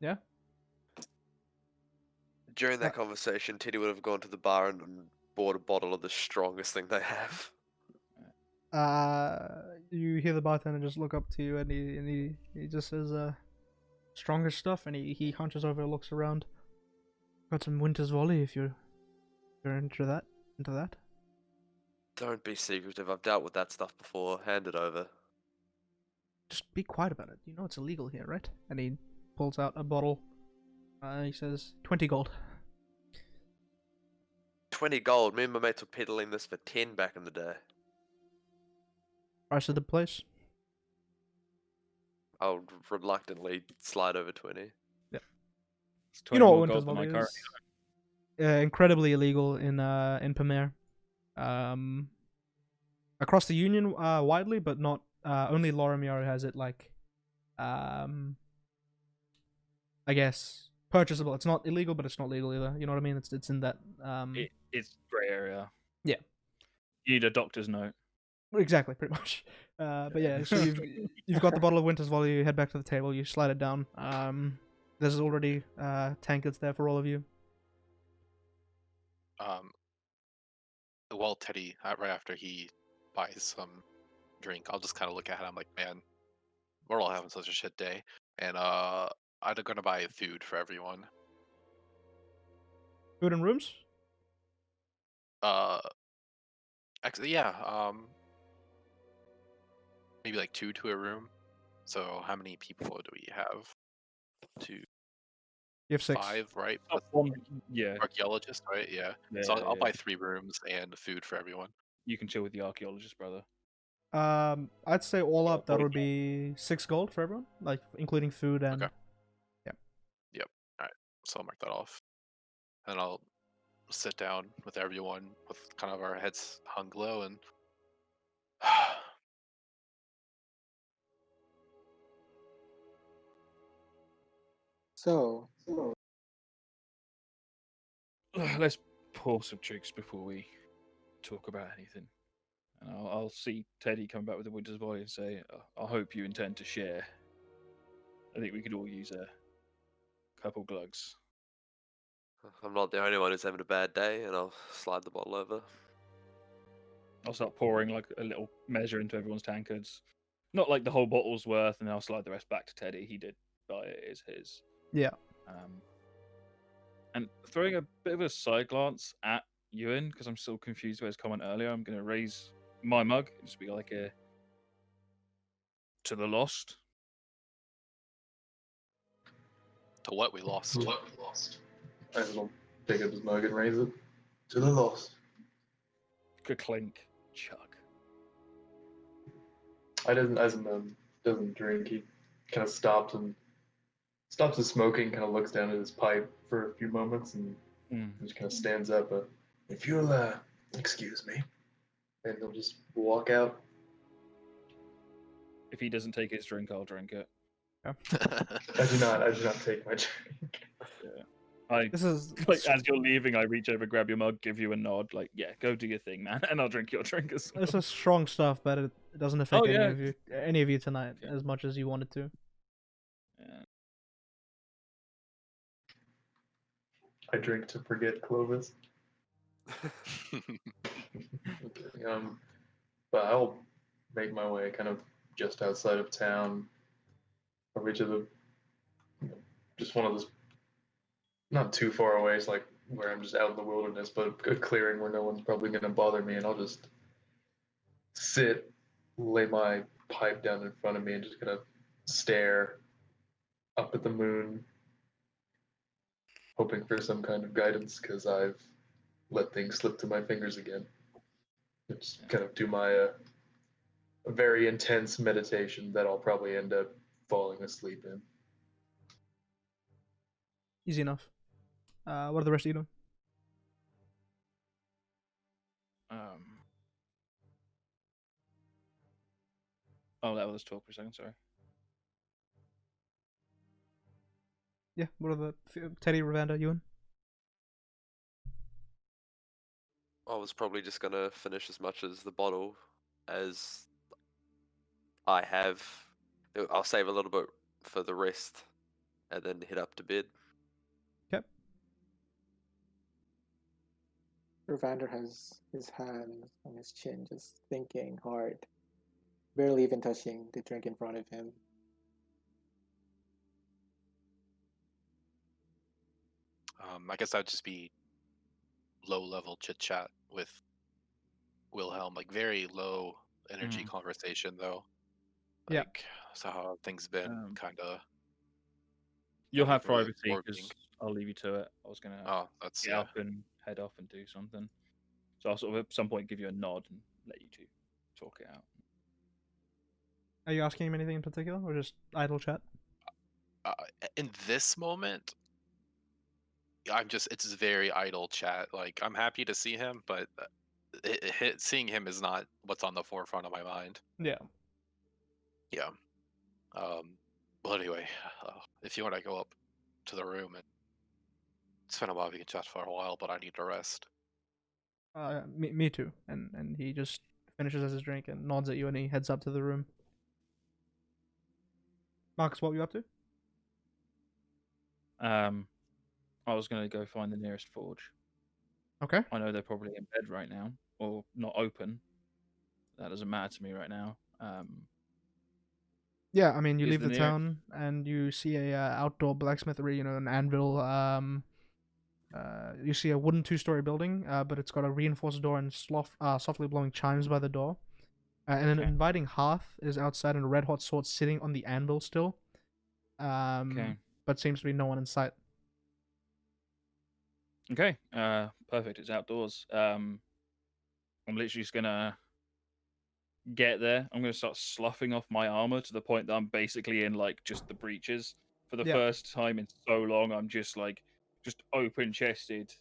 Yeah. During that conversation, Teddy would have gone to the bar and bought a bottle of the strongest thing they have. You hear the bartender just look up to you, and he just says, "Strongest stuff," and he hunches over, looks around. Got some Winter's Volley if you're into that. Don't be secretive. I've dealt with that stuff before. Hand it over. Just be quiet about it. You know it's illegal here, right? And he pulls out a bottle. He says, 20 gold. 20 gold. Me and my mates were peddling this for 10 back in the day. Price of the place. I'll reluctantly slide over 20. Yep. It's You know 20 what more Winter's gold than I Volley currently is. Incredibly illegal in Pamir. Across the Union, widely, but not only Lorimier has it. Like, I guess purchasable. It's not illegal, but it's not legal either. You know what I mean? It's in that. It's grey area. Yeah. You need a doctor's note. Exactly, pretty much. But yeah, so you've got the bottle of Winter's Volley. You head back to the table. You slide it down. There's already tankards there for all of you. Well, Teddy, right after he buys some drink, I'll just kind of look at him like, man, we're all having such a shit day, and I'm gonna buy food for everyone. Food and rooms? Actually, yeah, maybe like 2 to a room. So how many people do we have? 2. You have 6. 5, right? Oh, Plus yeah. archaeologist, right? Yeah. So I'll buy 3 rooms and food for everyone. You can chill with the archaeologist, brother. I'd say all up that would be 6 gold for everyone, like including food and. Okay. Yeah. Yep. All right. So I'll mark that off, and I'll sit down with everyone with kind of our heads hung low and. So, Let's pour some drinks before we talk about anything. And I'll see Teddy come back with the Winter's Volley and say, I hope you intend to share. I think we could all use a couple glugs. I'm not the only one who's having a bad day, and I'll slide the bottle over. I'll start pouring like a little measure into everyone's tankards. Not like the whole bottle's worth, and then I'll slide the rest back to Teddy. He did buy it, it's his. Yeah. And throwing a bit of a side glance at Ewan, because I'm still confused by his comment earlier, I'm going to raise my mug and just be like a to the lost. To what we lost. What we lost. Eisen will pick up his mug and raise it. To the lost. Clink, chug. Eisen doesn't drink. He kind of stops his smoking, kind of looks down at his pipe for a few moments, and just kind of stands up. If you'll excuse me, and he'll just walk out. If he doesn't take his drink, I'll drink it. I do not take my drink. Yeah. This is Like as you're leaving, I reach over, grab your mug, give you a nod, like, yeah, go do your thing, man, and I'll drink your drink as well. this is strong stuff, but it doesn't affect Oh, yeah. any of you tonight Yeah. as much as you wanted to. Yeah. I drink to forget Clovis. But I'll make my way kind of just outside of town, probably to the, just one of those, not too far away, it's like where I'm just out in the wilderness, but a clearing where no one's probably going to bother me, and I'll just sit, lay my pipe down in front of me, and just kind of stare up at the moon, hoping for some kind of guidance, because I've let things slip through my fingers again. Just kind of do my a very intense meditation that I'll probably end up falling asleep in. Easy enough. What are the rest of you doing? Oh, let us talk for a second. Sorry. Yeah, what are the Teddy, Ravanda, Ewan? I was probably just gonna finish as much as the bottle as I have. I'll save a little bit for the rest, and then head up to bed. Okay. Ravander has his hands on his chin, just thinking hard, barely even touching the drink in front of him. I guess that'd just be low-level chit-chat with Wilhelm, like very low energy conversation, though. Yeah. Like, so how have things been? Kind of. You'll have even really privacy working. because I'll leave you to it. I was gonna Oh, that's get up and head off and do something. So I'll sort of at some point give you a nod and let you two talk it out. Are you asking him anything in particular, or just idle chat? In this moment, it's very idle chat. Like, I'm happy to see him, but seeing him is not what's on the forefront of my mind. Yeah. Yeah. Well, anyway, if you want to go up to the room and spend a while, we can chat for a while, but I need to rest. Me too. And he just finishes his drink and nods at you, and he heads up to the room. Marcus, what were you up to? I was gonna go find the nearest forge. Okay. I know they're probably in bed right now, or not open. That doesn't matter to me right now. Yeah, I mean, you Is leave the the town and you see a outdoor blacksmithery, an anvil. You see a wooden 2-story building, but it's got a reinforced door and softly blowing chimes by the door. And an inviting hearth is outside, and a red-hot sword sitting on the anvil still. But seems to be no one in sight. Okay. Perfect. It's outdoors. I'm literally just gonna get there. I'm gonna start sloughing off my armor to the point that I'm basically in like just the breeches for the first time in so long. I'm just open chested,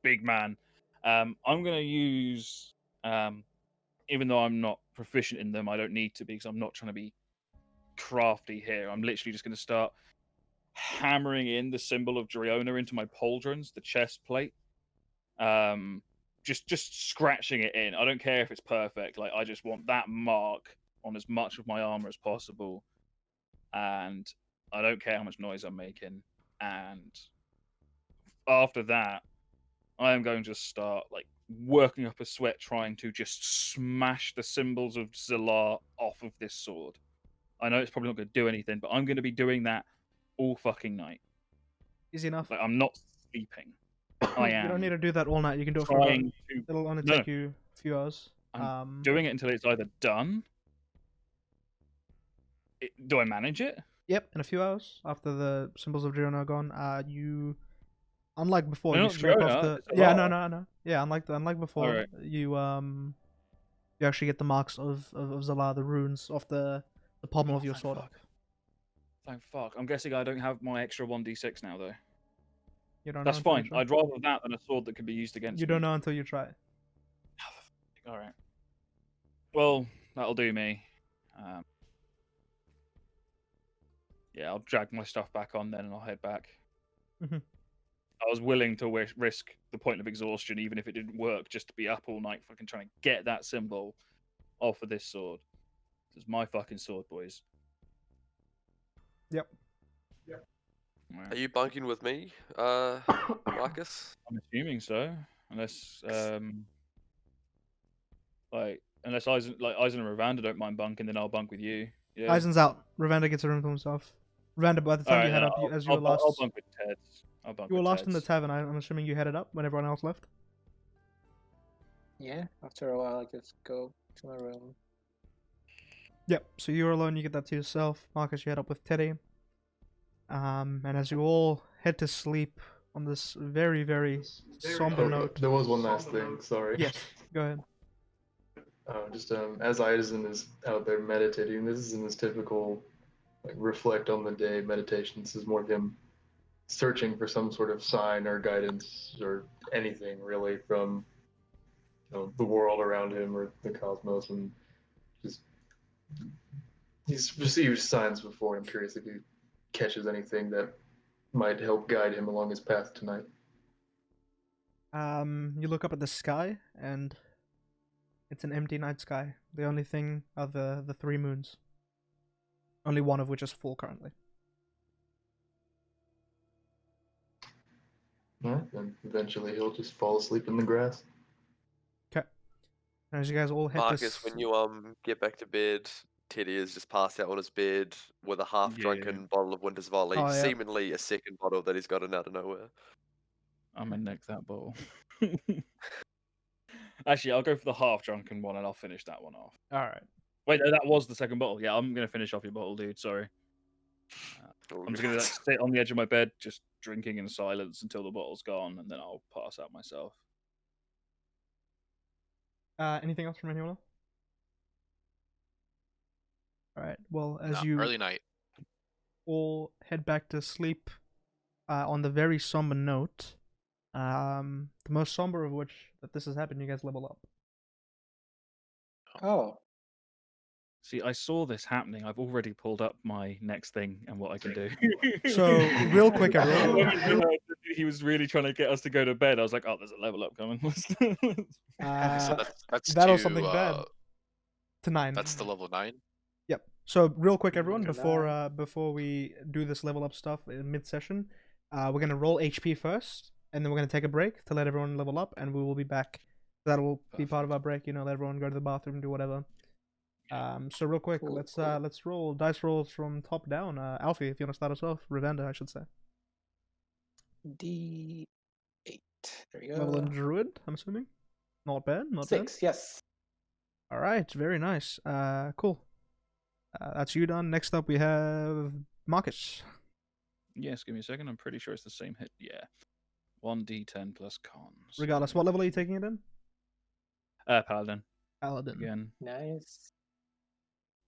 big man. I'm gonna use, even though I'm not proficient in them, I don't need to be because I'm not trying to be crafty here. I'm literally just gonna start hammering in the symbol of Driona into my pauldrons, the chest plate. Just scratching it in. I don't care if it's perfect. Like, I just want that mark on as much of my armor as possible. And I don't care how much noise I'm making. And after that, I am going to start like working up a sweat, trying to just smash the symbols of Zalar off of this sword. I know it's probably not going to do anything, but I'm going to be doing that all fucking night. Easy enough. Like I'm not sleeping. I am. You don't need to do that all night. You can do it for about, trying to. it'll only No, take you a few hours. I'm doing it until it's either done. Do I manage it? Yep, in a few hours after the symbols of Girona are gone, you, unlike before, No, you not scrape off Girona, the. it's Yeah, Zalar. no. Yeah, unlike before, Alright. you actually get the marks of Zalar, the runes off the pommel of your Thank sword. fuck. Thank fuck. I'm guessing I don't have my extra 1d6 now though. You don't That's know until you fine. try. I'd rather that than a sword that could be used against You me. don't know until you try. Alright. Well, that'll do me. Yeah, I'll drag my stuff back on then and I'll head back. Mhm. I was willing to risk the point of exhaustion, even if it didn't work, just to be up all night fucking trying to get that symbol off of this sword. This is my fucking sword, boys. Yep. Alright. Are you bunking with me, Marcus? I'm assuming so, unless unless Eisen and Ravanda don't mind bunking, then I'll bunk with you. Yeah. Eisen's out. Ravanda gets a room to himself. Ravanda, by the time you head up, as you were last, I'll bunk with Ted's. you were last in the tavern. I'm assuming you headed up when everyone else left. Yeah, after a while, I just go to my room. Yep. So you're alone. You get that to yourself. Marcus, you head up with Teddy. And as you all head to sleep on this very, very somber note. There was one last thing. Sorry. Yes. Go ahead. Just as Eisen is out there meditating, this isn't his typical like reflect on the day meditation. This is more of him searching for some sort of sign or guidance or anything really from the world around him or the cosmos, and just he's received signs before. I'm curious if he catches anything that might help guide him along his path tonight. You look up at the sky, and it's an empty night sky. The only thing are the three moons. Only one of which is full currently. Alright, then eventually he'll just fall asleep in the grass. Okay. As you guys all head Marcus, when you get back to bed, Teddy is just passed out on his bed with a half-drunken bottle of Winter's Volley, Oh, yeah. seemingly a second bottle that he's gotten out of nowhere. I'm gonna nick that bottle. Actually, I'll go for the half-drunken one and I'll finish that one off. All right. Wait, no, that was the second bottle. Yeah, I'm gonna finish off your bottle, dude. Sorry. I'm just gonna sit on the edge of my bed, just drinking in silence until the bottle's gone, and then I'll pass out myself. Anything else from anyone else? All right. Well, as No, you early night. all head back to sleep, on the very somber note, the most somber of which that this has happened, you guys level up. Oh, See, I saw this happening. I've already pulled up my next thing and what I can do. So, real quick, everyone. When we realized that he was really trying to get us to go to bed, I was like, "Oh, there's a level up coming." So that's that or to, something bad. To 9. That's the level 9. Yep. So real quick, everyone, Look at before we do this level up stuff in mid session, we're gonna roll HP first, and then we're gonna take a break to let everyone level up, and we will be back. That'll be part of our break. Let everyone go to the bathroom, do whatever. So real quick, Cool, let's cool. let's roll dice rolls from top down. Alfie, if you wanna start us off, Ravanda, I should say. D8. There you Level in go. Druid, I'm assuming. Not bad, not 6, yes. bad. All right, very nice. Cool. That's you done. Next up, we have Marcus. Yes, give me a second. I'm pretty sure it's the same hit. Yeah, 1d10 plus cons. Regardless, what level are you taking it in? Paladin Paladin. again. Nice.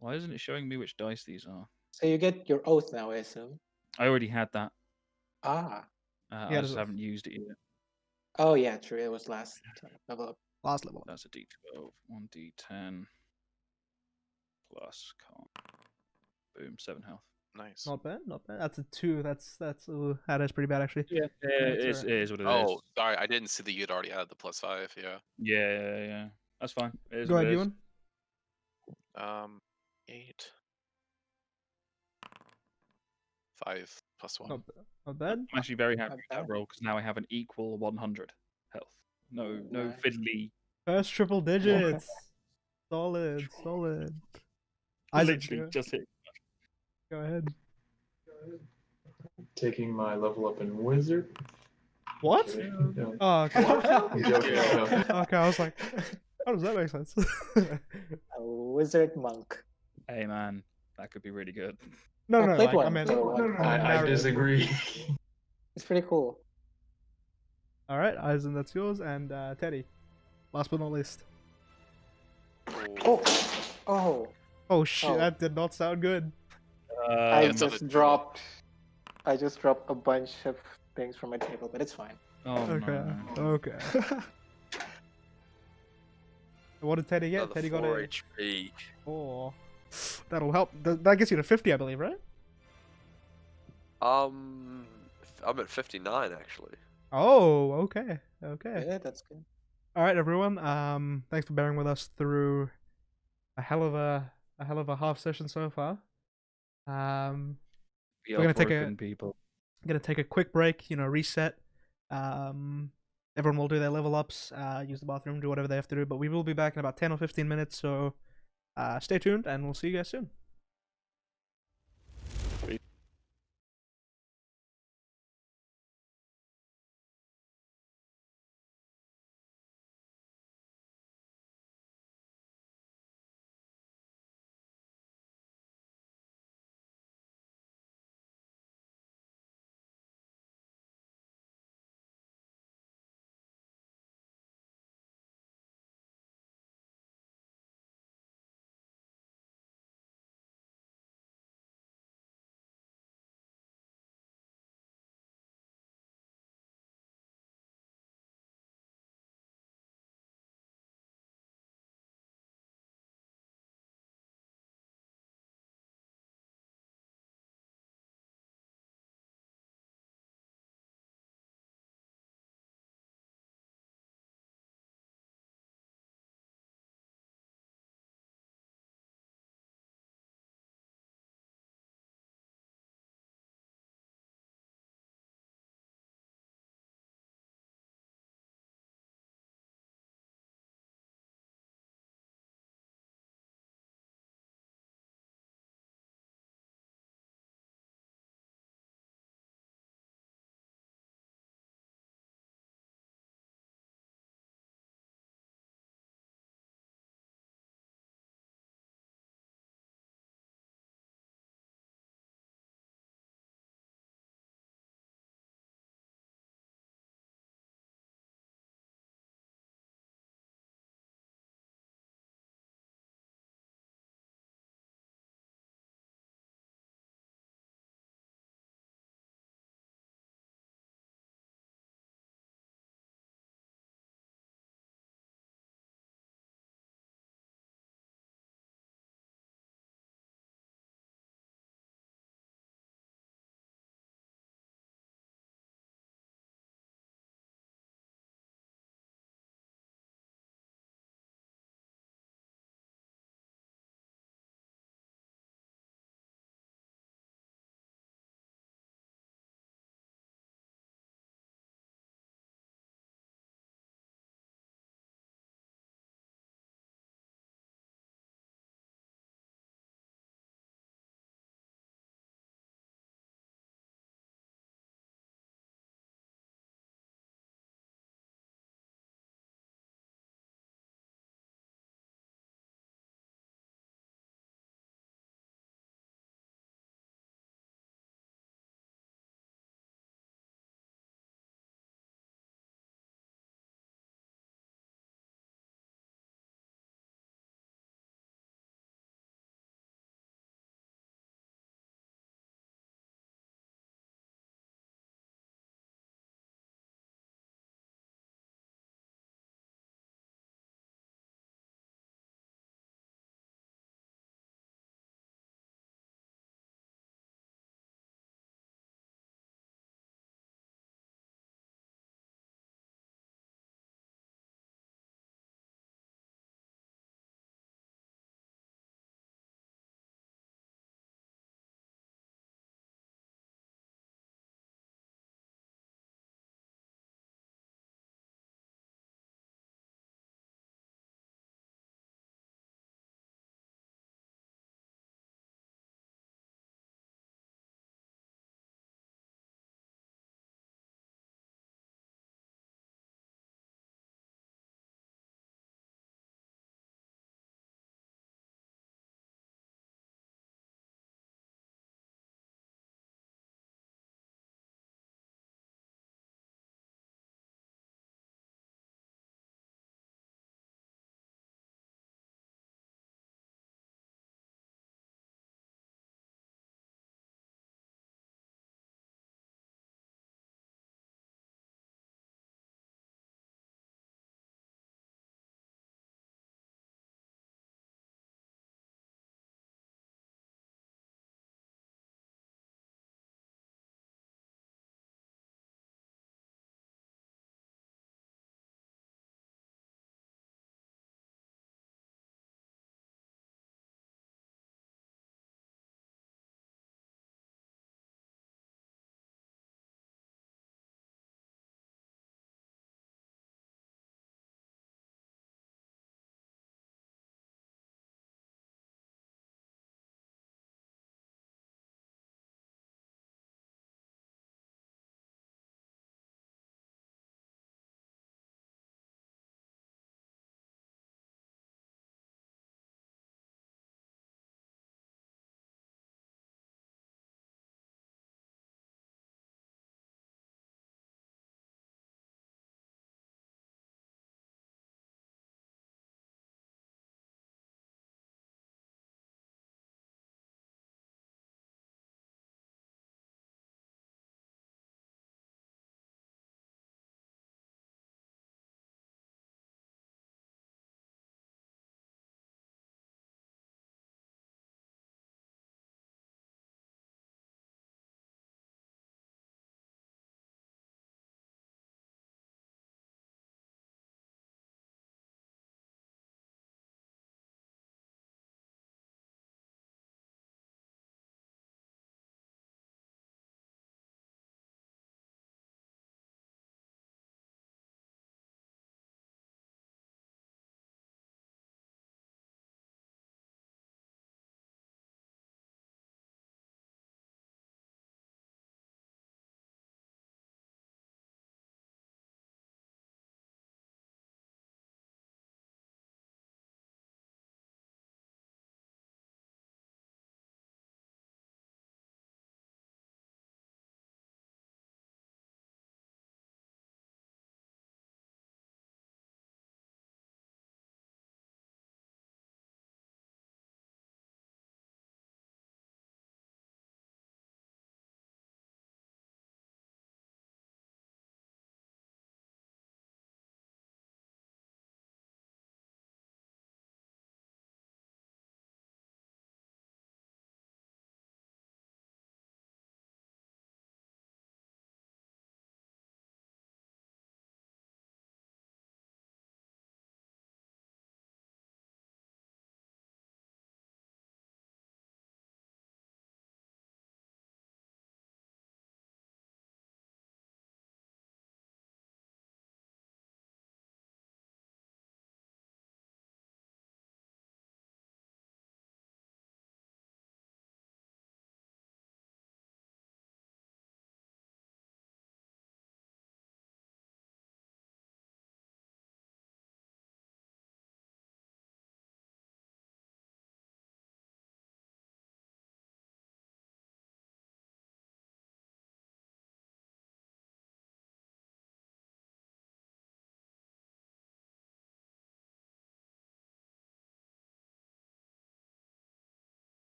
Why isn't it showing me which dice these are? So you get your oath now, I assume. I already had that. Ah. I Yeah, just there's- haven't used it yet. Oh, yeah, true. It was last level up. Last level. That's a d12, 1d10 plus con. Boom, 7 health. Nice. Not bad, not bad. That's a 2. That is pretty bad actually. Yeah, it That's is, alright. it is what it is. Oh, sorry, I didn't see that you'd already added the +5. Yeah. Yeah. That's fine. It is Go what ahead, it is. Ewan. 8, 5 plus 1. Not bad. I'm actually very happy Not with that bad. roll because now I have an equal 100 health. No Nice. fiddly. First triple digits. Solid. Isaac, Literally just hit. go ahead. Taking my level up in wizard. What? Kidding. No. Oh, okay. I'm joking. No. Okay, I was like, how does that make sense? A wizard monk. Hey man, that could be really good. No, I no, played like, I one meant, for No, one. no, I narrative. disagree. It's pretty cool. all right, Eisen, that's yours, and Teddy, last but not least. Oh, oh! Oh shit, Oh. that did not sound good. I Yeah, so just the- dropped. I just dropped a bunch of things from my table, but it's fine. Oh Okay, no. okay. What did Teddy get? Another Teddy got 4 a HP. 4. That'll help. That gets you to 50, I believe, right? I'm at 59 actually. Oh, okay, okay. Yeah, that's good. All right, everyone. Thanks for bearing with us through a hell of a half session so far. We We're are gonna take broken people. gonna take a quick break. Reset. Everyone will do their level ups. Use the bathroom, do whatever they have to do. But we will be back in about 10 or 15 minutes. So, stay tuned, and we'll see you guys soon.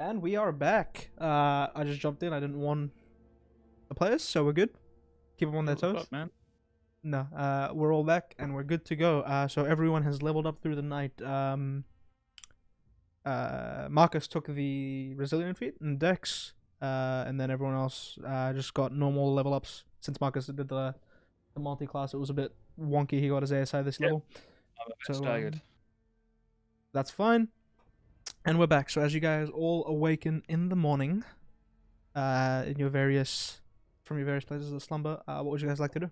And we are back. I just jumped in. I didn't warn the players, so we're good. Keep them on their What the toes. fuck, man? No, we're all back and we're good to go. So everyone has leveled up through the night. Marcus took the resilient feat and Dex, and then everyone else just got normal level ups. Since Marcus did the multi-class, it was a bit wonky. He got his ASI this level. I'm a bit So staggered. that's fine. And we're back. So as you guys all awaken in the morning, in your various places of slumber, what would you guys like to do?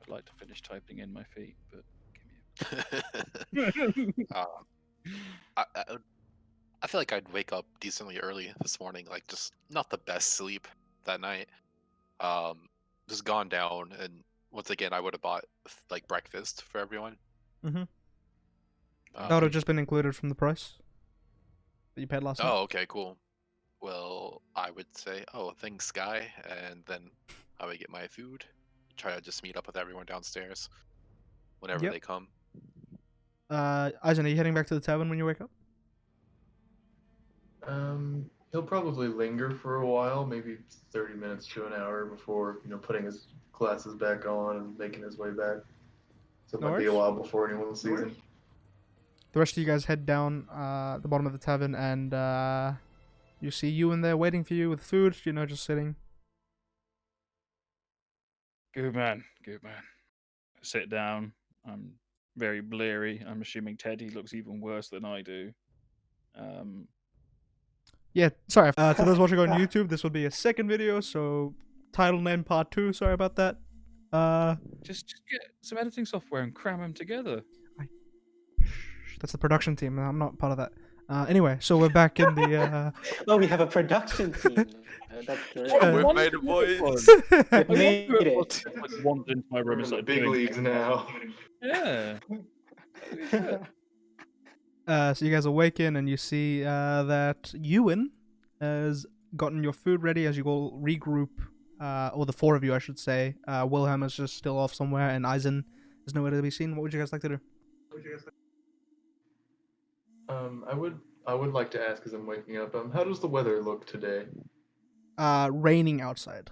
I'd like to finish typing in my feet, but I feel like I'd wake up decently early this morning, like just not the best sleep that night. Just gone down, and once again I would have bought like breakfast for everyone. Mhm. That would have just been included from the price that you paid last night. Oh, okay, cool. Well, I would say, oh, thanks, Sky, and then I would get my food. Try to just meet up with everyone downstairs whenever Yep. they come. Eisen, are you heading back to the tavern when you wake up? He'll probably linger for a while, maybe 30 minutes to an hour before, putting his glasses back on and making his way back. So it No might be a worries. while before anyone sees him. The rest of you guys head down the bottom of the tavern, and you see you in there waiting for you with food. Just sitting. good man, good man. Sit down. I'm very bleary. I'm assuming Teddy looks even worse than I do. Yeah, sorry. To those watching on YouTube, this will be a second video, so title name part 2. Sorry about that. Just get some editing software and cram them together. That's the production team. I'm not part of that. Anyway, so we're back in the. Oh, we have a production team. That's great. We've made it, boys. We've made it. Like wandered into my room We're and in the started big doing leagues now. Yeah. So you guys awaken and you see that Ewan has gotten your food ready as you all regroup, or the 4 of you, I should say. Wilhelm is just still off somewhere, and Eisen is nowhere to be seen. What would you guys like to do? I would like to ask as I'm waking up, how does the weather look today? Raining outside.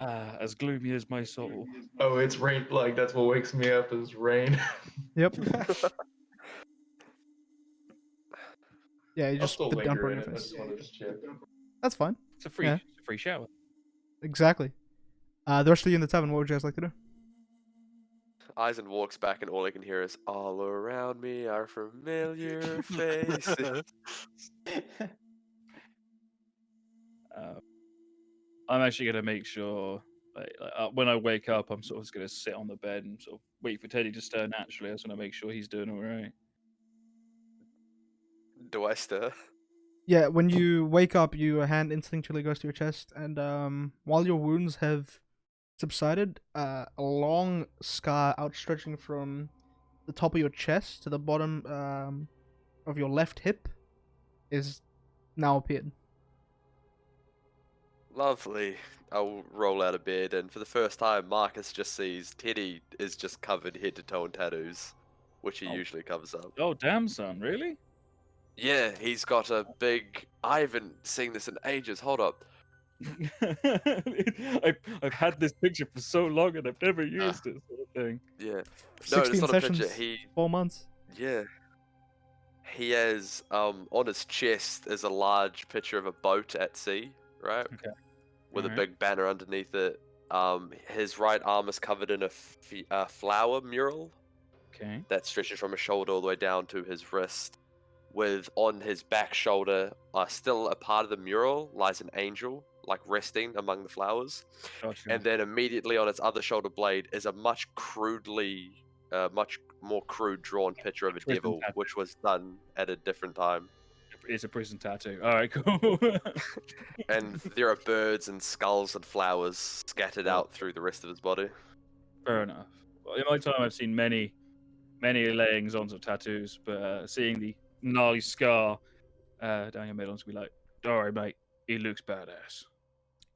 As gloomy as my soul. Oh, it's rain. Like that's what wakes me up is rain. Yep. Yeah, you I'll just still the dumper linger in in your it. I face. just wanted to check. That's fine. It's a free, Yeah. it's a free shower. Exactly. The rest of you in the tavern, what would you guys like to do? Eisen walks back, and all I can hear is, "All around me are familiar faces." I'm actually gonna make sure, when I wake up, I'm sort of just gonna sit on the bed and sort of wait for Teddy to stir naturally. I just want to make sure he's doing all right. Do I stir? Yeah, when you wake up, your hand instinctually goes to your chest, and while your wounds have subsided, a long scar outstretching from the top of your chest to the bottom of your left hip is now appeared. Lovely. I'll roll out of bed, and for the first time, Marcus just sees Teddy is just covered head to toe in tattoos, which he Oh. usually covers up. Oh damn, son, really? Yeah, he's got a big. I haven't seen this in ages. Hold up. I've had this picture for so long and I've never used it, sort of thing. Yeah. No, 16 it's not a sessions, picture. 4 months. Yeah. He has on his chest is a large picture of a boat at sea, right? Okay. With a Alright. big banner underneath it. His right arm is covered in a flower mural Okay. that stretches from his shoulder all the way down to his wrist. With on his back shoulder, still a part of the mural, lies an angel, like resting among the flowers. Gotcha. And then immediately on its other shoulder blade is a much more crude drawn picture of a Prison devil, tattoo. which was done at a different time. It's a prison tattoo. Alright, cool. And there are birds and skulls and flowers scattered Oh. out through the rest of his body. Fair enough. Well, in my time, I've seen many layings on of tattoos, but seeing the gnarly scar down your middle, be like, alright, mate, he looks badass.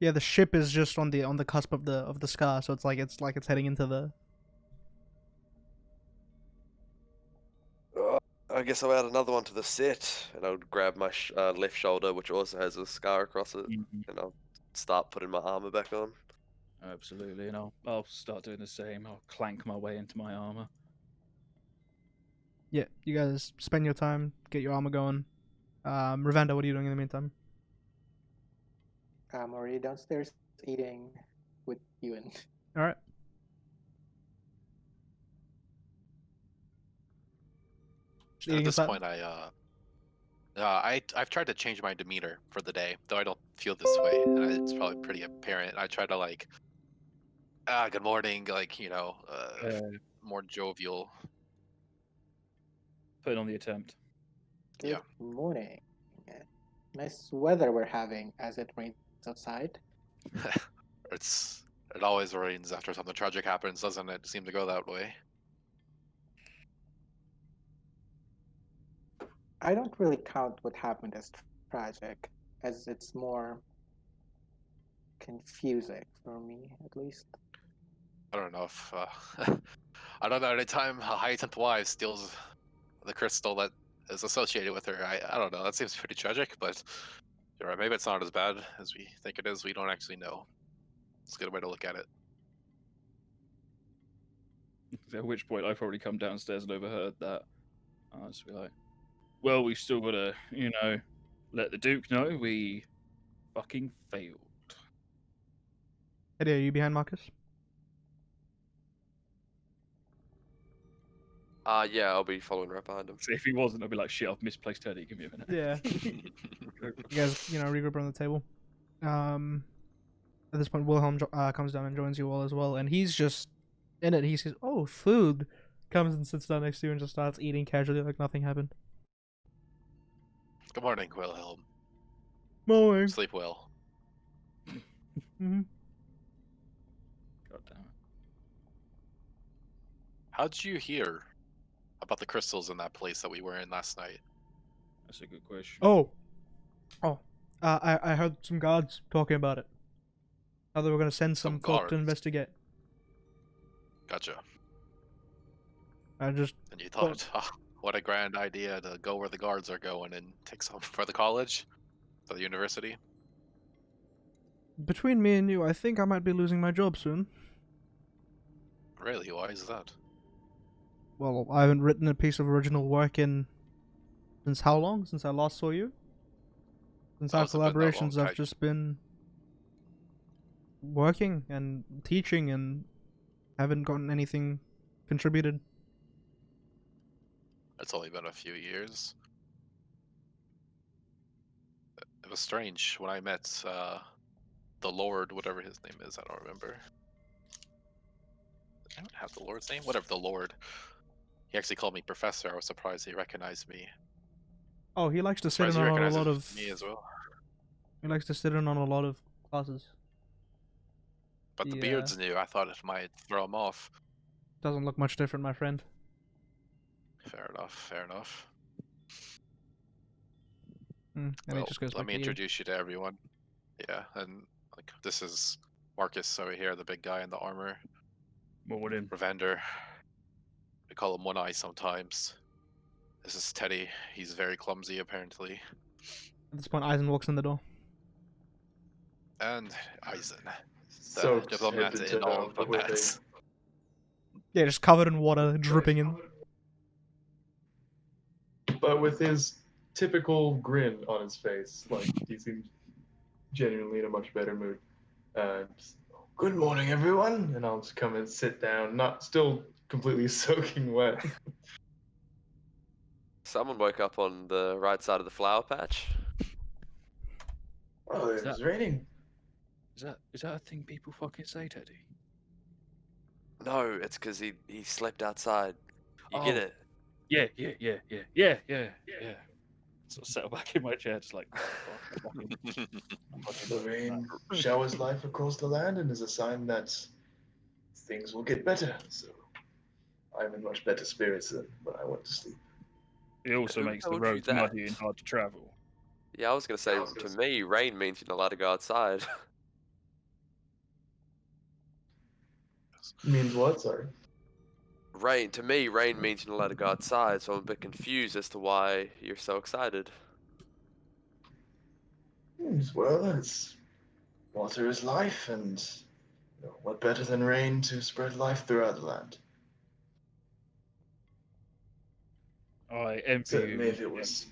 Yeah, the ship is just on the cusp of the scar, so it's like it's heading into the. I guess I'll add another one to the set, and I'll grab my left shoulder, which also has a scar across it, Mhm. and I'll start putting my armor back on. Absolutely, and I'll start doing the same. I'll clank my way into my armor. Yeah, you guys spend your time, get your armor going. Ravanda, what are you doing in the meantime? I'm already downstairs eating with Ewan. All right. Just At eating this inside. point, I've tried to change my demeanor for the day, though I don't feel this way, and it's probably pretty apparent. I try to like, good morning, like more jovial. Put on the attempt. Good Yeah. morning. Nice weather we're having as it rains outside. It always rains after something tragic happens, doesn't it? Seem to go that way. I don't really count what happened as tragic, as it's more confusing for me, at least. I don't know if I don't know. Anytime a Hyacinth Wives steals the crystal that is associated with her, I don't know. That seems pretty tragic, but you're right. Maybe it's not as bad as we think it is. We don't actually know. It's a good way to look at it. At which point I've already come downstairs and overheard that. I'll just be like, well, we've still got to, let the Duke know we fucking failed. Eddie, are you behind Marcus? Yeah, I'll be following right behind him. So if he wasn't, I'd be like, shit, I've misplaced Teddy. Give me a minute. Yeah. You guys, regroup around the table. At this point, Wilhelm comes down and joins you all as well, and he's just in it. He says, "Oh, food!" Comes and sits down next to you and just starts eating casually like nothing happened. Good morning, Wilhelm. Morning. Sleep well. Mm-hmm. God damn it. How'd you hear about the crystals in that place that we were in last night? That's a good question. Oh. I heard some guards talking about it. How they were going to send some folk to guards? investigate. Gotcha. I just And you thought, what a grand idea to go where the guards are going and take some for the college, for the university. between me and you, I think I might be losing my job soon. Really? Why is that? Well, I haven't written a piece of original work in since how long? Since I last saw you? Since our It's been that long. collaborations, I've just been working and teaching and haven't gotten anything contributed. It's only been a few years. It was strange when I met the Lord, whatever his name is. I don't remember. I don't have the Lord's name. Whatever, the Lord. He actually called me professor. I was surprised he recognized me. Oh, he likes to sit in Surprised he on a recognizes lot of. me as well. He likes to sit in on a lot of classes. But the Yeah. beard's new. I thought it might throw him off. Doesn't look much different, my friend. Fair enough. Fair enough. And Well, he just goes let back me to eating. introduce you to everyone. Yeah, and like this is Marcus over here, the big guy in the armor. Morning. Ravander. We call him One Eye sometimes. This is Teddy. He's very clumsy, apparently. At this point, Eisen walks in the door. And Eisen, the Soaked diplomat head to in all toe with a- diplomats. Yeah, just covered in water, dripping in. But with his typical grin on his face, like he seems genuinely in a much better mood. Just, good morning, everyone, and I'll just come and sit down, not still completely soaking wet. Someone woke up on the right side of the flower patch. Oh, Is it's that- raining. Is that a thing people fucking say, Teddy? No, it's because he slept outside. You get Oh. it? Yeah. So I settle back in my chair, just like, The rain showers life across the land and is a sign that things will get better. So I'm in much better spirits than when I went to sleep. It also Who makes the told you roads that? muddy and hard to travel. Yeah, I was gonna say, to me, rain means you're not allowed to go outside. Means what? Sorry. Rain, to me, rain means you're not allowed to go outside, so I'm a bit confused as to why you're so excited. Well, it's water is life, and what better than rain to spread life throughout the land? I envy Certainly, you. if it was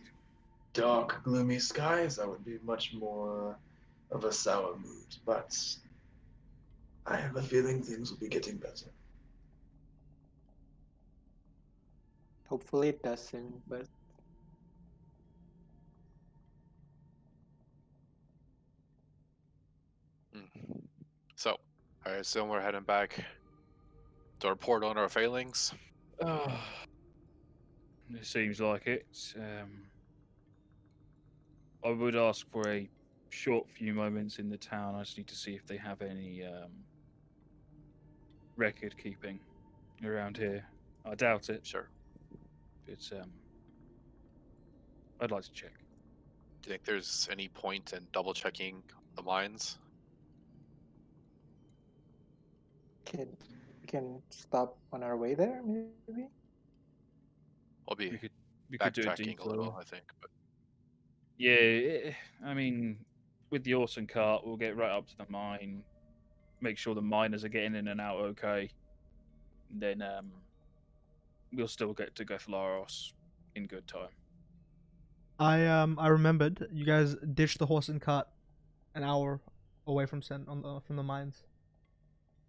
dark, gloomy skies, I would be much more of a sour mood. But I have a feeling things will be getting better. Hopefully it doesn't, but Mm. So, I assume we're heading back to report on our failings. It seems like it. I would ask for a short few moments in the town. I just need to see if they have any record keeping around here. I doubt it. Sure. It's I'd like to check. Do you think there's any point in double checking the mines? can stop on our way there, maybe? I'll be We could do a backtracking a little, detour. I think. But Yeah, I mean, with the Orson cart, we'll get right up to the mine, make sure the miners are getting in and out okay. Then we'll still get to Gothlaros in good time. I remembered you guys ditched the horse and cart an hour away from from the mines.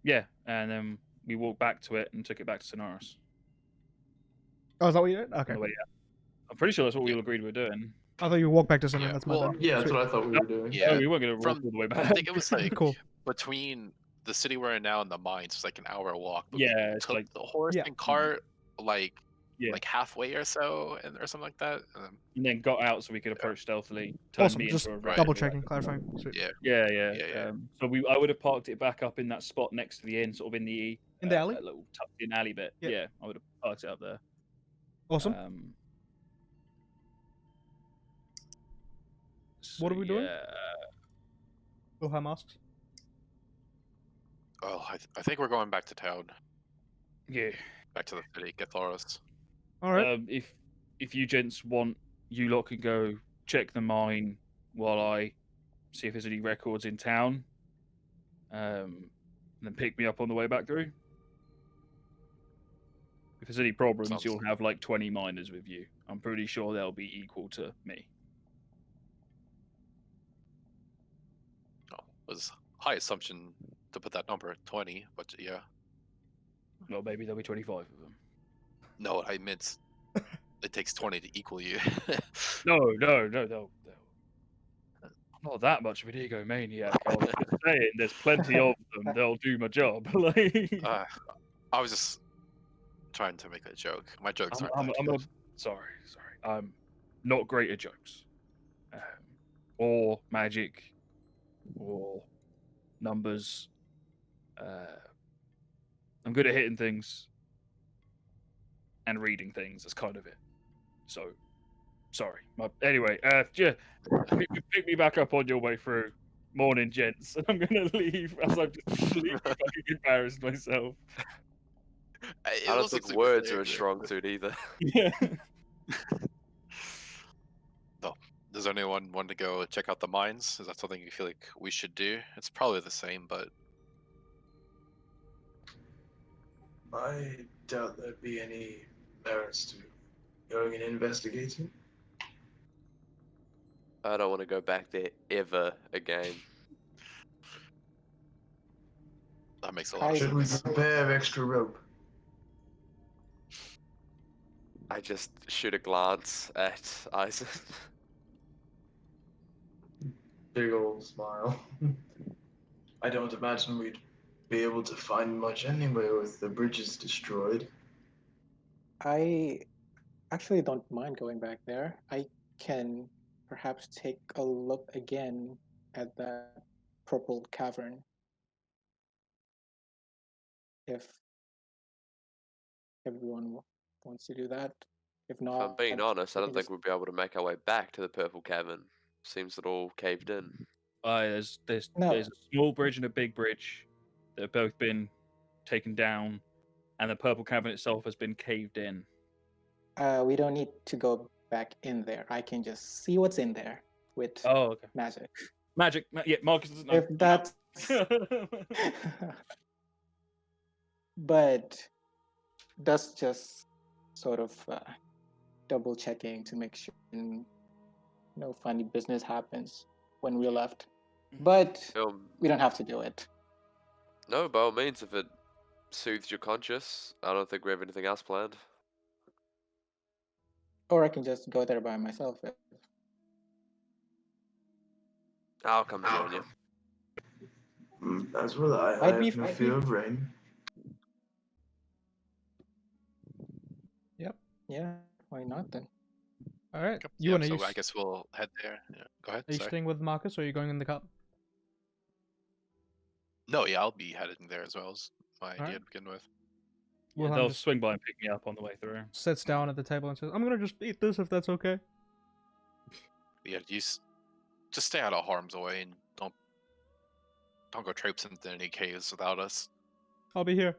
Yeah, and then we walked back to it and took it back to Sonoros Oh, is that what you did? on Okay. the way out. I'm pretty sure that's what we all agreed we were doing. I thought you walked back to something. Yeah, That's my well, bad. Yeah, that's Sweet. what I thought we were doing. yeah, No, we weren't going to walk from all the way I back. think it was like Cool. between the city we're in now and the mines, it's like an hour walk. But Yeah, we it's took like the horse Yeah. and cart like Yeah. halfway or so, or something like that. And then got out so we could approach stealthily. Turned Awesome. me Just into a Right. double rat. checking, clarifying. Sweet. Yeah, Yeah. yeah. So I would have parked it back up in that spot next to the inn, sort of in the alley. that little tucked in alley bit. Yeah. Yeah, I would have parked it up there. Awesome. So, What are we doing? yeah, Wilhelm asks. Oh, I think we're going back to town, yeah. back to the city, get Thoros. All right. If you gents want, you lot can go check the mine while I see if there's any records in town. And then pick me up on the way back through. If there's any problems, Sounds- you'll have like 20 miners with you. I'm pretty sure they'll be equal to me. Oh, it was high assumption to put that number at 20, but yeah. Well, maybe there'll be 25 of them. No, I meant it takes 20 to equal you. No. I'm not that much of an egomaniac. I was just saying, there's plenty of them. They'll do my job. Like, I was just trying to make a joke. My jokes aren't that good. sorry. I'm not great at jokes, or magic, or numbers. I'm good at hitting things and reading things. That's kind of it. So, sorry. Anyway, yeah, pick me back up on your way through. Morning, gents. I'm gonna leave as I've just completely fucking embarrassed myself. I don't think words are a strong suit either. Yeah. No. Does anyone want to go check out the mines? Is that something you feel like we should do? It's probably the same, but I doubt there'd be any merits to going and investigating. I don't want to go back there ever again. that makes a lot of Should we sense. prepare extra rope? I just shoot a glance at Eisen. Big old smile. I don't imagine we'd be able to find much anyway with the bridges destroyed. I actually don't mind going back there. I can perhaps take a look again at that purple cavern. If everyone wants to do that. If If not, I'm being honest, I we don't can think just- we'll be able to make our way back to the purple cavern. Seems it all caved in. There's No. a small bridge and a big bridge that have both been taken down and the purple cavern itself has been caved in. We don't need to go back in there. I can just see what's in there with Oh, okay. magic. Magic. Yeah, Marcus doesn't know. If that's but that's just sort of double checking to make sure no funny business happens when we're left. But we don't have to do it. No, by all means, if it soothes your conscience, I don't think we have anything else planned. Or I can just go there by myself. I'll come join you. As will I. I have no fear of rain. Yeah, why not then? All right. Yeah, so I guess we'll head there. Yeah. Go ahead. Are you staying with Marcus, or are you going in the cup? No, yeah, I'll be heading there as well. As my idea Alright. to begin with. They'll swing by and pick me up on the way through. Sits down at the table and says, "I'm gonna just eat this if that's okay." Yeah, just stay out of harm's way and don't go traipsing into any caves without us. I'll be here.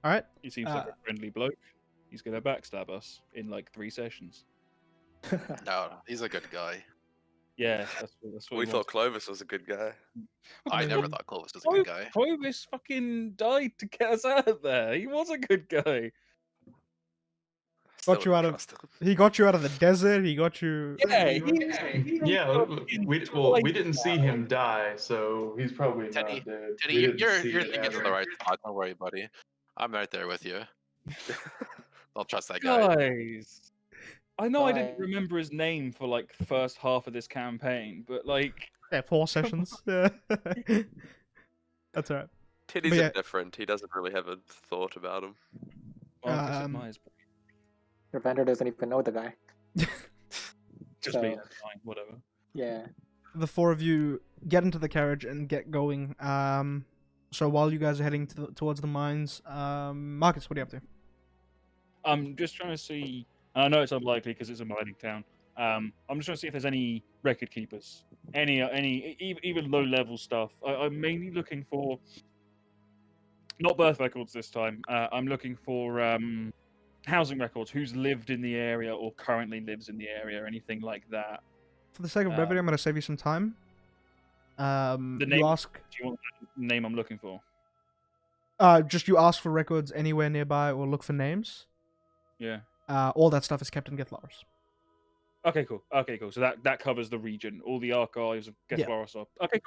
All right. He seems like a friendly bloke. He's gonna backstab us in like 3 sessions. No, he's a good guy. Yeah, that's what We he thought wants. Clovis was a good guy. I never thought Clovis was a good guy. Clovis fucking died to get us out of there. He was a good guy. Got you out of. He got you out of the desert. He got you. Yeah, Yeah, we didn't see him die, so he's probably Teddy, not dead. Teddy, We didn't you're see thinking it of the happen. right spot. Don't worry, buddy. I'm right there with you. Don't trust that guy. Guys, I know I didn't Bye. remember his name for like the first half of this campaign, but like, Yeah, 4 sessions. Yeah. That's alright. Teddy's But yeah. indifferent. He doesn't really have a thought about him. Marcus Um, admires Your vendor doesn't even know the guy. just so- being fine, whatever. Yeah. The 4 of you get into the carriage and get going. So while you guys are heading towards the mines, Marcus, what are you up to? I'm just trying to see. I know it's unlikely because it's a mining town. I'm just trying to see if there's any record keepers, even low level stuff. I'm mainly looking for not birth records this time. I'm looking for housing records. Who's lived in the area or currently lives in the area, or anything like that. For the sake of brevity, I'm going to save you some time. The name. You ask. Do you want the name I'm looking for? Just you ask for records anywhere nearby or look for names. Yeah. All that stuff is kept in Githloris. Okay, cool. So that covers the region. All the archives of Gethloris are. Okay,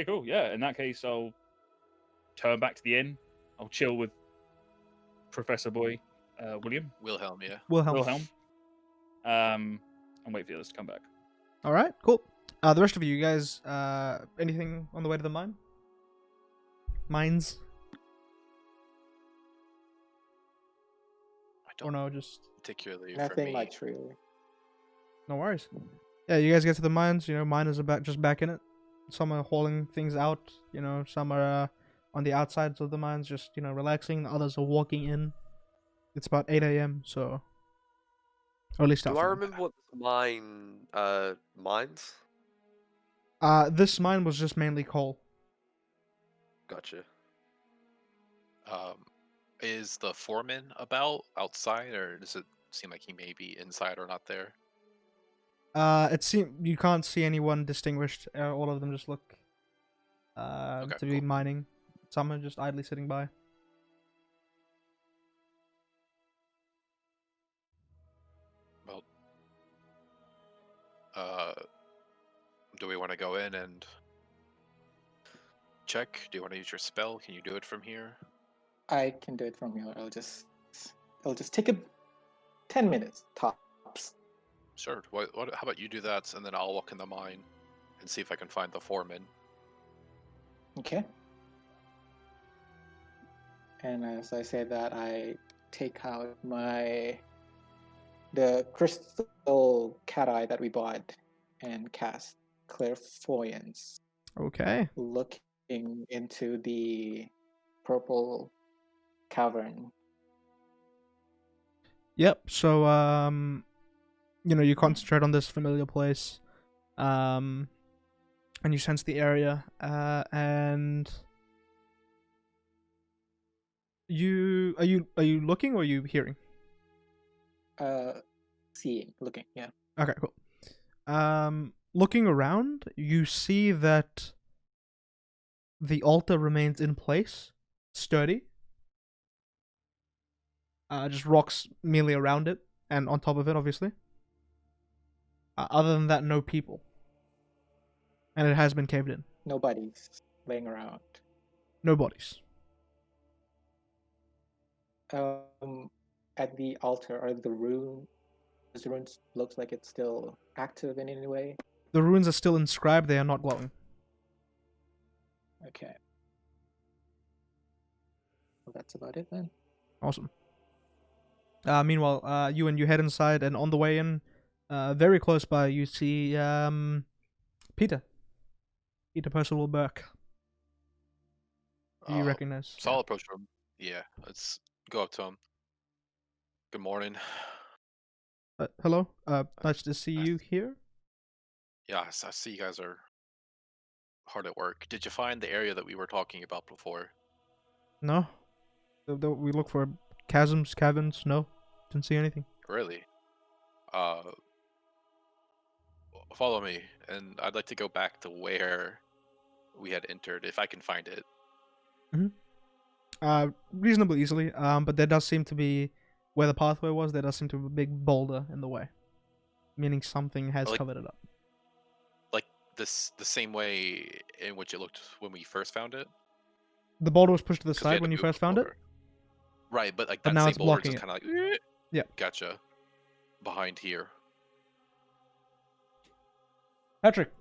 cool. Yeah. In that case, I'll turn back to the inn. I'll chill with Professor Boy, Wilhelm, yeah. Wilhelm. And wait for the others to come back. All right, cool. The rest of you guys, anything on the way to the mine? Mines? I Or don't no, just particularly for Nothing me. much really. no worries. Yeah, you guys get to the mines. You know, miners are just back in it. Some are hauling things out. You know, some are on the outsides of the mines, just relaxing. The others are walking in. It's about 8 a.m. So, or at least Do I afternoon. remember what this mines? This mine was just mainly coal. Gotcha. Is the foreman outside, or does it seem like he may be inside or not there? It seems you can't see anyone distinguished. All of them just look to be cool. mining. Some are just idly sitting by. Well, do we want to go in and check? Do you want to use your spell? Can you do it from here? I can do it from here. It'll just take 10 minutes tops. Sure. How about you do that, and then I'll walk in the mine and see if I can find the foreman. Okay. And as I say that, I take out the crystal cat eye that we bought and cast clairvoyance, Okay. looking into the purple cavern. Yep. So you concentrate on this familiar place. and you sense the area, and are you looking or are you hearing? Seeing, looking, yeah. Okay, cool. Looking around, you see that the altar remains in place, sturdy. Just rocks merely around it and on top of it, obviously. Other than that, no people, and it has been caved in. Nobody's laying around. No bodies. At the altar, are the runes? The runes looks like it's still active in any way. The runes are still inscribed. They are not glowing. Okay. Well, that's about it then. Awesome. Meanwhile, you head inside, and on the way in, very close by, you see Peter. Peter Percival Burke. Do you recognize? So I'll approach him. Yeah, let's go up to him. Good morning. Hello. Nice to see Nice. you here. Yeah, I see you guys are hard at work. Did you find the area that we were talking about before? No. We look for chasms, caverns. No, didn't see anything. Really? Uh, follow me, and I'd like to go back to where we had entered, if I can find it. Reasonably easily. But there does seem to be where the pathway was. There does seem to be a big boulder in the way, meaning something has covered it up. Like the same way in which it looked when we first found it. The boulder was pushed to the 'Cause we had side to when you move first the found it. boulder. Right, but like But that now same it's boulder blocking just it. kind of like, Yeah. Gotcha. Behind here. Patrick.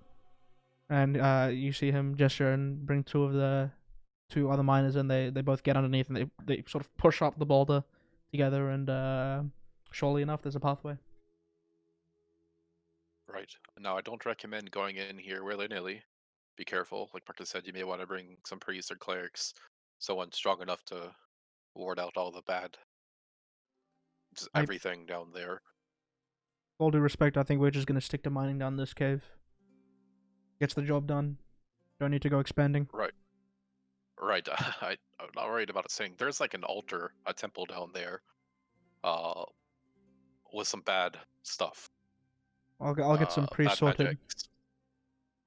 And you see him gesture and bring two other miners, and they both get underneath, and they sort of push up the boulder together, and surely enough, there's a pathway. Right. Now, I don't recommend going in here willy-nilly. Be careful. Like Marcus said, you may want to bring some priests or clerics, someone strong enough to ward out all the bad, just I- everything down there. All due respect, I think we're just gonna stick to mining down this cave. Gets the job done. Don't need to go expanding. Right. Right. I'm not worried about it saying there's like an altar, a temple down there, uh, with some bad stuff. I'll get some priests Bad sorted. magics.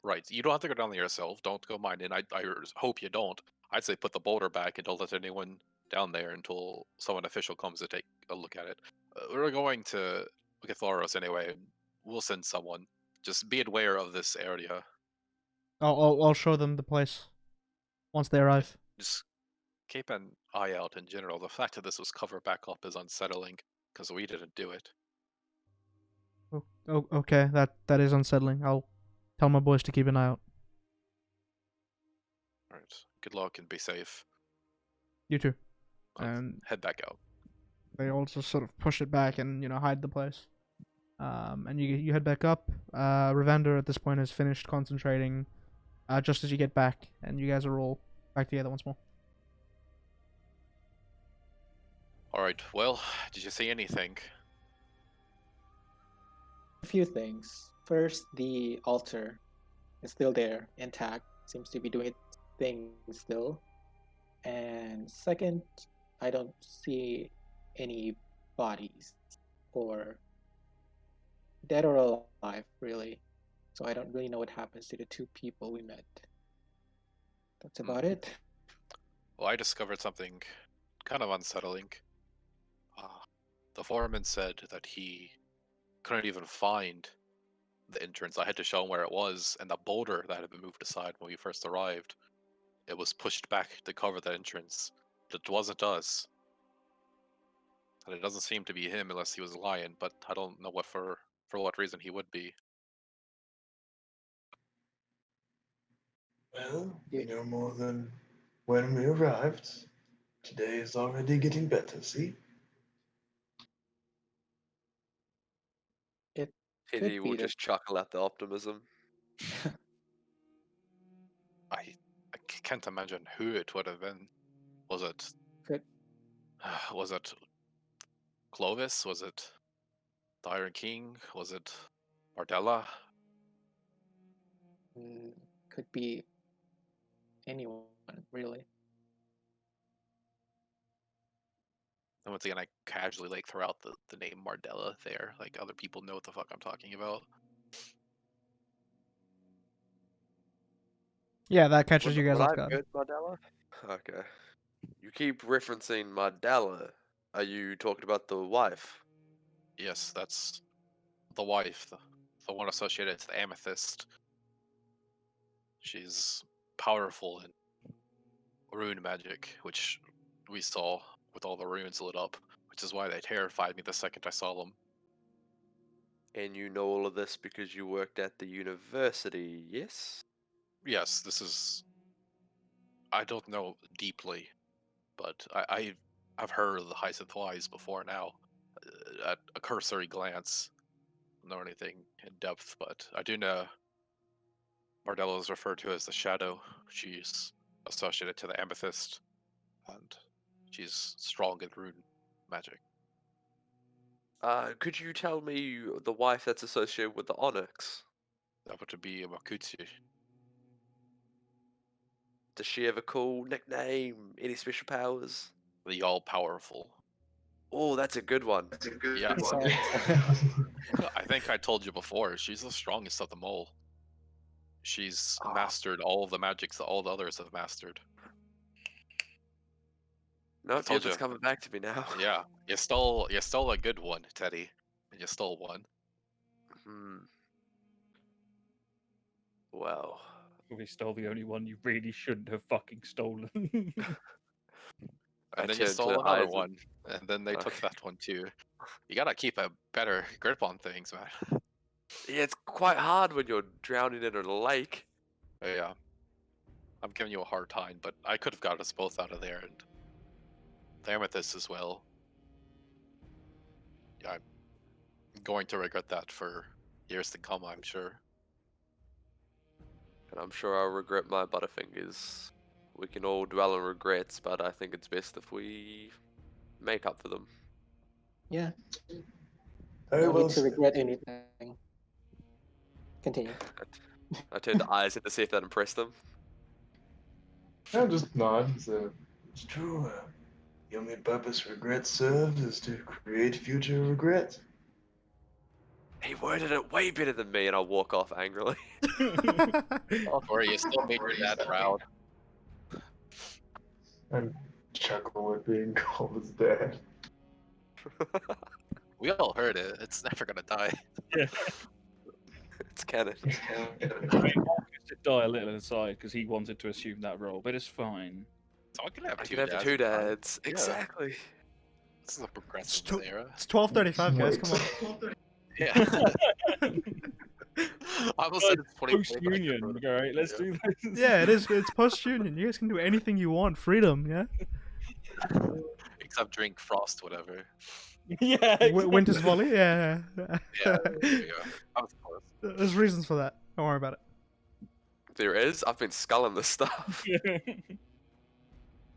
Right. You don't have to go down there yourself. Don't go mining. I hope you don't. I'd say put the boulder back and don't let anyone down there until someone official comes to take a look at it. We're going to Thoros anyway. And we'll send someone. Just be aware of this area. I'll show them the place once they arrive. Just keep an eye out in general. The fact that this was covered back up is unsettling because we didn't do it. Oh, okay. That is unsettling. I'll tell my boys to keep an eye out. All right. Good luck and be safe. You too. I'll And head back out. they also sort of push it back and hide the place. And you head back up. Ravander at this point has finished concentrating. Just as you get back, and you guys are all back together once more. All right. Well, did you see anything? A few things. First, the altar is still there, intact. Seems to be doing its thing still. And second, I don't see any bodies, or dead or alive, really. So I don't really know what happens to the two people we met. That's about it. Well, I discovered something kind of unsettling. The foreman said that he couldn't even find the entrance. I had to show him where it was, and the boulder that had been moved aside when we first arrived, it was pushed back to cover the entrance. It wasn't us. And it doesn't seem to be him unless he was lying, but I don't know what for what reason he would be. Well, we know more than when we arrived. Today is already getting better, see? It Eddie could will be that just chuckle at the optimism. I can't imagine who it would have been. Was it could was it Clovis? Was it the Iron King? Was it Bardella? mm, could be anyone, really. And once again, I casually like throw out the name Mardella there. Like other people know what the fuck I'm talking about. Yeah, that catches you guys Would off I guard. heard Mardella? Okay. You keep referencing Mardella. Are you talking about the wife? Yes, that's the wife, the one associated to the amethyst. She's powerful in rune magic, which we saw with all the runes lit up, which is why they terrified me the second I saw them. And you know all of this because you worked at the university, yes? Yes, this is. I don't know deeply, but I've heard of the Hyacinth Wives before now, at a cursory glance. Don't know anything in depth, but I do know Mardella is referred to as the Shadow. She's associated to the amethyst, and she's strong in rune magic. Could you tell me the wife that's associated with the onyx? That would be a Makutsu. Does she have a cool nickname? Any special powers? The all-powerful. Oh, that's a good one. Yeah, So, I think I told you before. She's the strongest of them all. She's Ah. mastered all of the magics that all the others have mastered. No, told it's ya. coming back to me now. Yeah, you stole a good one, Teddy. You stole one. Hmm. Well, Probably stole the only one you really shouldn't have fucking stolen. I And then you turned stole to another Eisen. one. And then they took Okay. that one too. You gotta keep a better grip on things, man. Yeah, it's quite hard when you're drowning in a lake. Yeah. I'm giving you a hard time, but I could have got us both out of there, and the amethyst as well. Yeah, I'm going to regret that for years to come, I'm sure. And I'm sure I'll regret my butterfingers. We can all dwell on regrets, but I think it's best if we make up for them. yeah, Very no well need to said. regret anything. Continue. I turned to Eisen to see if that impressed them. I'll just nod. So, it's true. The only purpose regret serves is to create future regret. He worded it way better than me, and I'll walk off angrily. Don't worry, you still made your dad proud. And chuckle at being called his dad. We all heard it. It's never gonna die. Yeah. It's canon. To die a little aside because he wanted to assume that role, but it's fine. So I can have I two can have dads. two it's fine. dads. Yeah. Exactly. This is a progressive too- era. It's 12:35, guys. Come on. Yeah. I almost said it's 24. Post union, alright, let's do this. Yeah, it is. It's post-union. You guys can do anything you want. Freedom, yeah. Except drink Frost, whatever. Yeah. Winter's volley, yeah. Yeah, there you go. That was close. There's reasons for that. Don't worry about it. There is. I've been sculling this stuff.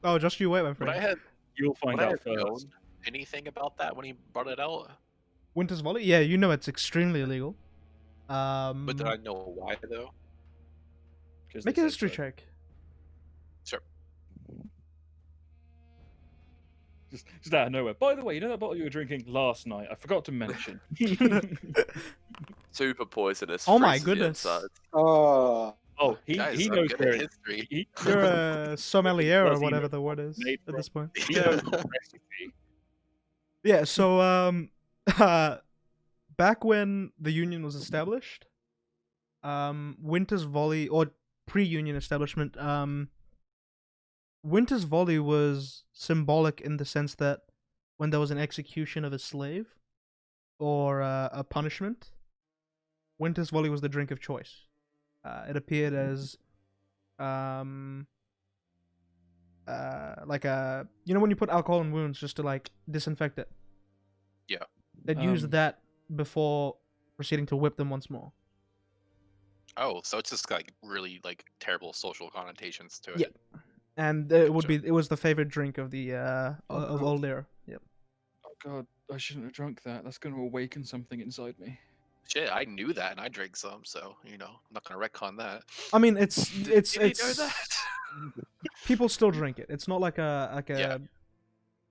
Oh, just you wait, my But I friend. had You'll find would I out have known first. anything about that when he brought it out? Winter's volley, yeah, you know it's extremely illegal. But did I know why though? 'Cause Make they a said history so. check. Sure. Just out of nowhere. By the way, you know that bottle you were drinking last night? I forgot to mention. Super poisonous. Oh my freezes the goodness. inside. Oh, Oh, he Guys, he I'm knows good where at it, history. he, You're a sommelier or Does he whatever know the word is made at this point. he knows the recipe. Yeah, so back when the union was established, Winter's Volley or pre-union establishment, Winter's Volley was symbolic in the sense that when there was an execution of a slave or a punishment, Winter's Volley was the drink of choice. It appeared as like a, you know, when you put alcohol in wounds just to like disinfect it. Yeah. They'd use Um, that before proceeding to whip them once more. Oh, so it's just like really like terrible social connotations to it. Yeah. And it would Gotcha. be, it was the favorite drink of the of old era. Yep. Oh god, I shouldn't have drunk that. That's going to awaken something inside me. Shit, I knew that, and I drank some, so I'm not gonna retcon that. I mean, it's Did you know that? people still drink it. It's not like a Yeah.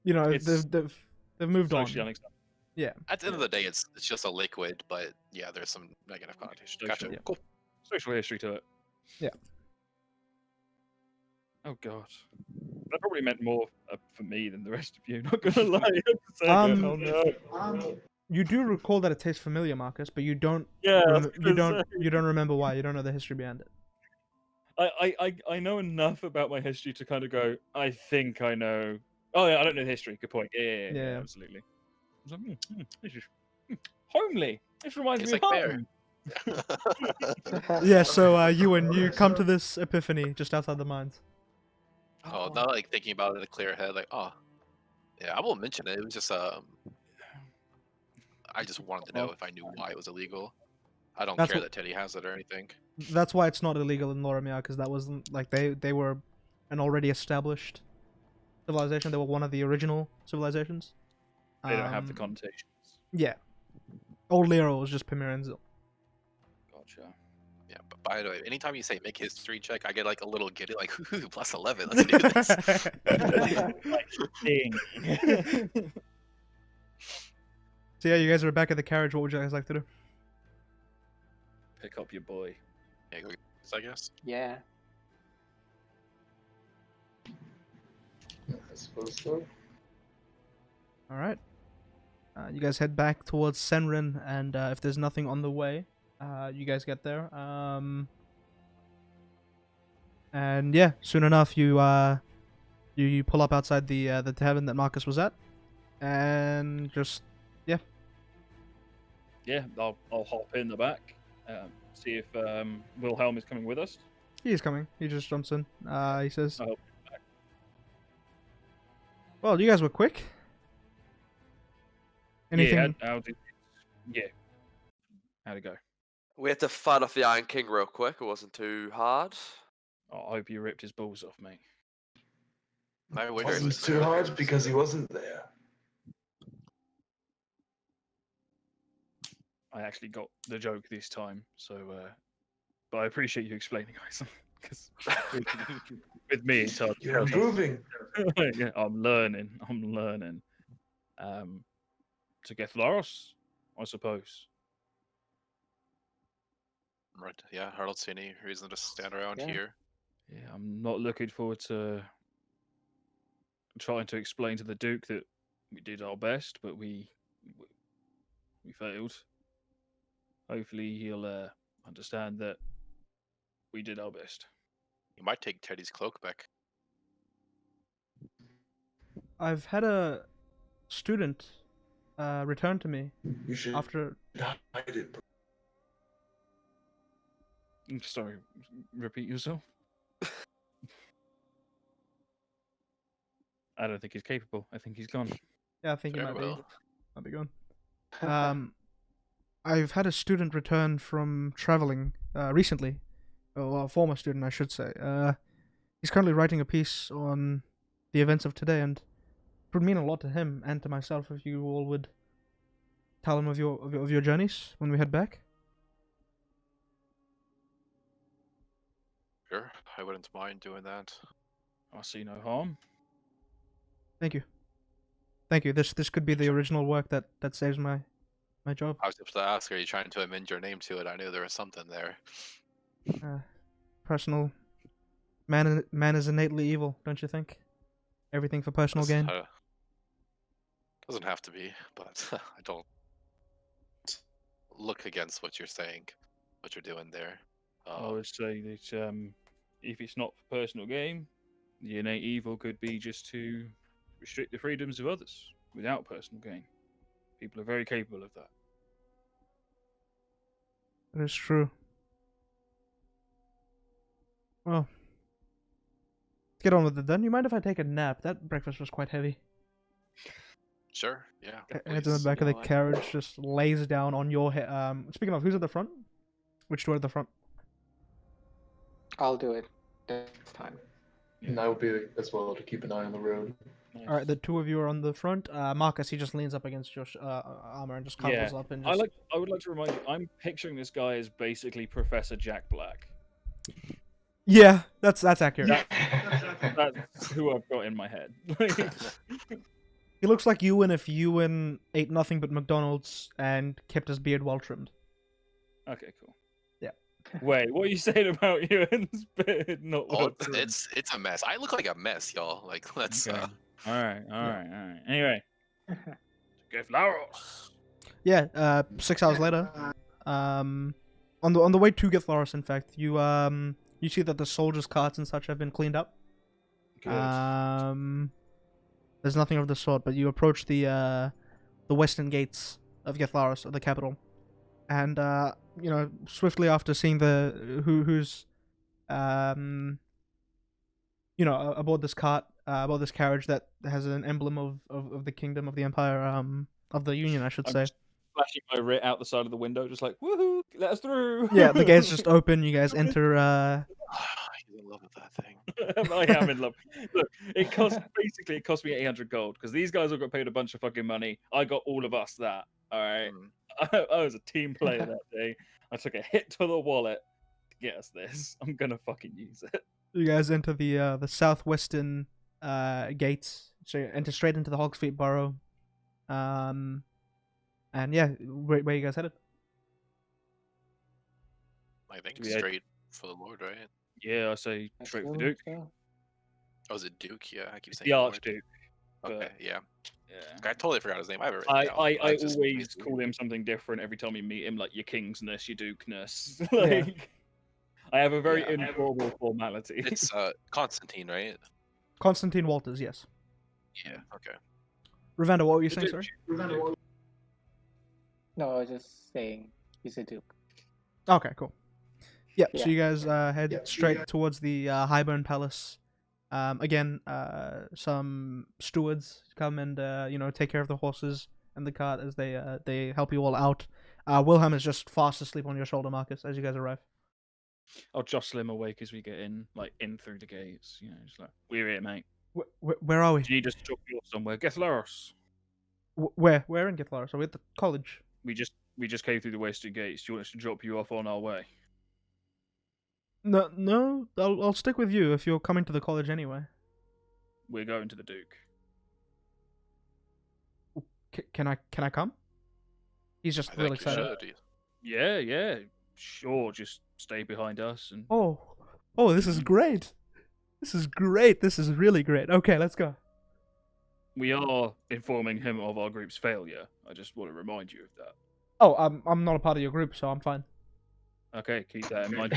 It's they've moved on. socially unacceptable. Yeah. At the end of the day, it's just a liquid, but yeah, there's some negative connotation. Gotcha. Social. Cool. Social history to it. Yeah. Oh god, that probably meant more for me than the rest of you. Not gonna lie. Oh no. You do recall that it tastes familiar, Marcus, but you don't. Yeah, You don't remember why. You don't know the history behind it. I know enough about my history to kind of go. I think I know. Oh yeah, I don't know the history. Good point. Yeah, absolutely. I was like, this is homely. This reminds It's me like of bear. home. Yeah. So you come to this epiphany just outside the mines. Oh, now like thinking about it in a clear head, like, oh, yeah, I won't mention it. It was just I just wanted to know if I knew why it was illegal. I don't That's care what- that Teddy has it or anything. That's why it's not illegal in Loramia, because that wasn't like they were an already established civilization. They were one of the original civilizations. They don't have the connotations. Yeah. Old Lero was just Pimirenzil. Gotcha. Yeah, but by the way, anytime you say make history check, I get like a little giddy, like, ooh, plus 11, let's do this. Like, ding. So yeah, you guys are back at the carriage. What would you guys like to do? Pick up your boy. Yeah, go get this, I guess. Yeah. I suppose so. All right. You guys head back towards Senrin, and if there's nothing on the way, you guys get there. And yeah, soon enough, you pull up outside the tavern that Marcus was at, and just Yeah, I'll hop in the back. See if Wilhelm is coming with us. he's coming. He just jumps in. He says, Oh. "Well, you guys were quick. Anything?" Yeah. How'd it go? We had to fight off the Iron King real quick. It wasn't too hard. Oh, I hope you ripped his balls off, mate. My It winner wasn't was too hard because he wasn't there. I actually got the joke this time, so but I appreciate you explaining, guys. Because with me, it's hard. You're improving. Yeah, I'm learning. To get Laros, I suppose. Right. Yeah, I don't see any reason to stand around Yeah. here. Yeah, I'm not looking forward to trying to explain to the Duke that we did our best, but we failed. Hopefully, he'll understand that we did our best. You might take Teddy's cloak back. I've had a student return to me You should after. hide it. I'm sorry, repeat yourself. I don't think he's capable. I think he's gone. Yeah, I think he Very might be. well. Might be gone. I've had a student return from traveling recently. Well, a former student, I should say. He's currently writing a piece on the events of today, and it would mean a lot to him and to myself if you all would tell him of your journeys when we head back. Sure, I wouldn't mind doing that. I see no harm. Thank you. Thank you. This could be the original work that saves my job. I was just to ask, are you trying to amend your name to it? I knew there was something there. Personal. Man is innately evil, don't you think? Everything for personal gain. Doesn't have to be, but I don't look against what you're saying, what you're doing there. I would say that if it's not for personal gain, the innate evil could be just to restrict the freedoms of others without personal gain. People are very capable of that. That is true. Well, let's get on with it then. You mind if I take a nap? That breakfast was quite heavy. Sure, yeah. Heads in the please. back of the No, I- carriage, just lays down on your head. Speaking of, who's at the front? Which door at the front? I'll do it this time. And I will be as well to keep an eye on the road. Nice. All right, the two of you are on the front. Marcus, he just leans up against your armor and just cuddles Yeah. up and just. I would like to remind you, I'm picturing this guy as basically Professor Jack Black. Yeah, that's accurate. That's who I've got in my head. He looks like Ewan if Ewan ate nothing but McDonald's and kept his beard well trimmed. Okay, cool. Yeah. Wait, what are you saying about Ewan's beard? Not Oh, well trimmed? it's a mess. I look like a mess, y'all. Like, let's. Okay. All right. Anyway, get flowers. Yeah. 6 hours later, on the way to Githloris, in fact, you see that the soldiers' carts and such have been cleaned up. Good. There's nothing of the sort, but you approach the western gates of Githloris, of the capital, and swiftly after seeing who's aboard this cart, aboard this carriage that has an emblem of the kingdom of the empire, of the union, I should I'm say. just flashing my writ out the side of the window, just like, woohoo, let us through. Yeah, the gates just open. You guys enter. He's in love with that thing. I am in love. Look, it cost me 800 gold because these guys all got paid a bunch of fucking money. I got all of us that. All right, I was a team player that day. I took a hit to the wallet to get us this. I'm gonna fucking use it. You guys enter the southwestern gates, so you enter straight into the Hog's Feet Burrow. And yeah, where you guys headed? I think Yeah. straight for the Lord, right? Yeah, I say I straight for assume Duke. so. Oh, is it Duke? Yeah, I keep saying The Lord. Archduke. Okay, but- yeah. Yeah. I totally forgot his name. I have it written I down. always Just- call him something different every time you meet him, like your kingsness, your dukeness. Yeah. like, I have a very Yeah. informal formality. It's Constantine, right? Constantine Walters, yes. Yeah. Okay. Ravanda, what were you The saying, Duke. sorry? No, I was just saying he's a duke. Okay, cool. Yep, so Yeah. you guys head straight towards the Highburn Palace. Again, some stewards come and take care of the horses and the cart as they help you all out. Wilhelm is just fast asleep on your shoulder, Marcus, as you guys arrive. I'll jostle him awake as we get in, like in through the gates. You know, just like, we're here, mate. Where are we? Do you need us to drop you off somewhere? Gethleros. Where in Githlar? Are we at the college? We just came through the western gates. Do you want us to drop you off on our way? No, I'll stick with you if you're coming to the college anyway. We're going to the Duke. Can I come? He's just I really think you excited. should. Yeah, sure. Just stay behind us and Oh, this is great. This is great. This is really great. Okay, let's go. we are informing him of our group's failure. I just want to remind you of that. Oh, I'm not a part of your group, so I'm fine. Okay, keep that in mind.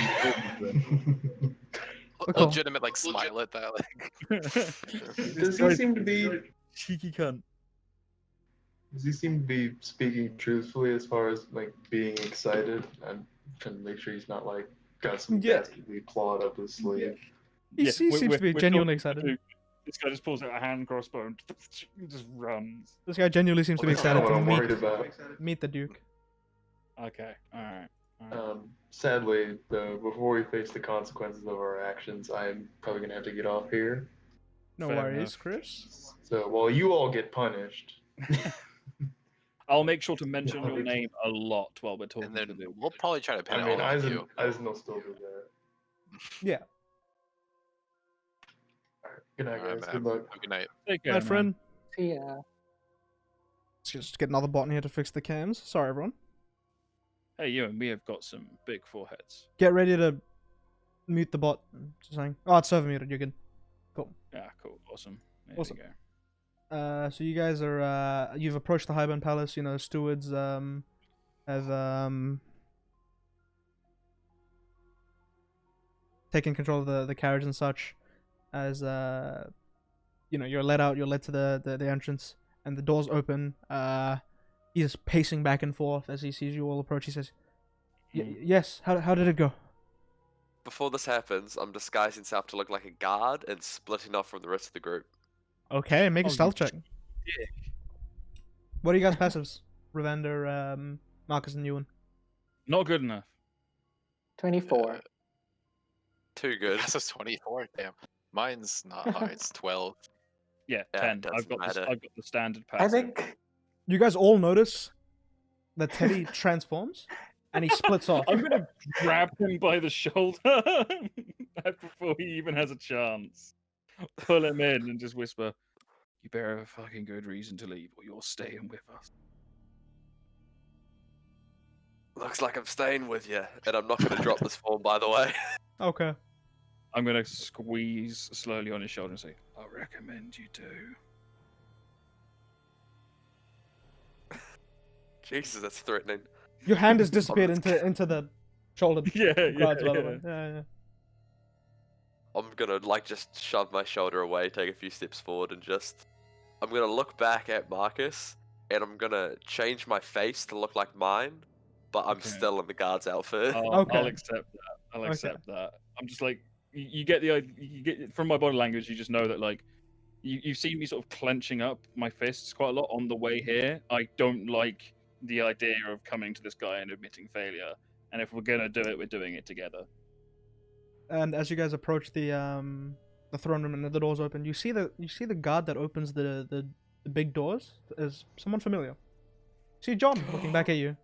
Cool. Legitimate, like, smile at that. Like, Does he seem to be? Cheeky cunt. Does he seem to be speaking truthfully as far as like being excited? I'm trying to make sure he's not like got some Yeah. dastardly plot up his sleeve. He seems to be genuinely excited. This guy just pulls out a hand crossbow and just runs. This guy genuinely seems to be That's not excited what to I'm worried meet about. the Duke. Okay, alright. Sadly, though, before we face the consequences of our actions, I'm probably gonna have to get off here. No Fair worries, enough. Chris. So while you all get punished, I'll make sure to mention your name a lot while we're talking and then to the we'll probably try to pin I it mean, all on you. Eisen will still do that. Yeah. Alright, good night, Alright, guys. man. Good luck. Good night. Take care, My man. friend. Yeah. Let's just get another bot in here to fix the cams. Sorry, everyone. Hey, you and me have got some big foreheads. Get ready to mute the bot. Just saying. Oh, it's server muted. You're good. Yeah, cool, awesome. There Awesome. you go. So you guys are you've approached the Highburn Palace. You know, stewards have taken control of the carriage and such. As you're led out. You're led to the entrance, and the doors open. He's pacing back and forth as he sees you all approach. He says, "Yes. How did it go?" Before this happens, I'm disguising myself to look like a guard and splitting off from the rest of the group. Okay, make a Oh, stealth you check. What are you guys' passives? Ravander, Marcus, and Ewan. Not good enough. 24. Too good. That's a 24. Damn. Mine's not high. It's 12. Yeah, Yeah, 10. it doesn't matter. I've got the standard I passive. think You guys all notice that Teddy transforms and he splits off. I'm gonna grab him by the shoulder before he even has a chance. Pull him in and just whisper, "You better have a fucking good reason to leave, or you're staying with us." Looks like I'm staying with you, and I'm not going to drop this form, by the way. Okay. I'm gonna squeeze slowly on his shoulder and say, "I recommend you do." Jesus, that's threatening. Your hand has disappeared into the shoulder. Yeah, guards, by the yeah. way. Yeah. I'm gonna like just shove my shoulder away, take a few steps forward, and I'm gonna look back at Marcus, and I'm gonna change my face to look like mine, but I'm Okay. still in the guard's outfit. Okay. I'll accept that. I'll Okay. accept that. I'm just like, you get the idea. You get from my body language. You just know that like, you've seen me sort of clenching up my fists quite a lot on the way here. I don't like the idea of coming to this guy and admitting failure. And if we're gonna do it, we're doing it together. And as you guys approach the throne room and the doors open, you see the guard that opens the big doors is someone familiar. See John looking back at you.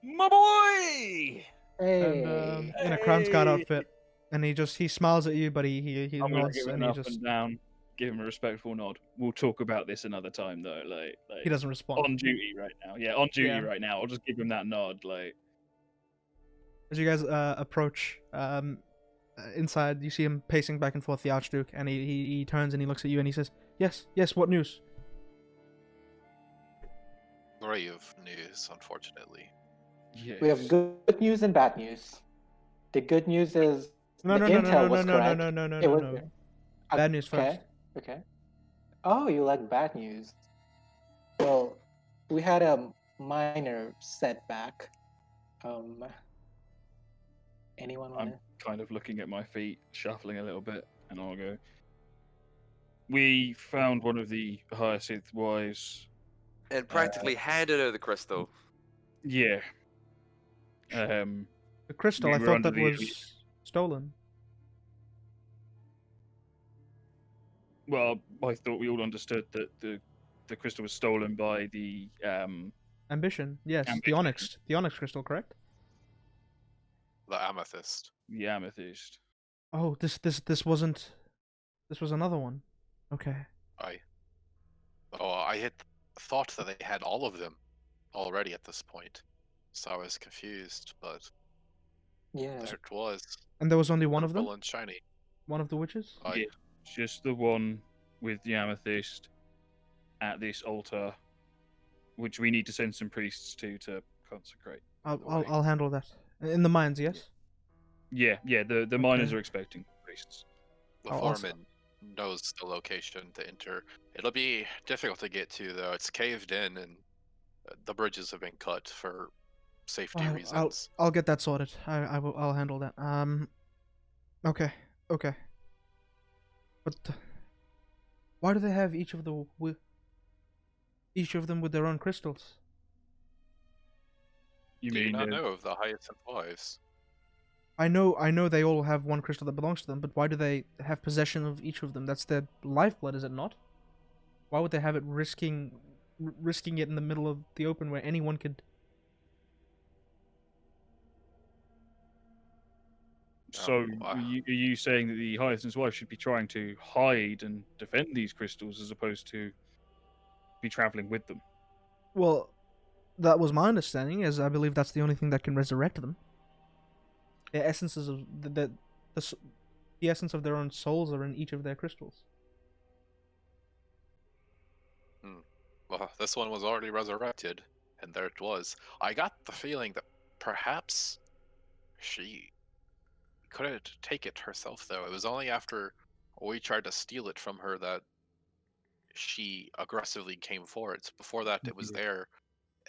My boy! Hey. And in a Crown's Guard outfit, and he smiles at you, but he I'm gonna nods give him and an he up just and down. Give him a respectful nod. We'll talk about this another time, though. Like he doesn't respond. on duty right now. Yeah, on duty Yeah. right now. I'll just give him that nod. Like, As you guys approach inside, you see him pacing back and forth, the Archduke, and he turns and he looks at you and he says, "Yes, what news?" Grave news, unfortunately. yeah. We have good news and bad news. The good news is No, the no, no, intel no, was no, correct. no, no, no, It no, was no. Bad news first. Okay. Oh, you like bad news? Well, we had a minor setback. Anyone I'm wanna? kind of looking at my feet, shuffling a little bit, and I'll go. We found one of the Hyacinth Wives. And practically handed her the crystal. Yeah. The crystal, We I were thought under that the was stolen. Well, I thought we all understood that the crystal was stolen by the Ambition, yes, Ambition. the onyx crystal, correct? The amethyst. amethyst. Oh, this wasn't. This was another one. Okay. I had thought that they had all of them already at this point, so I was confused. But Yeah. there it was. And there was only one of them. Purple and shiny. One of the witches. Aye. Yeah, just the one with the amethyst at this altar, which we need to send some priests to consecrate. I'll handle that. In the mines, yes. Yeah. The miners are expecting priests. The I'll also- foreman knows the location to enter. It'll be difficult to get to, though. It's caved in, and the bridges have been cut for safety reasons. I'll get that sorted. I'll handle that. Okay. But why do they have each of them with their own crystals? You Do you mean not know of the Hyacinth Wives? I know they all have one crystal that belongs to them, but why do they have possession of each of them? That's their lifeblood, is it not? Why would they have it risking it in the middle of the open where anyone could? So, are you saying that the Hyacinth's wife should be trying to hide and defend these crystals as opposed to be traveling with them? Well, that was my understanding, as I believe that's the only thing that can resurrect them. The essences of the essence of their own souls are in each of their crystals. Well, this one was already resurrected, and there it was. I got the feeling that perhaps she couldn't take it herself, though. It was only after we tried to steal it from her that she aggressively came for it. Before that, it was there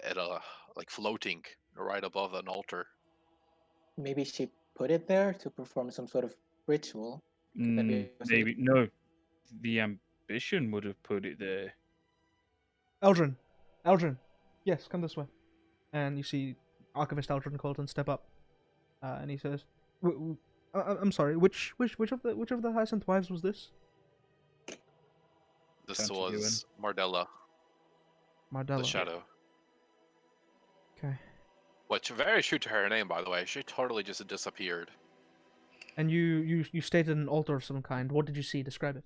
at floating right above an altar. Maybe she put it there to perform some sort of ritual. Could that be a Maybe no. The ambition would have put it there. Eldrin, yes, come this way. And you see Archivist Eldrin Colton step up, and he says, "I'm sorry. Which of the Hyacinth Wives was this?" This Time to go in. was Mardella, the Mardella. shadow. Okay. Which, very true to her name, by the way. She totally just disappeared. And you stated an altar of some kind. What did you see? Describe it.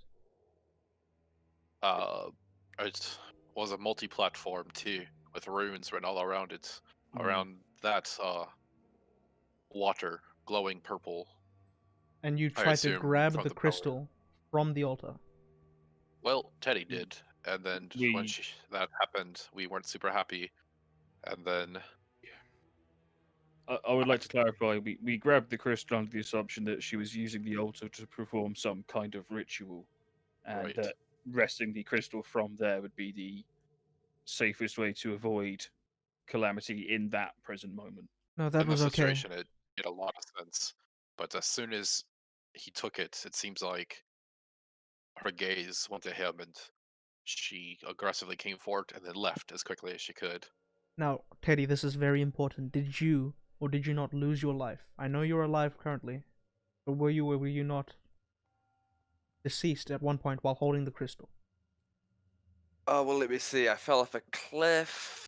It was a multi-platform too, with runes written all around it. Mm. Around that, water, glowing purple. And you I tried to assume grab from the the power. crystal from the altar. Well, Teddy did, and then when We- that happened, we weren't super happy. And then, I would like to clarify. We grabbed the crystal under the assumption that she was using the altar to perform some kind of ritual, and Right. that wresting the crystal from there would be the safest way to avoid calamity in that present moment. No, that in was the okay. situation, it made a lot of sense. But as soon as he took it, it seems like her gaze went to him, and she aggressively came forward and then left as quickly as she could. Now, Teddy, this is very important. Did you or did you not lose your life? I know you're alive currently, but were you or were you not deceased at one point while holding the crystal? Oh, well, let me see. I fell off a cliff.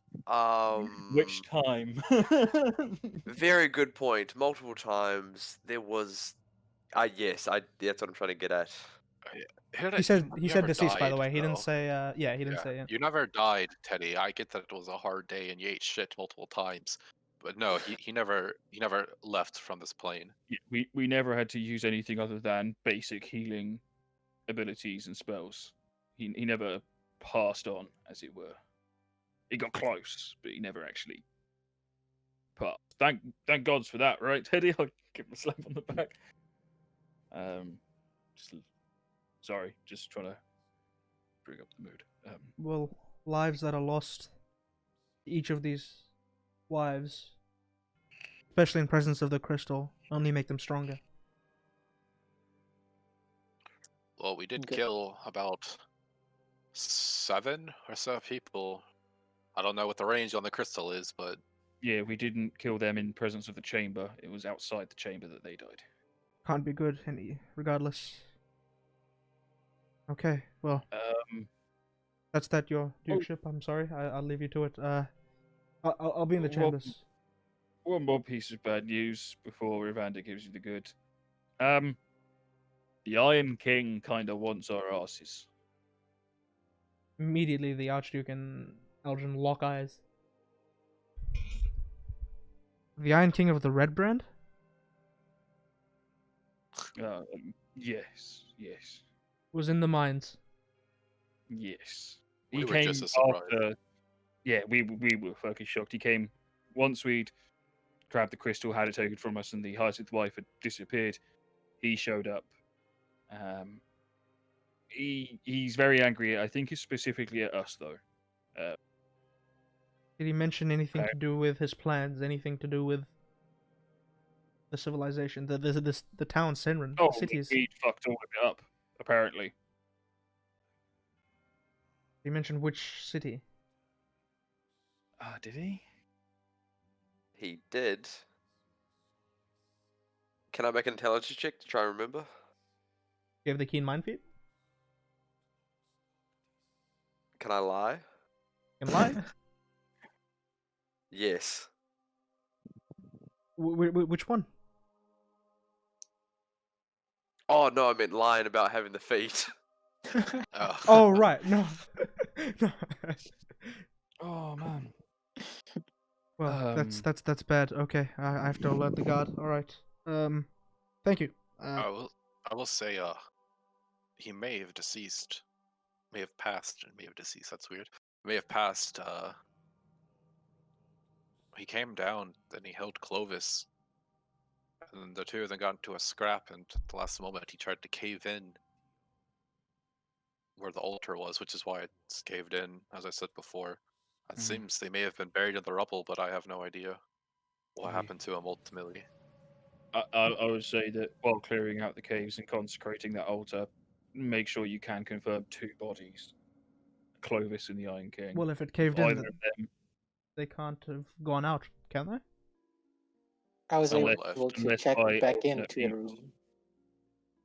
Which time? Very good point. Multiple times. There was. Yes, that's what I'm trying to get at. He said You said never deceased, by the died, way. He didn't though. say yeah, he didn't say it. You never died, Teddy. I get that it was a hard day and you ate shit multiple times, but no, he never left from this plane. Yeah, we never had to use anything other than basic healing abilities and spells. He never passed on, as it were. He got close, but he never actually passed. Thank gods for that, right, Teddy? I'll give him a slap on the back. Sorry, just trying to bring up the mood. Well, lives that are lost, each of these wives, especially in presence of the crystal, only make them stronger. Well, we did Good. kill about 7 or so people. I don't know what the range on the crystal is, but Yeah, we didn't kill them in presence of the chamber. It was outside the chamber that they died. Can't be good, regardless. Okay, well, that's that your dukeship. I'm sorry, I'll leave you to it. I'll be in the Well, chambers. One more piece of bad news before Evander gives you the good. The Iron King kind of wants our asses. Immediately, the Archduke and Elgin lock eyes. The Iron King of the Red Brand? Yes. Was in the mines. Yes. We He were came just as surprised. after. Yeah, we were fucking shocked. He came once we'd grabbed the crystal, had it taken from us, and the Hyacinth wife had disappeared. He showed up. He's very angry. I think it's specifically at us though. Did he mention anything to do with his plans? Anything to do with the civilization? The town Senran? Oh, the cities? he fucked all of it up. Apparently. He mentioned which city? Did he? He did. Can I make an intelligence check to try and remember? You have the keen mind feat? Can I lie? You can lie? Yes. Which one? Oh no, I meant lying about having the feet. Oh right, no. No. Oh man. Well, that's bad. Okay, I have to alert the guard. All right. Thank you. I will say, he may have deceased, may have passed, and may have deceased. That's weird. May have passed. He came down, then he held Clovis, and the two of them got into a scrap. And at the last moment, he tried to cave in where the altar was, which is why it's caved in, as I said before. It seems they may have been buried in the rubble, but I have no idea what happened to them ultimately. I would say that while clearing out the caves and consecrating that altar, make sure you can confirm 2 bodies. Clovis and the Iron King. Well, if it caved Either in, of them, they can't have gone out, can they? I was Someone able left. to Unless check by back alternate into the means. room.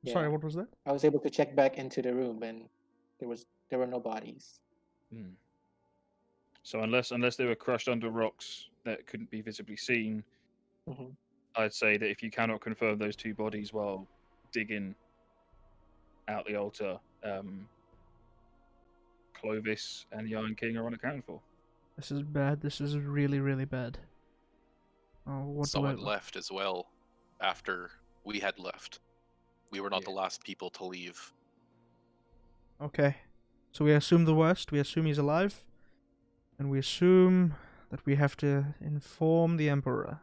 Sorry, Yeah. what was that? I was able to check back into the room, and there was there were no bodies. Hmm. So unless they were crushed under rocks that couldn't be visibly seen, Mhm. I'd say that if you cannot confirm those two bodies while digging out the altar, Clovis and the Iron King are unaccounted for. This is bad. This is really, really bad. Oh, what Someone do I... left as well after we had left. We were not the last people to leave. Okay. So we assume the worst. We assume he's alive. And we assume that we have to inform the Emperor.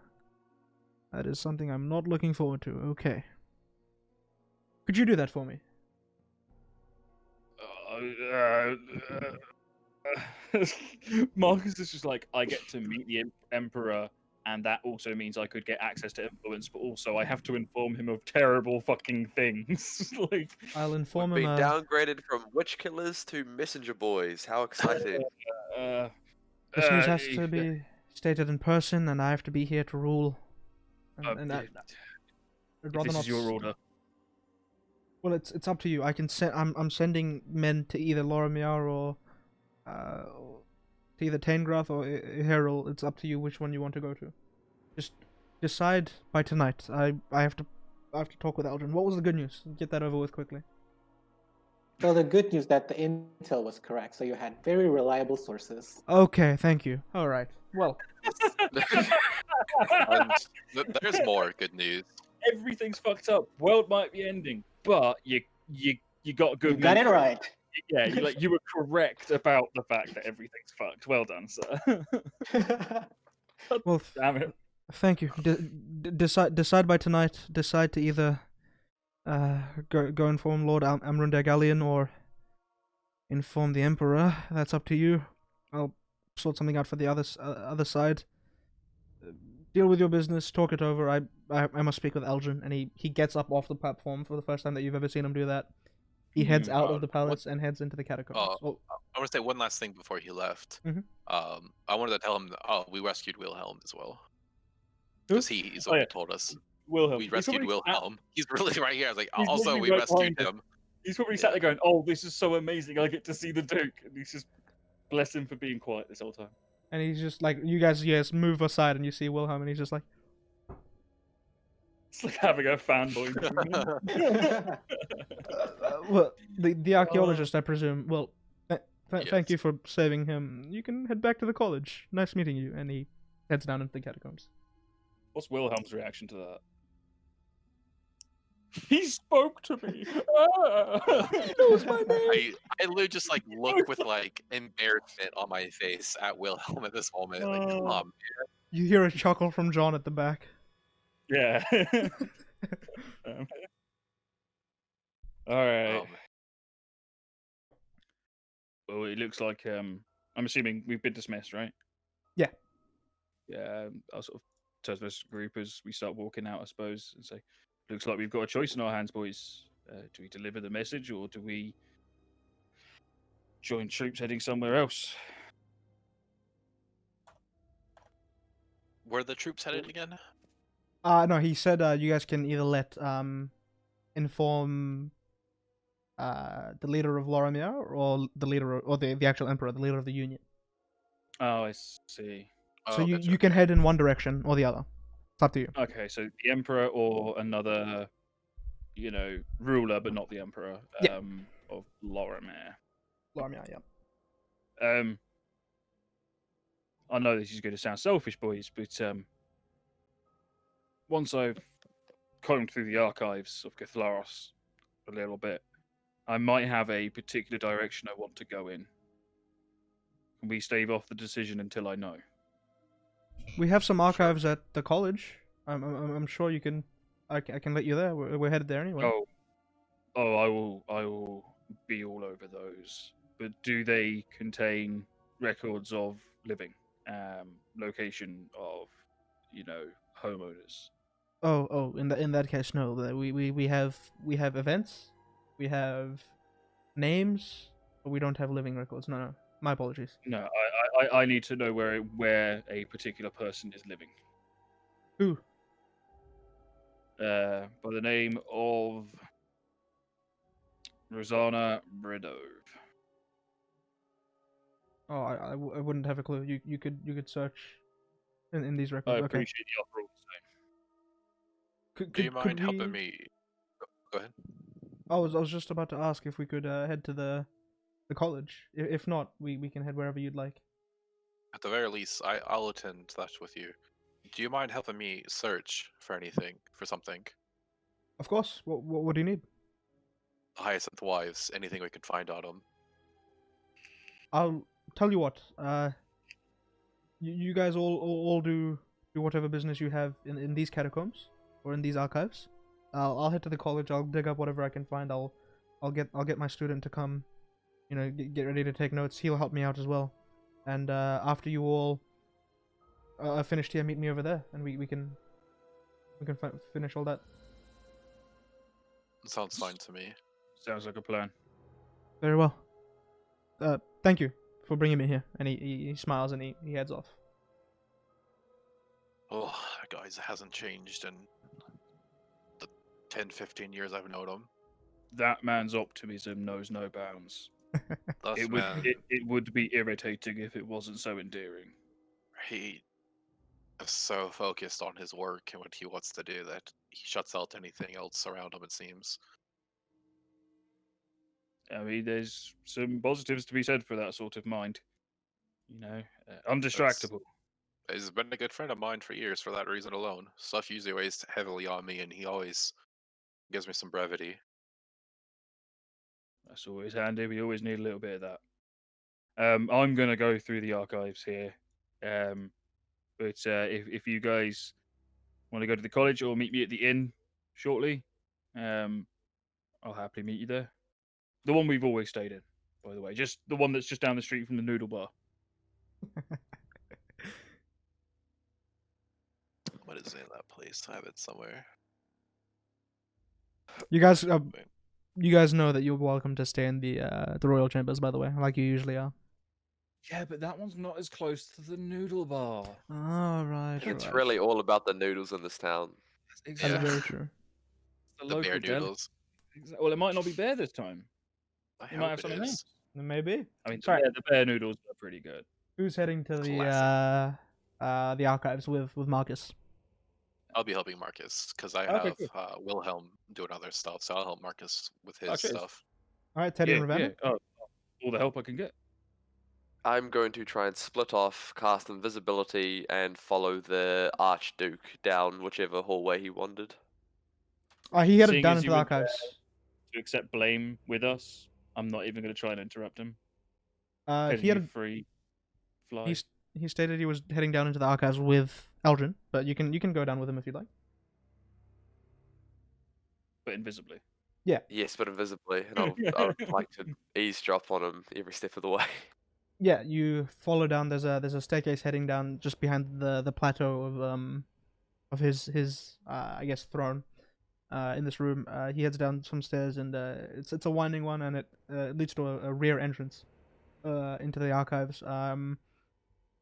That is something I'm not looking forward to. Okay. Could you do that for me? Marcus is just like, I get to meet the Emperor, and that also means I could get access to influence, but also I have to inform him of terrible fucking things. Like, I'll inform We've him. been downgraded from witch killers to messenger boys. How exciting! This news has to be stated in person, and I have to be here to rule. And I'd rather this not. is your order. Well, it's up to you. I can send. I'm sending men to either Lorimier or to either Taingrath or Herald. It's up to you which one you want to go to. Just decide by tonight. I have to talk with Eldrin. What was the good news? Get that over with quickly. Well, the good news that the intel was correct, so you had very reliable sources. Okay, thank you. All right. Well, And there's more good news. Everything's fucked up. World might be ending, but you got good. You got it right. Yeah, you were correct about the fact that everything's fucked. Well done, sir. well, Damn it. thank you. Decide by tonight. Decide to either go inform Lord Amrun Galleon or inform the Emperor. That's up to you. I'll sort something out for the other side. Deal with your business. Talk it over. I must speak with Eldrin, and he gets up off the platform for the first time that you've ever seen him do that. He heads out of the palace and heads into the catacombs. I want to say one last thing before he left. Mhm. I wanted to tell him, we rescued Wilhelm as well. Who? Because he's already told us. Wilhelm. We rescued Wilhelm. He's really right here. I was like, He's also, literally we right rescued behind him. He's probably sat there going, "Oh, this is so amazing! I get to see the Duke." And he's just bless him for being quiet this whole time. And he's just like, you guys, yes, move aside, and you see Wilhelm, and he's just like, It's like having a fanboy. well, the archaeologist, I presume. Well, thank Yes. you for saving him. You can head back to the college. Nice meeting you. And he heads down into the catacombs. What's Wilhelm's reaction to that? He spoke to me. I literally just like look with like embarrassment on my face at Wilhelm at this moment. Like, come on, You hear a chuckle from John at the back. Yeah. All right. man. Well, it looks like I'm assuming we've been dismissed, right? Yeah. Yeah. I'll sort of turn to this group as we start walking out, I suppose, and say, "Looks like we've got a choice in our hands, boys. Do we deliver the message, or do we join troops heading somewhere else?" Where are the troops headed again? No, he said you guys can either let inform the leader of Lorimier or the leader or the actual emperor, the leader of the Union. Oh, I see. So Oh, you can head in one direction or the other. It's up to you. Okay, so the emperor or another, ruler, but not the emperor. Yeah. Of Lorimier. Lorimier, yeah. I know this is going to sound selfish, boys, but once I've combed through the archives of Cathlaros a little bit, I might have a particular direction I want to go in. Can we stave off the decision until I know? We have some archives at the college. I'm sure you can. I can let you there. We're headed there anyway. I will be all over those. But do they contain records of living, location of, homeowners? Oh, in that case, no. We have events, we have names, but we don't have living records. No. My apologies. No, I need to know where a particular person is living. Who? By the name of Rosanna Bredove. Oh, I wouldn't have a clue. You could search in these I records. Okay. appreciate the offer all the same. Do you mind Could helping we? me? Go ahead. I was just about to ask if we could head to the college. If not, we can head wherever you'd like. At the very least, I'll attend that with you. Do you mind helping me search for anything, for something? Of course. What do you need? Hyacinth Wives, anything we can find on them. I'll tell you what. You guys all do whatever business you have in these catacombs or in these archives. I'll head to the college. I'll dig up whatever I can find. I'll get my student to come. Get ready to take notes. He'll help me out as well. And after you all are finished here, meet me over there, and we can finish all that. Sounds fine to me. Sounds like a plan. Very well. Thank you for bringing me here. And he smiles and he heads off. Oh, that guy hasn't changed in the 10, 15 years I've known him. That man's optimism knows no bounds. That's It man. would be irritating if it wasn't so endearing. He is so focused on his work and what he wants to do that he shuts out anything else around him, it seems. I mean, there's some positives to be said for that sort of mind. Undistractable. He's been a good friend of mine for years for that reason alone. Stuff usually weighs heavily on me, and he always gives me some brevity. That's always handy. We always need a little bit of that. I'm going to go through the archives here. But if you guys want to go to the college or meet me at the inn shortly, I'll happily meet you there. The one we've always stayed in, by the way. Just the one that's just down the street from the noodle bar. What is the name of that place? I have it somewhere. You guys know that you're welcome to stay in the royal chambers, by the way, like you usually are. Yeah, but that one's not as close to the noodle bar. All right. It's really all about the noodles in this town. That's Yeah. very true. The The local bear deli. noodles. Well, it might not be bear this time. I You might hope have it something is. else. Maybe. I mean, Sorry. the bear noodles are pretty good. Who's heading to Classic. the archives with Marcus? I'll be helping Marcus because I Okay, have Wilhelm doing other stuff, so I'll help Marcus with his Okay. stuff. All right, Teddy and Ravenna. Oh, all the help I can get. I'm going to try and split off, cast invisibility, and follow the Archduke down whichever hallway he wandered. He headed Seeing down as into you the were there archives. to accept blame with us, I'm not even going to try and interrupt him. He Letting you had free fly. he stated he was heading down into the archives with Eldrin, but you can go down with him if you'd like. But invisibly. Yes, but invisibly, and I would like to eavesdrop on him every step of the way. Yeah, you follow down. There's a staircase heading down just behind the plateau of his I guess throne. In this room, he heads down some stairs, and it's a winding one, and it leads to a rear entrance into the archives.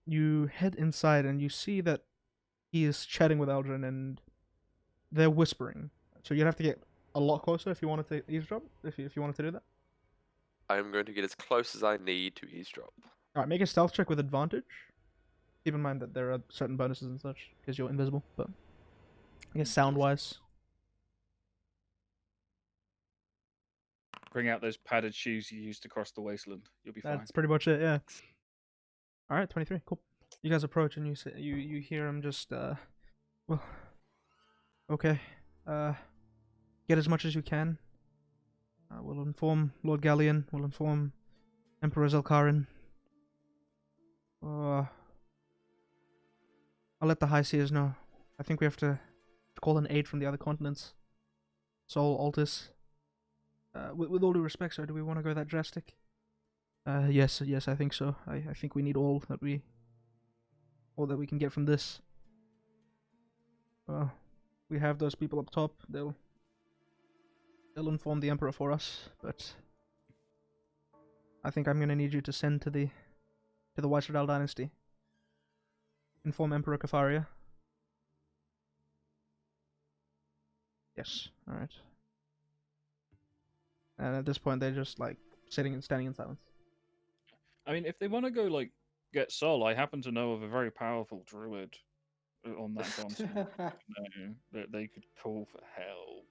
You head inside, and you see that he is chatting with Eldrin, and they're whispering. So you'd have to get a lot closer if you wanted to eavesdrop. If you wanted to do that. I'm going to get as close as I need to eavesdrop. All right, make a stealth check with advantage. Keep in mind that there are certain bonuses and such because you're invisible, but I guess sound-wise. Bring out those padded shoes you used to cross the wasteland. You'll be fine. That's pretty much it, yeah. All right, 23, cool. You guys approach and you hear him just well, okay, get as much as you can. We'll inform Lord Galleon. We'll inform Emperor Zelkarin. I'll let the High Seers know. I think we have to call in aid from the other continents. Sol, Altus. With all due respect, sir, do we want to go that drastic? Yes, I think so. I think we need all that we can get from this. We have those people up top. They'll inform the Emperor for us, but I think I'm gonna need you to send to the Weiserdal dynasty. Inform Emperor Kafaria. Yes, alright. And at this point they're just like standing in silence. I mean, if they want to go like get Sol, I happen to know of a very powerful druid on that continent. That they could call for help.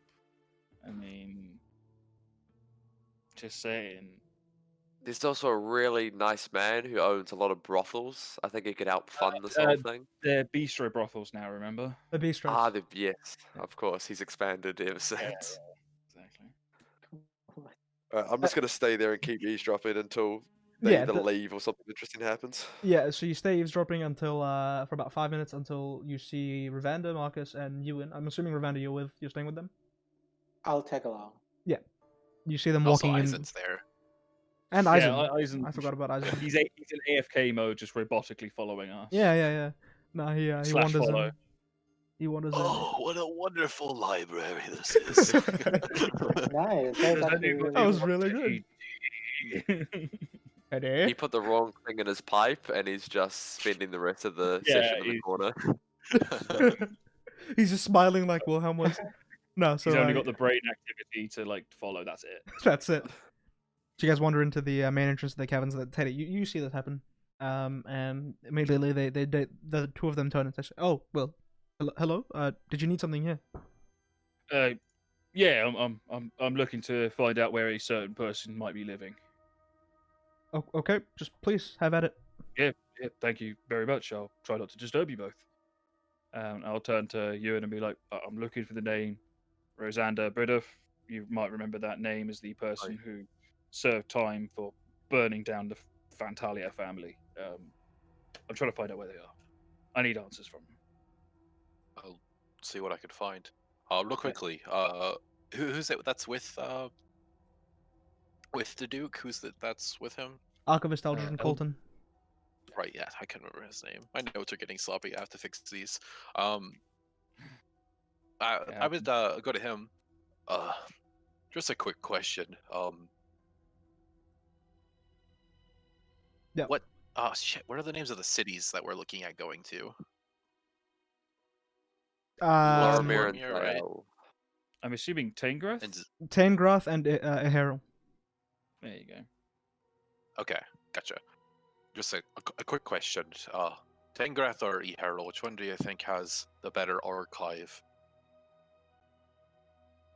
I mean, just saying. There's also a really nice man who owns a lot of brothels. I think he could help fund this whole thing. They're bistro brothels now. Remember? The bistros. Ah, yes, of course. He's expanded ever since. Exactly. I'm just gonna stay there and keep eavesdropping until they either leave or something interesting happens. Yeah, so you stay eavesdropping until for about 5 minutes until you see Ravanda, Marcus, and Ewan. I'm assuming Ravanda, you're staying with them. I'll tag along. Yeah, you see them Also, walking in. Eisen's there. And Eisen. Eisen. I forgot about Eisen. He's in AFK mode, just robotically following us. Yeah. No, he wanders follow. in. He wanders Oh, what a wonderful library this is. Nice. That was really good. He put the wrong thing in his pipe, and he's just spending the rest of the session in the corner. He's just smiling like Wilhelm was. No, so he's only got the brain activity to like follow. That's it. That's it. So you guys wander into the main entrance of the caverns. That Teddy, you see this happen, and immediately the two of them turn and say, "Oh, well, hello. Did you need something here?" Yeah, I'm looking to find out where a certain person might be living. Oh, okay. Just please have at it. Yeah, thank you very much. I'll try not to disturb you both. I'll turn to Ewan and be like, I'm looking for the name Rosander Bridoff. You might remember that name as the person who served time for burning down the Fantalia family. I'm trying to find out where they are. I need answers from them. I'll see what I can find. Real quickly, who's it that's with the Duke? That's with him? Archivist Eldrin Colton. Right, yeah, I can't remember his name. My notes are getting sloppy. I have to fix these. I would go to him. Just a quick question. Yeah. What are the names of the cities that we're looking at going to? Lorimir, right? I'm assuming Tangrath? Tangrath and Eherald. There you go. Okay, gotcha. Just a quick question. Tangrath or Eherald, which one do you think has the better archive?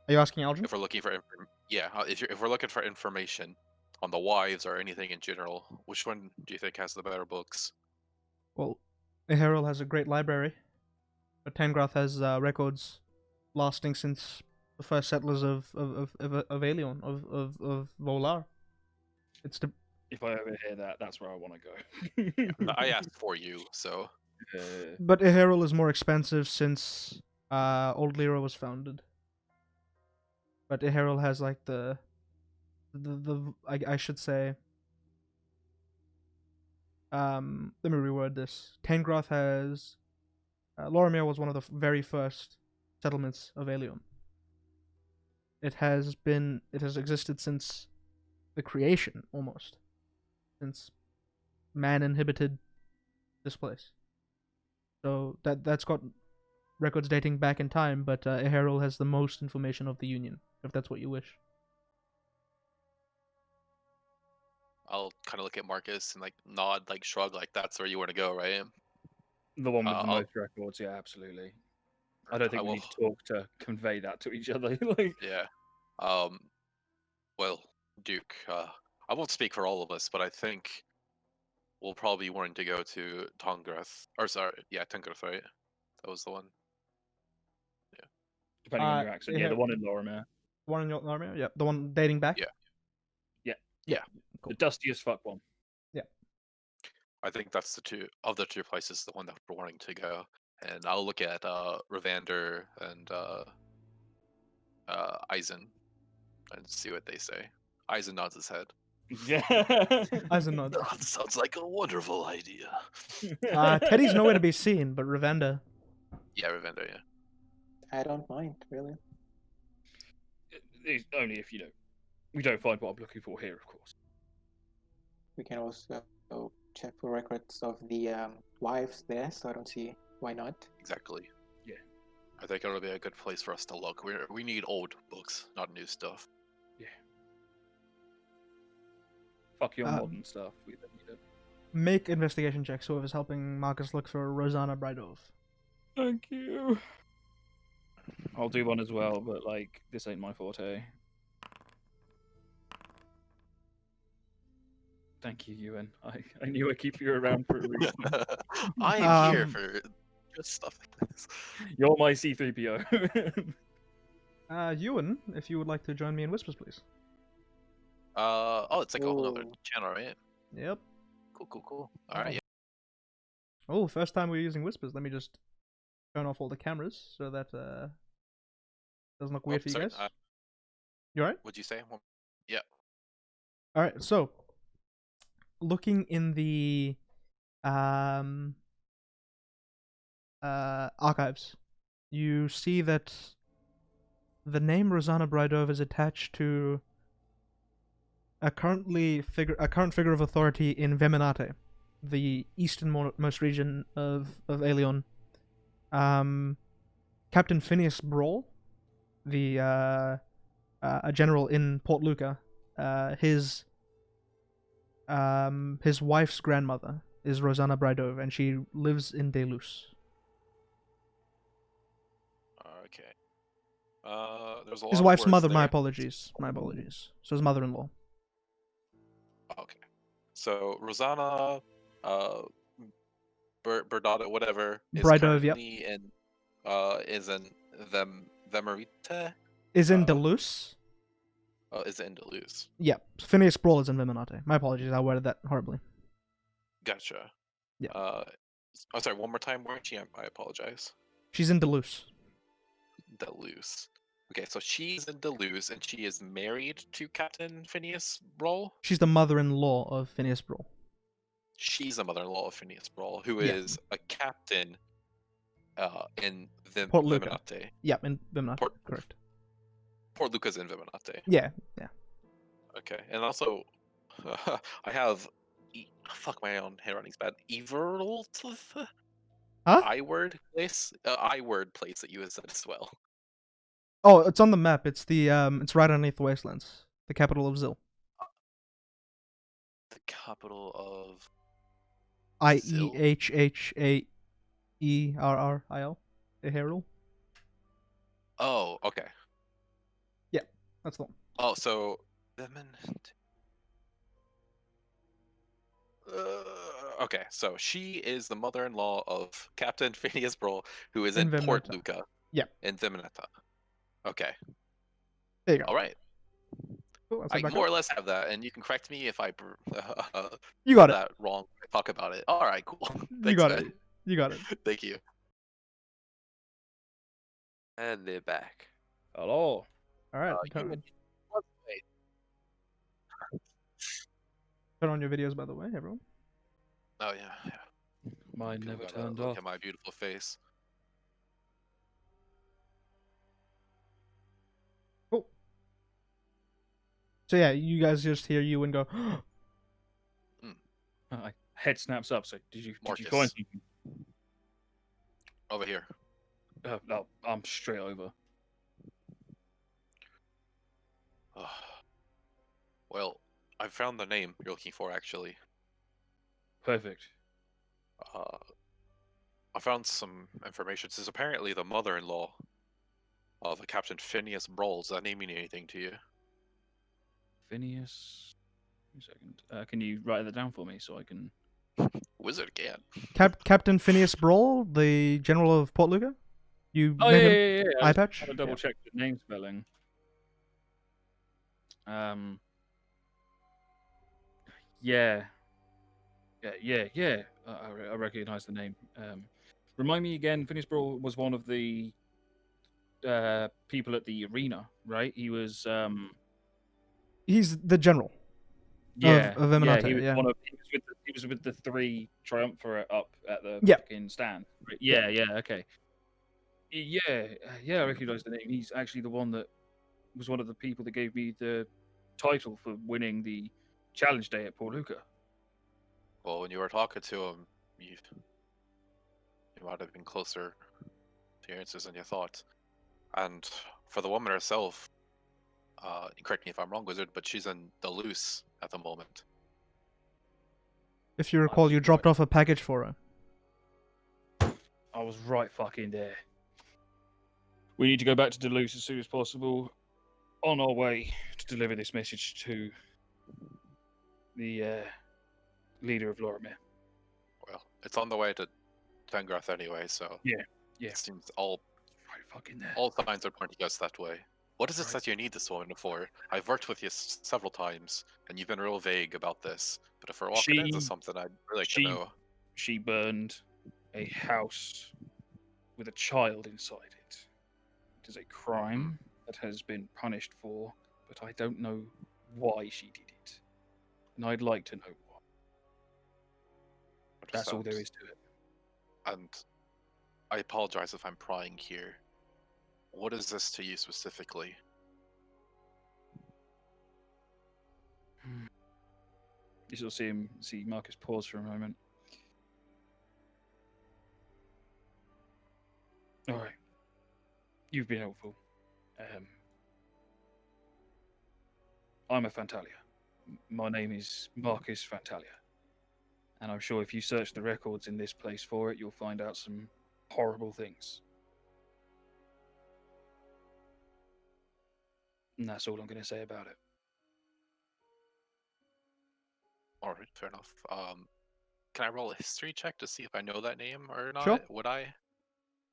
Are you asking Eldrin? If we're looking for if we're looking for information on the wives or anything in general, which one do you think has the better books? Well, Eherald has a great library, but Tangrath has records lasting since the first settlers of Aelion, of Volar. It's the If I ever hear that, that's where I want to go. I asked for you, so. But Eherald is more expensive since Old Lyra was founded. But Eherald has like I should say. Let me reword this. Tangrath has. Lorimir was one of the very first settlements of Aelion. It has existed since the creation, almost. Since man inhabited this place. So that's got records dating back in time, but Eherald has the most information of the Union, if that's what you wish. I'll kind of look at Marcus and like nod, like shrug, like that's where you want to go, right? The one with the most records, yeah, absolutely. I don't think we need to talk to convey that to each other. Yeah. Well, Duke, I won't speak for all of us, but I think we'll probably be wanting to go to Tangrath. Tangrath, right? That was the one. Yeah. Depending on your accent. Yeah, the one in Lorimir. The one in Lorimir? Yeah. The one dating back? Yeah. Cool. The dustiest fuck one. Yeah. I think that's the two places, the one that we're wanting to go. And I'll look at Ravander and Eisen and see what they say. Eisen nods his head. Yeah. Eisen nods. That sounds like a wonderful idea. Teddy's nowhere to be seen, but Ravanda. Yeah, Ravander, yeah. I don't mind, really. It's only if, we don't find what I'm looking for here, of course. We can also check for records of the wives there, so I don't see why not. Exactly. Yeah. I think it'll be a good place for us to look. We need old books, not new stuff. Yeah. Fuck your modern stuff. We don't need it. Make investigation checks. Whoever's helping Marcus look for Rosanna Brydov. Thank you. I'll do one as well, but like this ain't my forte. Thank you, Ewan. I knew I'd keep you around for a reason. I'm here Um, for just stuff like this. You're my C3PO. Ewan, if you would like to join me in Whispers, please. Oh, it's like a whole other Ooh. channel, right? Yep. Cool. All right, yeah. Oh, first time we're using Whispers. Let me just turn off all the cameras so that doesn't look weird for you sorry, guys. You alright? What'd you say? Yeah. Alright, so looking in the archives, you see that the name Rosanna Brydov is attached to a current figure of authority in Veminate, the easternmost region of Aelion. Captain Phineas Brawl, the a general in Port Luca, his wife's grandmother is Rosanna Brydov, and she lives in Delus. Okay. There's a lot His of wife's words mother. there. My apologies. So his mother-in-law. Okay. So Rosanna, Bernardo, whatever, is Brydov, yep. currently in, is in Vemerite. Is in Uh, Delus. Is in Duluth. Yep. Phineas Brawl is in Veminate. My apologies. I worded that horribly. Gotcha. Yeah. Oh, sorry. One more time, weren't you? I apologize. She's in Delus. Duluth. Okay, so she's in Duluth, and she is married to Captain Phineas Brawl. She's the mother-in-law of Phineas Brawl. She's the mother-in-law of Phineas Brawl, who Yeah. is a captain in Port Luca. Veminate. Yep, in Veminate. Correct. Port Luca's in Veminate. Yeah. Okay, and also, I have. Fuck, my own handwriting's bad. Everalt? Huh? I-word place? I-word place that you had said as well. Oh, it's on the map. It's it's right underneath the Wastelands, the capital of Zil. The capital of. Zil? Iehhaeerril. Eheril. Oh, okay. That's the one. Oh, so. Okay, so she is the mother-in-law of Captain Phineas Brawl, who is in Port Veminata. Luca. Yep. In Veminata. Okay. There you go. All right. Cool, that's I it back more up. or less have that, and you can correct me if I You got it. that wrong. Talk about it. All right, cool. You Thanks, got man. it. You got it. Thank you. And they're back. Hello. All right. Wait. Turn on your videos, by the way, everyone. Oh yeah. Mine People never gotta turned look off. at my beautiful face. Cool. So yeah, you guys just hear you and go. My head snaps up. So did you find Marcus. something? Over here. No, I'm straight over. Well, I found the name you're looking for, actually. Perfect. I found some information. This is apparently the mother-in-law of Captain Phineas Brawl. Does that name mean anything to you? Phineas. 1 second. Can you write that down for me so I can? Wizard can. Captain Phineas Brawl, the general of Port Luca. You Oh met yeah, him. yeah, yeah. Eye patch. I'll double check the name spelling. Yeah. I recognize the name. Remind me again. Phineas Brawl was one of the people at the arena, right? He was. He's the general. Yeah, of Veminate, he was yeah. He was with the 3 Triumvirate up at the Yep. fucking stand. Right? Yeah, okay. I recognize the name. He's actually the one that was one of the people that gave me the title for winning the challenge day at Port Luca. Well, when you were talking to him, you might have been closer to your answers than you thought. And for the woman herself, correct me if I'm wrong, Wizard, but she's in Duluth at the moment. If you recall, you dropped off a package for her. I was right fucking there. We need to go back to Duluth as soon as possible. On our way to deliver this message to the leader of Lorimir. Well, it's on the way to Fengroth anyway, so Yeah. it seems all Right fucking there. signs are pointing us that way. What is it that you need this woman for? I've worked with you several times, and you've been real vague about this. But if we're walking into something, I'd really like to know. She burned a house with a child inside it. It is a crime that has been punished for, but I don't know why she did it. And I'd like to know why. That's all there is to it. And I apologize if I'm prying here. What is this to you specifically? You sort of see Marcus pause for a moment. All right. You've been helpful. I'm a Fantalia. My name is Marcus Fantalia. And I'm sure if you search the records in this place for it, you'll find out some horrible things. And that's all I'm going to say about it. All right, fair enough. Can I roll a history check to see if I know that name or not? Sure. Would I?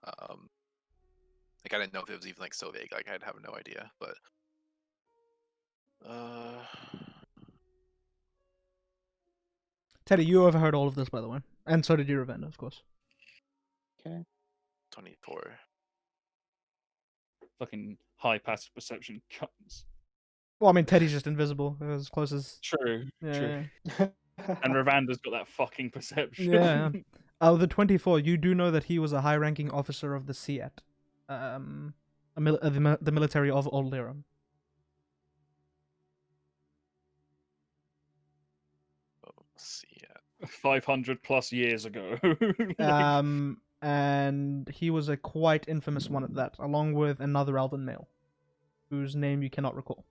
Like I didn't know if it was even like so vague. Like I'd have no idea. But Teddy, you overheard all of this, by the way, and so did your Ravenna, of course. Okay. 24. Fucking high passive perception cuts. Well, I mean, Teddy's just invisible. As close as. True. Yeah. And Ravanda's got that fucking perception. Yeah. The 24. You do know that he was a high-ranking officer of the Siet, the military of Old Lyra. See, 500 plus years ago. And he was a quite infamous one at that, along with another elven male, whose name you cannot recall.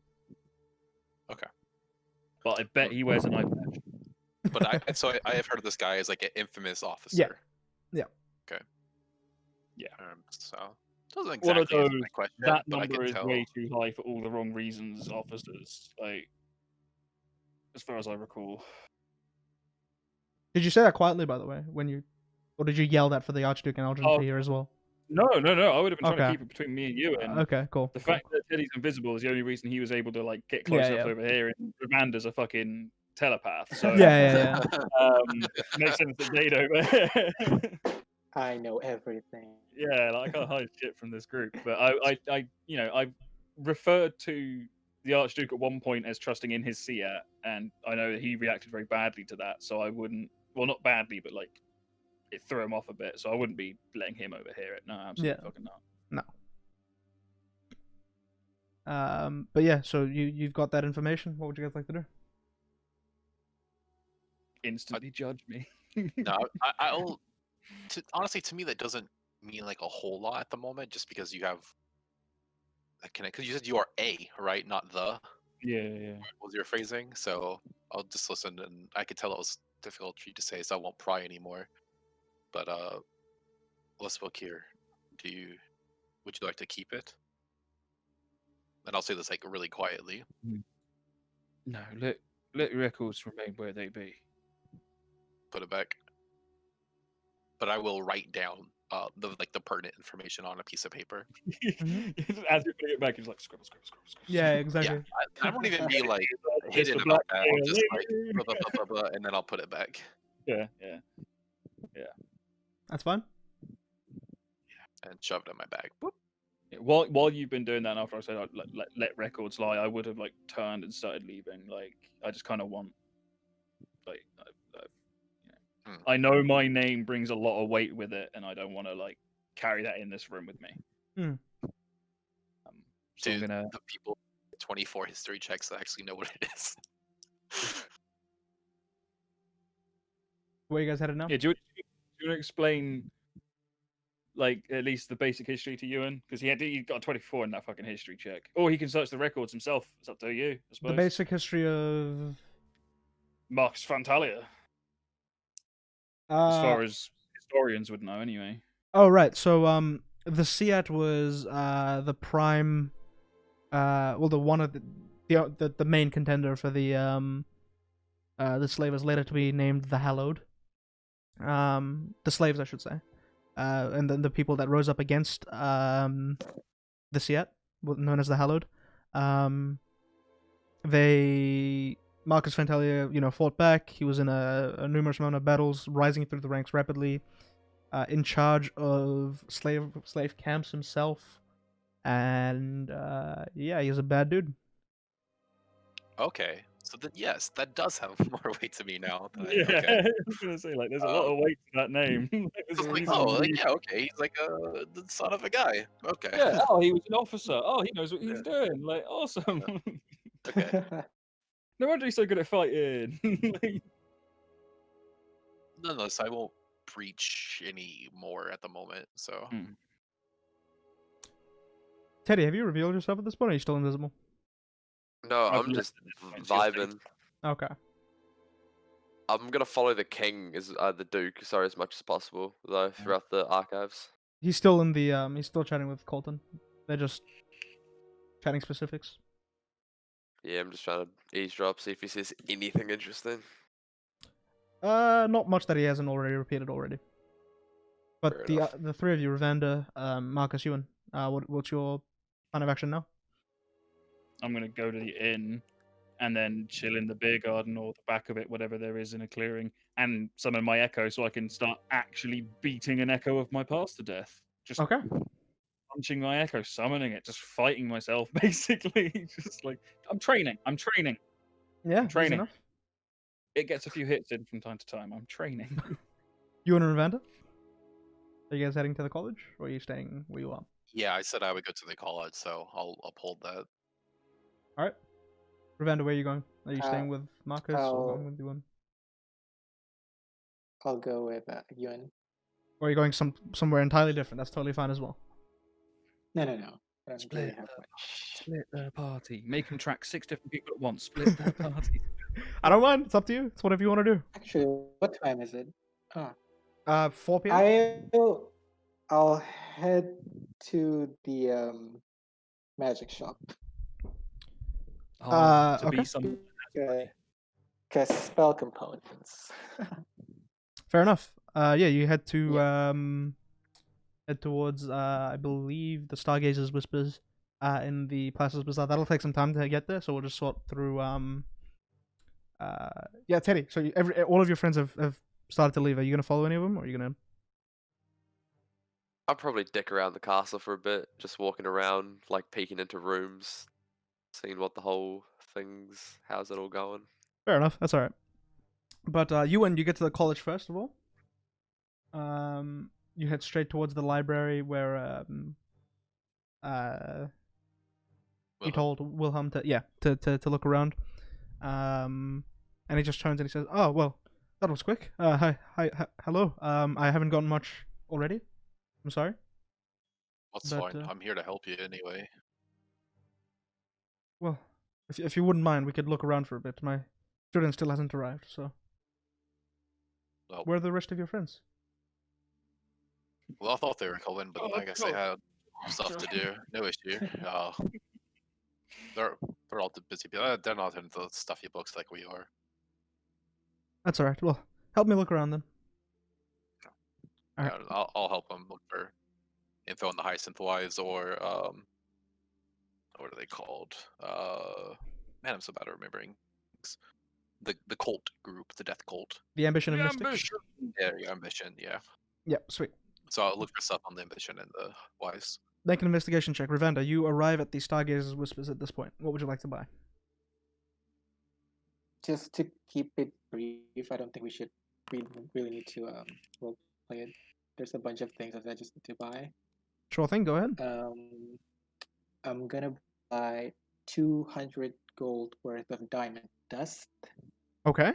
Okay. But I bet he wears an eye patch. But I have heard of this guy as like an infamous officer. Yeah. Okay. Yeah. So doesn't One of exactly answer those, my question, that but I number can is tell. way too high for all the wrong reasons, officers. Like, as far as I recall. Did you say that quietly, by the way, or did you yell that for the Archduke and Eldrin to hear as well? No. I would have been trying to Okay. keep it between me and you. And Okay, cool. the fact that Teddy's invisible is the only reason he was able to like get close enough over here. And Ravanda's a fucking telepath. So Yeah. makes sense that they don't. I know everything. Yeah, like I can't hide shit from this group. But I referred to the Archduke at one point as trusting in his Seer, and I know that he reacted very badly to that. So I wouldn't. Well, not badly, but like it threw him off a bit. So I wouldn't be letting him overhear it. No, absolutely fucking not. No. But yeah, so you've got that information. What would you guys like to do? Instantly judge me. No, I'll. Honestly, to me, that doesn't mean like a whole lot at the moment, just because you have. Because you said you are a, right, not the. Yeah. Was your phrasing? So I'll just listen, and I could tell it was difficult for you to say, so I won't pry anymore. But let's look here. Would you like to keep it? And I'll say this like really quietly. No, let records remain where they be. Put it back. But I will write down the pertinent information on a piece of paper. As you're putting it back, he's like scribble. Yeah, exactly. Yeah, I won't even be like hidden about that. I'll just like blah, blah, blah, blah, blah, and then I'll put it back. Yeah. That's fine. And shove it in my bag. Boop. Yeah, while you've been doing that, and after I said let records lie, I would have like turned and started leaving. Like I just kind of want, like, I know my name brings a lot of weight with it, and I don't want to like carry that in this room with me. So I'm gonna the people 24 history checks that actually know what it is. Where you guys headed now? Yeah, do you want to explain, like, at least the basic history to Ewan? Because he got a 24 in that fucking history check. Or he can search the records himself. It's up to you, I suppose. The basic history of Marcus Fantalia. As far as historians would know, anyway. Oh right, so the Seat was the prime, well the one of the main contender for the slave was later to be named the Hallowed. The slaves I should say, and then the people that rose up against the Seat, known as the Hallowed, they Marcus Fantalia, fought back. He was in a numerous amount of battles, rising through the ranks rapidly. In charge of slave camps himself, and yeah, he's a bad dude. Okay, so then yes, that does have more weight to me now. Yeah, Okay. I was gonna say there's a lot of weight to that name. There's It's a like, reason. yeah, okay, he's like the son of a guy. Okay. Yeah. Oh, he was an officer. Oh, he knows what he's doing. Like, awesome. Okay. No wonder he's so good at fighting. Nonetheless, I won't preach any more at the moment. So Teddy, have you revealed yourself at this point, or are you still invisible? No, I've I'm just left it. vibing. Okay. I'm gonna follow the king, the Duke, sorry, as much as possible, though, throughout the archives. He's still in the he's still chatting with Colton. They're just chatting specifics. Yeah, I'm just trying to eavesdrop, see if he says anything interesting. Not much that he hasn't already repeated already. But Fair the enough. the three of you, Ravander, Marcus, Ewan, what's your plan of action now? I'm gonna go to the inn and then chill in the beer garden or the back of it, whatever there is in a clearing, and summon my echo so I can start actually beating an echo of my past to death. Just Okay. punching my echo, summoning it, just fighting myself, basically. Just like I'm training. Yeah, easy training. enough. It gets a few hits in from time to time. I'm training. Ewan and Ravander, are you guys heading to the college, or are you staying where you are? yeah, I said I would go to the college, so I'll uphold that. All right. Ravander, where are you going? Are you Uh, staying with Marcus or I'll- going with Ewan? I'll go with Ewan. Or are you going somewhere entirely different? That's totally fine as well. No. I don't really Split have much. Split the party. Make them track 6 different people at once. Split the party. I don't mind. It's up to you. It's whatever you want to do. Actually, what time is it? Oh, 4 p.m. I'll head to the magic shop To okay. be some. because spell components. Fair enough. Yeah, you head to head towards I believe the Stargazer's Whispers in the Placidus Bazaar. That'll take some time to get there, so we'll just sort through yeah, Teddy. So all of your friends have started to leave. Are you gonna follow any of them, or are you gonna? I'll probably dick around the castle for a bit, just walking around, like peeking into rooms, seeing what the whole thing's, how's it all going. Fair enough. That's all right. But you get to the college first of all. You head straight towards the library where you told Wilhelm to look around. And he just turns and he says, "Oh well, that was quick. Hello. I haven't gotten much already. I'm sorry." That's But, fine. I'm here to help you anyway. Well, if you wouldn't mind, we could look around for a bit. My student still hasn't arrived, so. Well, Where are the rest of your friends? I thought they were coming, but I guess they had stuff to do. No issue. They're all too busy. They're not into the stuffy books like we are. That's all right. Well, help me look around then. All right. Yeah, I'll help them look for info on the Hyacinth Wives or what are they called? Man, I'm so bad at remembering. The cult group, the death cult. The Ambition The and Mystic. Ambition. Yeah, your ambition. Yeah. Yep, sweet. So I'll look for stuff on the ambition and the wives. Make an investigation check. Ravander, you arrive at the Stargazer's Whispers at this point. What would you like to buy? Just to keep it brief, I don't think we should really need to role play it. There's a bunch of things that I just need to buy. Sure thing. Go ahead. I'm gonna buy 200 gold worth of diamond dust Okay.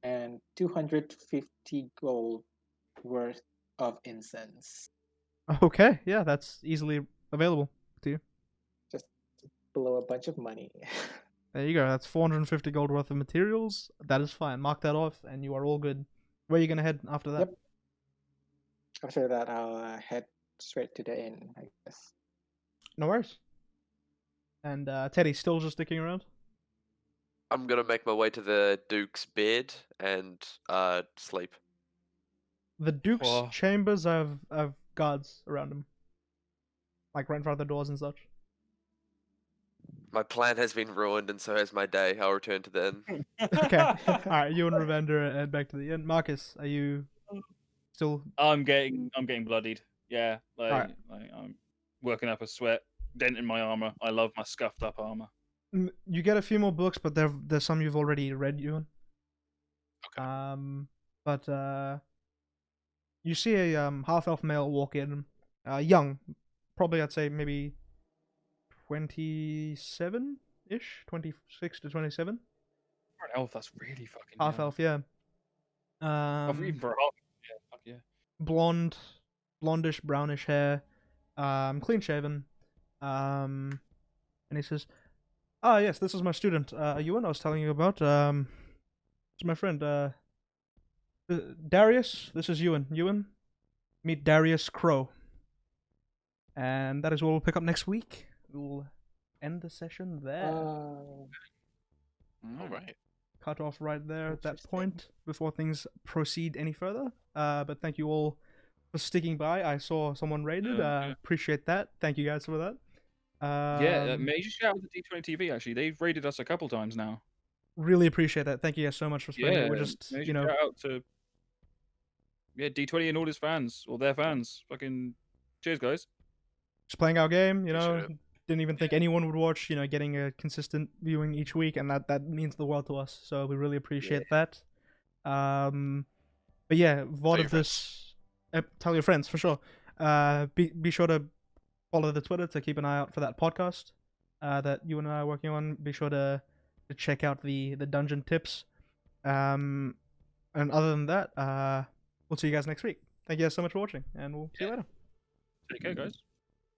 and 250 gold worth of incense. Okay. Yeah, that's easily available to you. Just blow a bunch of money. There you go. That's 450 gold worth of materials. That is fine. Mark that off, and you are all good Where are you gonna head after that? Yep. After that, I'll head straight to the inn, I guess. No worries. And Teddy's still just sticking around. I'm gonna make my way to the Duke's bed and sleep. The Duke's Oh. chambers have guards around him, like right in front of the doors and such. My plan has been ruined, and so has my day. I'll return to the inn. Okay. All right, you and Ravender head back to the inn. Marcus, are you still? I'm getting bloodied. Yeah, Alright. like I'm working up a sweat, dent in my armor. I love my scuffed up armor. You get a few more books, but there's some you've already read, Ewan. Okay. But you see a half-elf male walk in, young, probably I'd say maybe 27-ish, 26 to 27. For an elf, that's really fucking Half young. elf, yeah. Even for a half, yeah, fuck yeah. Blondish, brownish hair, clean shaven. And he says, "Ah, yes, this is my student, Ewan. I was telling you about. It's my friend, Darius. This is Ewan. Ewan, meet Darius Crow." And that is what we'll pick up next week. We'll end the session there. All right. Cut off right there at that Interesting. point before things proceed any further. But thank you all for sticking by. I saw someone raided. Yeah. Appreciate that. Thank you guys for that. Major shout out to D20 TV. Actually, they've raided us a couple times now. Really appreciate that. Thank you guys so much for spreading it. We're just, major you know, shout out to D20 and all his fans or their fans. Fucking cheers, guys. just playing our game. You know, Appreciate didn't even think anyone would watch. You know, getting a consistent viewing each week, and that means the world to us. So we really appreciate that. But yeah, VOD your of this. Tell your friends for sure. Be sure to follow the Twitter to keep an eye out for that podcast that you and I are working on. Be sure to check out the dungeon tips. And other than that, we'll see you guys next week. Thank you guys so much for watching, and we'll see you later. Take care, guys.